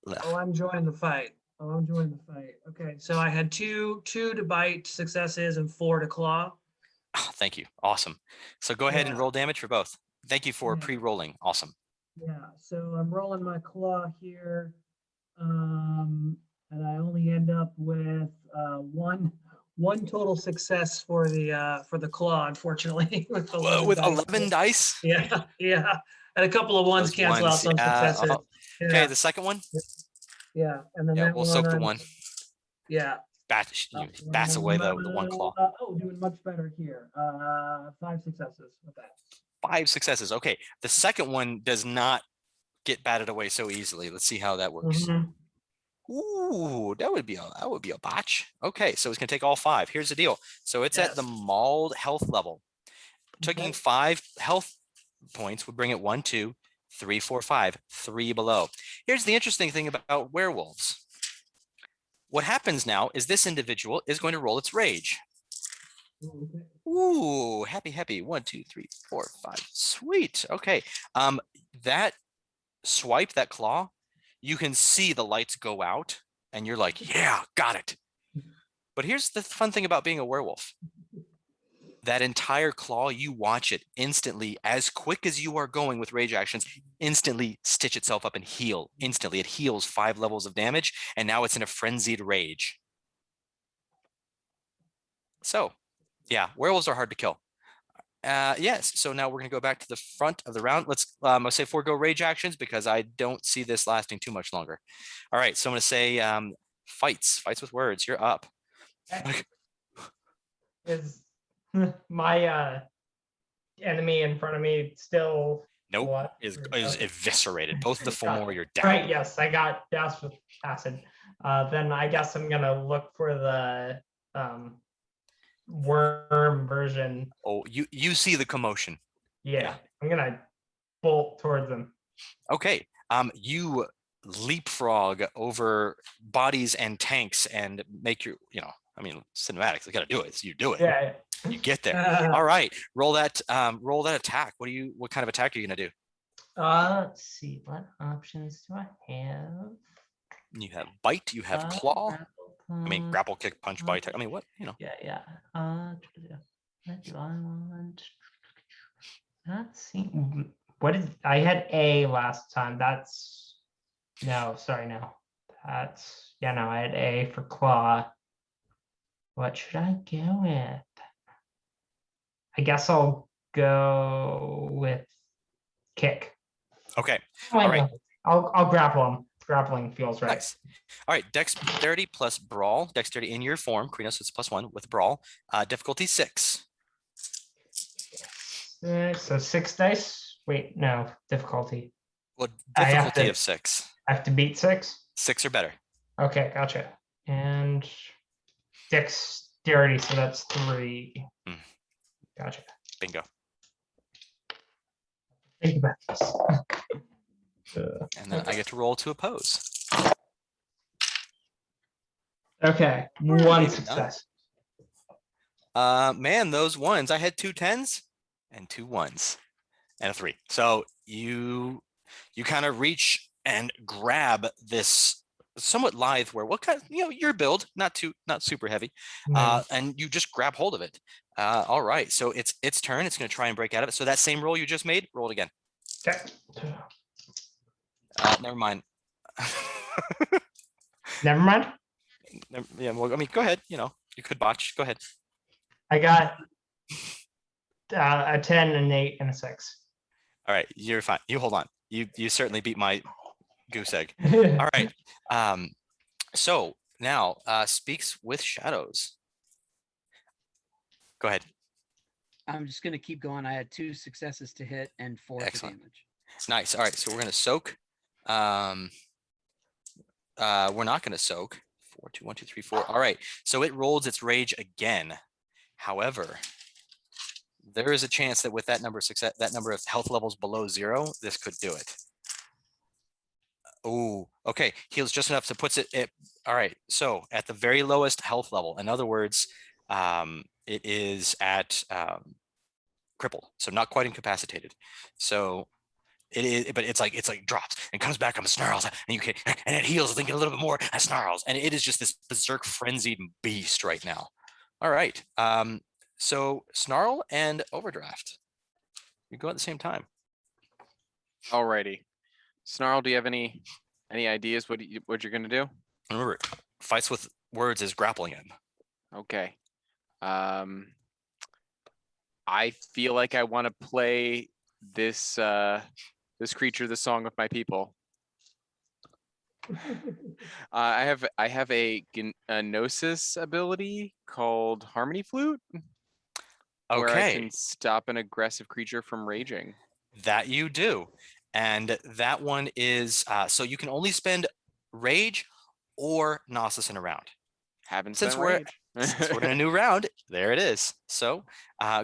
Oh, I'm joining the fight. Okay, so I had two to bite successes and 4 to claw. Oh, thank you. Awesome. So go ahead and Yeah. roll damage for both. Thank you for Yeah. pre-rolling. Awesome. Yeah, so I'm rolling my claw here. And I only end up with one total success for the claw, unfortunately. with Whoa, 11 with dice. 11 dice? Yeah. And a couple of ones Those cancel out ones, some yeah, successes. Okay, Yeah, the second one? yeah. And then Yeah, that we'll one, soak the I'm- one. Yeah. Bats away the one claw. Doing much better here. 5 successes with that. 5 successes. Okay, the second one does not get batted away so easily. Let's see how that works. Mhm. Ooh, that would be a botch. Okay, so it's gonna take all 5. Here's the deal. So it's at the Yes. mauled health level. Taking Okay. 5 health points would bring it 1, 2, 3, 4, 5, 3 below. Here's the interesting thing about werewolves. What happens now is this individual is going to roll its rage. Okay. Ooh, happy. 1, 2, 3, 4, 5. Sweet. Okay. That swipe, that claw, you can see the lights go out and you're like, yeah, got it. But here's the fun thing about being a werewolf. That entire claw, you watch it instantly, as quick as you are going with rage actions, instantly stitch itself up and heal. Instantly, it heals 5 levels of damage, and now it's in a frenzied rage. So, yeah, werewolves are hard to kill. Yes, so now we're going to go back to the front of the round. Let's I'll say forego rage actions because I don't see this lasting too much longer. All right, so I'm going to say fights with words. You're up. Is my enemy in front of me still? Nope, What? is Okay. eviscerated. Both the Got Fomor, it. you're down. Right, yes, I got doused with acid. Then I guess I'm gonna look for the worm version. Oh, you see the commotion. Yeah, I'm gonna bolt towards them. Okay, you leapfrog over bodies and tanks and make your, I mean, cinematics, you got to do it. So you do it. Yeah. You get there. All right, roll that attack. What kind of attack are you going to do? Let's see, what options do I have? You have bite, you have claw. I mean, grapple, kick, punch, bite. I mean, what, Yeah. What do I want? Let's see. What is I had A last time? That's no, sorry, no. That's no, I had A for claw. What should I go with? I guess I'll go with kick. Okay. Why All right. not? I'll grapple him. Grappling feels right. Nice. All right, dexterity plus brawl. Dexterity in your form, Krinos, it's +1 with brawl. Difficulty 6. So 6 dice. Wait, no, difficulty. Well, I have difficulty to- of 6. I have to beat 6. 6 or better. Okay, gotcha. And dexterity, so that's 3. Mm. Gotcha. Bingo. Think about this. And then I get to roll to oppose. Okay, Maybe one not. success. Man, those ones, I had 2 10s and 2 1s and a 3. So you kind of reach and grab this somewhat lithe what kind of, your build, not super heavy. And you just grab hold of it. All right, so it's turn. It's going to try and break out of it. So that same roll you just made, roll it again. Okay. Never mind. Never mind. Yeah, well, I mean, go ahead. You could botch. Go ahead. I got a 10, an 8, and a 6. All right, you're fine. You hold on. You certainly beat my goose egg. All right. So now speaks with shadows. Go ahead. I'm just going to keep going. I had 2 successes to hit and 4 Excellent. to damage. Nice. All right, so we're going to soak. We're not going to soak. 4, 2, 1, 2, 3, 4. All right, so it rolls its rage again. However, there is a chance that with that number of health levels below 0, this could do it. Oh, okay. Heals just enough to puts it. All right. So at the very lowest health level, in other words, it is at crippled, so not quite incapacitated. So it is, but it's like drops and comes back and snarls, and and it heals, I think, a little bit more and snarls, and it is just this berserk frenzied beast right now. All right. So snarl and overdraft, you go at the same time. Alrighty. Snarl, do you have any ideas what you're gonna do? Remember, fights with words is grappling him. Okay. I feel like I want to play this this creature the song of my people. I have a gnosis ability called Harmony Flute, where I Okay, can stop an aggressive creature from raging. that you do. And that one is, so you can only spend rage or Gnosis in a round. Haven't Since spent we're rage. since we're in a new round, there it is. So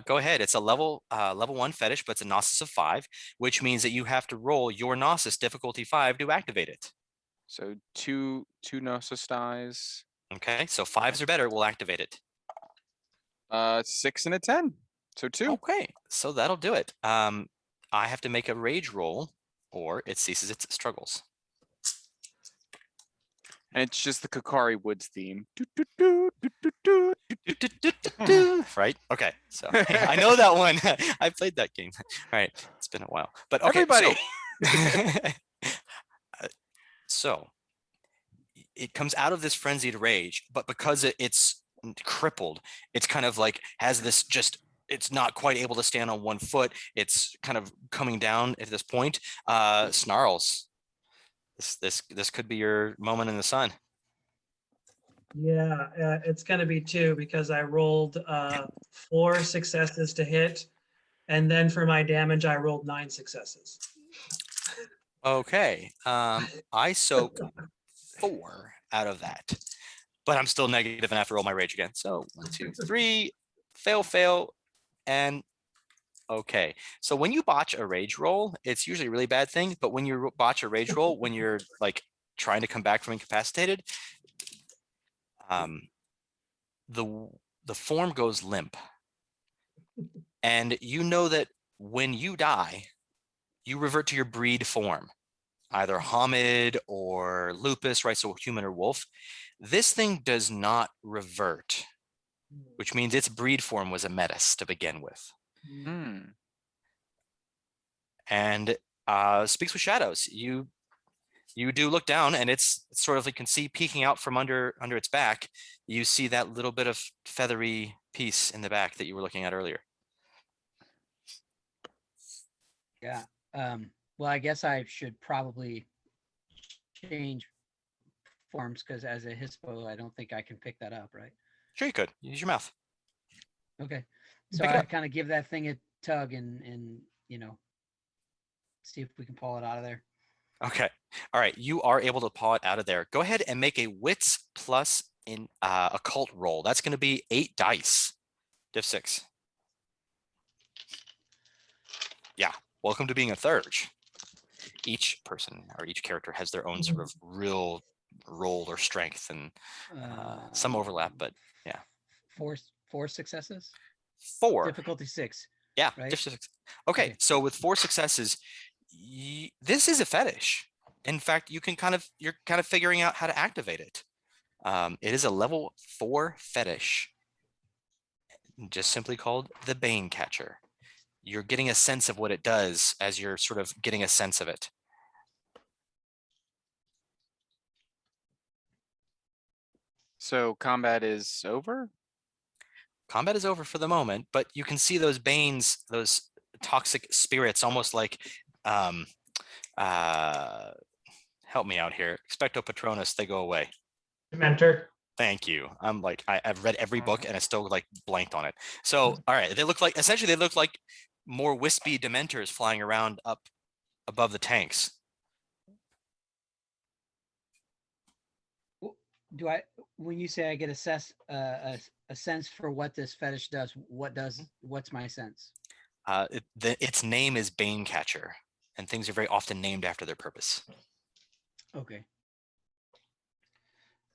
go ahead. It's a level 1 fetish, but it's a Gnosis of 5, which means that you have to roll your Gnosis difficulty 5 to activate it. So two Gnosis dies. Okay, so 5s or better will activate it. 6 and a 10. So 2. Okay, so that'll do it. I have to make a rage roll, or it ceases its struggles. And it's just the Kakari Woods theme. Right? Okay. So I know that one. I played that game. All right. It's been a while. But okay. Everybody. So it comes out of this frenzied rage, but because it's crippled, it's kind of like has this it's not quite able to stand on one foot. It's kind of coming down at this point. Snarls. This could be your moment in the sun. Yeah, it's going to be 2 because I rolled 4 successes to hit. And then for my damage, I rolled 9 successes. Okay. I soak 4 out of that, but I'm still negative and I have to roll my rage again. So 1, 2, 3, fail, and okay. So when you botch a rage roll, it's usually a really bad thing. But when you botch a rage roll, when you're like trying to come back from incapacitated, the form goes limp, and you know that when you die, you revert to your breed form, either Homid or Lupus, right? So human or wolf. This thing does not revert, which means its breed form was a metis to begin with. And speaks with shadows. You do look down, and it's sort of, you can see peeking out from under its back. You see that little bit of feathery piece in the back that you were looking at earlier. Yeah. Well, I guess I should probably change forms because as a Hispo, I don't think I can pick that up, right? Sure, you could use your mouth. Okay. So Pick it I up. kind of give that thing a tug and see if we can pull it out of there. Okay. All right. You are able to paw it out of there. Go ahead and make a wits plus in occult roll. That's going to be 8 dice. Div 6. Yeah. Welcome to being a thurge. each person or each character has their own sort of real role or strength, and some overlap, but yeah. Four successes. 4. Difficulty 6. Yeah. right? Okay. Okay. So with 4 successes, this is a fetish. In fact, you're kind of figuring out how to activate it. It is a level 4 fetish, just simply called the Bane Catcher. You're getting a sense of what it does as you're sort of getting a sense of it. So combat is over? Combat is over for the moment, but you can see those Banes, those toxic spirits, almost like, help me out here. Expecto Patronus, they go away. Mentor. Thank you. I'm like, I've read every book and I still like blanked on it. So, all right, they look like, essentially they look like more wispy Dementors flying around up above the tanks. Do I, when you say I get a sense for what this fetish does, what's my sense? Its name is Bane Catcher, and things are very often named after their purpose. Okay.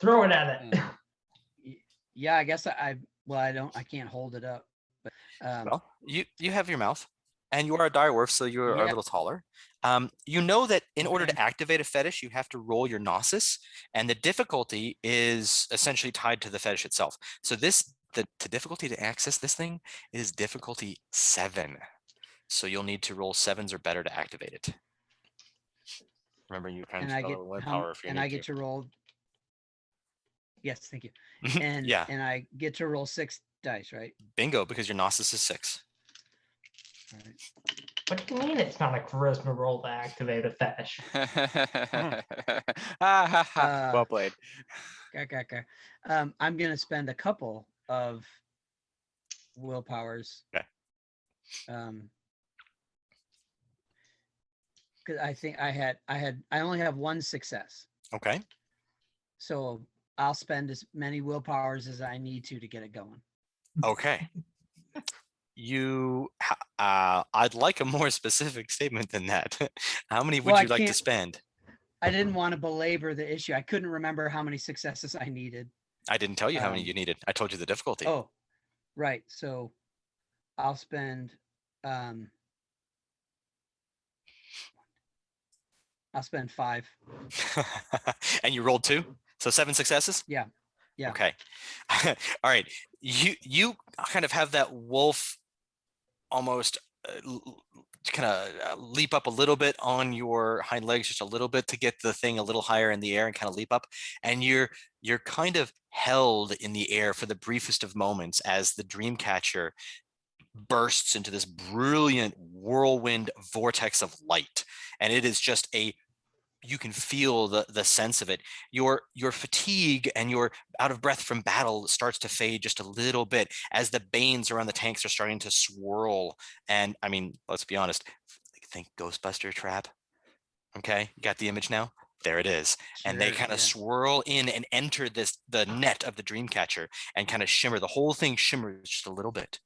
Throw it at it. Yeah, I guess I can't hold it up, but Well, you have your mouth, and you are a direwolf, so you are a little taller. You know that in order to activate a fetish, you have to roll your gnosis, and the difficulty is essentially tied to the fetish itself. So the difficulty to access this thing is difficulty 7. So you'll need to roll 7s or better to activate it. Remember, you can and I get willpower if you and need I get to roll. Yes, thank you. And yeah, and I get to roll 6 dice, right? bingo, because your gnosis is 6. All right. What do you mean it's not a charisma roll to activate a fetish? Well played. Okay. I'm gonna spend a couple of willpowers. Okay. Because I think I only have 1 success. Okay. So I'll spend as many willpowers as I need to get it going. Okay. I'd like a more specific statement than that. How many would Well, you like to spend? I didn't want to belabor the issue. I couldn't remember how many successes I needed. I didn't tell you how many you needed. I told you the difficulty. Oh, right. So I'll spend 5. And you rolled 2, so 7 successes. Yeah. Okay. All right. You kind of have that wolf almost kind of leap up a little bit on your hind legs, just a little bit, to get the thing a little higher in the air and kind of leap up. And you're kind of held in the air for the briefest of moments as the dream catcher bursts into this brilliant whirlwind vortex of light. And it is just you can feel the sense of it. Your fatigue and your out of breath from battle starts to fade just a little bit as the Banes around the tanks are starting to swirl. And I mean, let's be honest, think Ghostbuster trap. Okay, you got the image now? There it is. And they kind of swirl in and enter the net of the dream catcher and kind of shimmer. The whole thing shimmers just a little bit.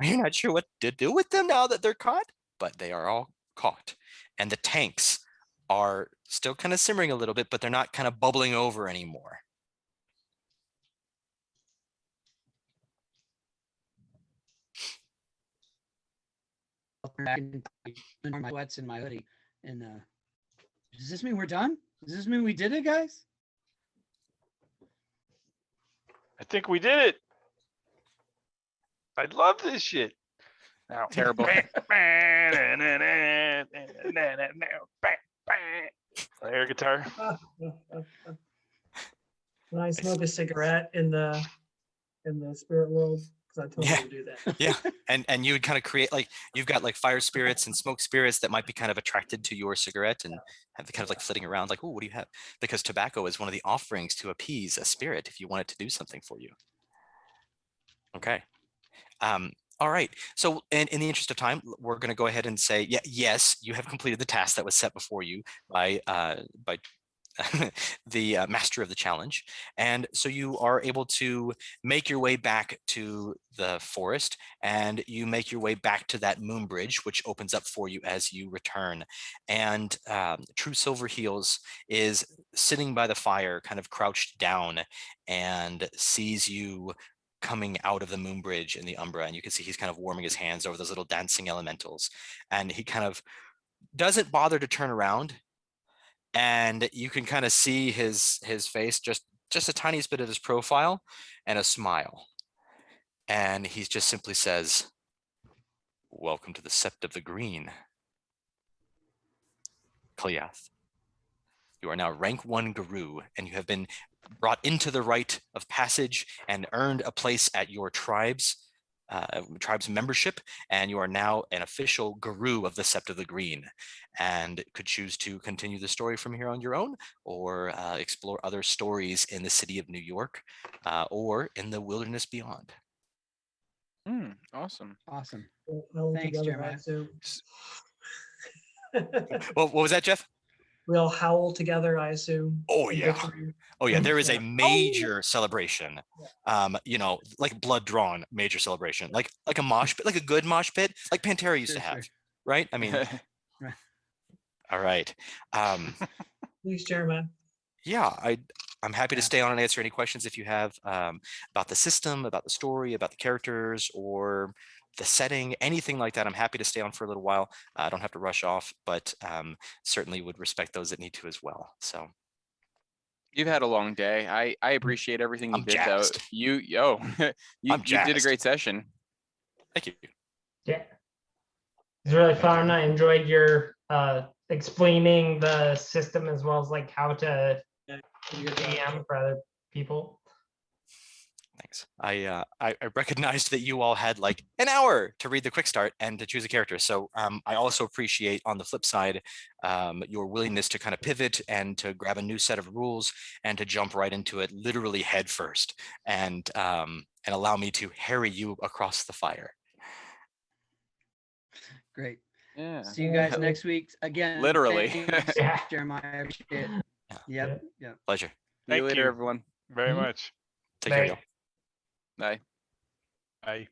You're not sure what to do with them now that they're caught, but they are all caught. And the tanks are still kind of simmering a little bit, but they're not kind of bubbling over anymore. My sweats in my hoodie. And does this mean we're done? Does this mean we did it, guys? I think we did it. I love this shit. Now, Terrible. Air guitar. When I smoke a cigarette in the spirit world, because I totally do that. Yeah. And you would kind of create, like, you've got like fire spirits and smoke spirits that might be kind of attracted to your cigarette and have kind of like flitting around like, oh, what do you have? Because tobacco is one of the offerings to appease a spirit if you want it to do something for you. Okay. All right. So in the interest of time, we're going to go ahead and say, yes, you have completed the task that was set before you by the master of the challenge. And so you are able to make your way back to the forest, and you make your way back to that moon bridge, which opens up for you as you return. And True Silverheels is sitting by the fire, kind of crouched down, and sees you coming out of the moon bridge in the Umbra. And you can see he's kind of warming his hands over those little dancing elementals. And he kind of doesn't bother to turn around, and you can kind of see his face, just a tiny bit of his profile, and a smile. And he just simply says, "Welcome to the Sept of the Green, Kliath. You are now rank 1 Guru, and you have been brought into the rite of passage and earned a place at your tribe's membership, and you are now an official Guru of the Sept of the Green, and could choose to continue the story from here on your own, or explore other stories in the city of New York, or in the wilderness beyond." Awesome. Awesome. Well, Thanks, together, I Jeremiah. assume. Well, what was that, Jeff? We'll howl together, I assume. Oh, in yeah. victory. Oh yeah, there is a Yeah. major celebration. Like blood drawn major celebration, like a mosh pit, like a good mosh pit, like Pantera used Sure, to have, sure. right? I mean, all right. Thanks, Jeremiah. Yeah, I'm happy to Yeah. stay on and answer any questions if you have, about the system, about the story, about the characters, or the setting, anything like that. I'm happy to stay on for a little while. I don't have to rush off, but certainly would respect those that need to as well. So You've had a long day. I appreciate everything you I'm did though. jazzed. You I'm did a jazzed. great session. Thank you. Yeah. It's really Thank fun. you. I enjoyed your explaining the system as well as like how to DM for other people. Thanks. I recognized that you all had like an hour to read the quick start and to choose a character. So I also appreciate, on the flip side, your willingness to kind of pivot and to grab a new set of rules and to jump right into it, literally head first, and allow me to harry you across the fire. Great. Yeah. See you guys next week. Again, Literally. thanks, Yeah. Jeremiah. I appreciate it. Yeah. Yep. Pleasure. See you Thank later, you. everyone. Very Mhm. much. Take care, Bye. y'all. Bye. Bye.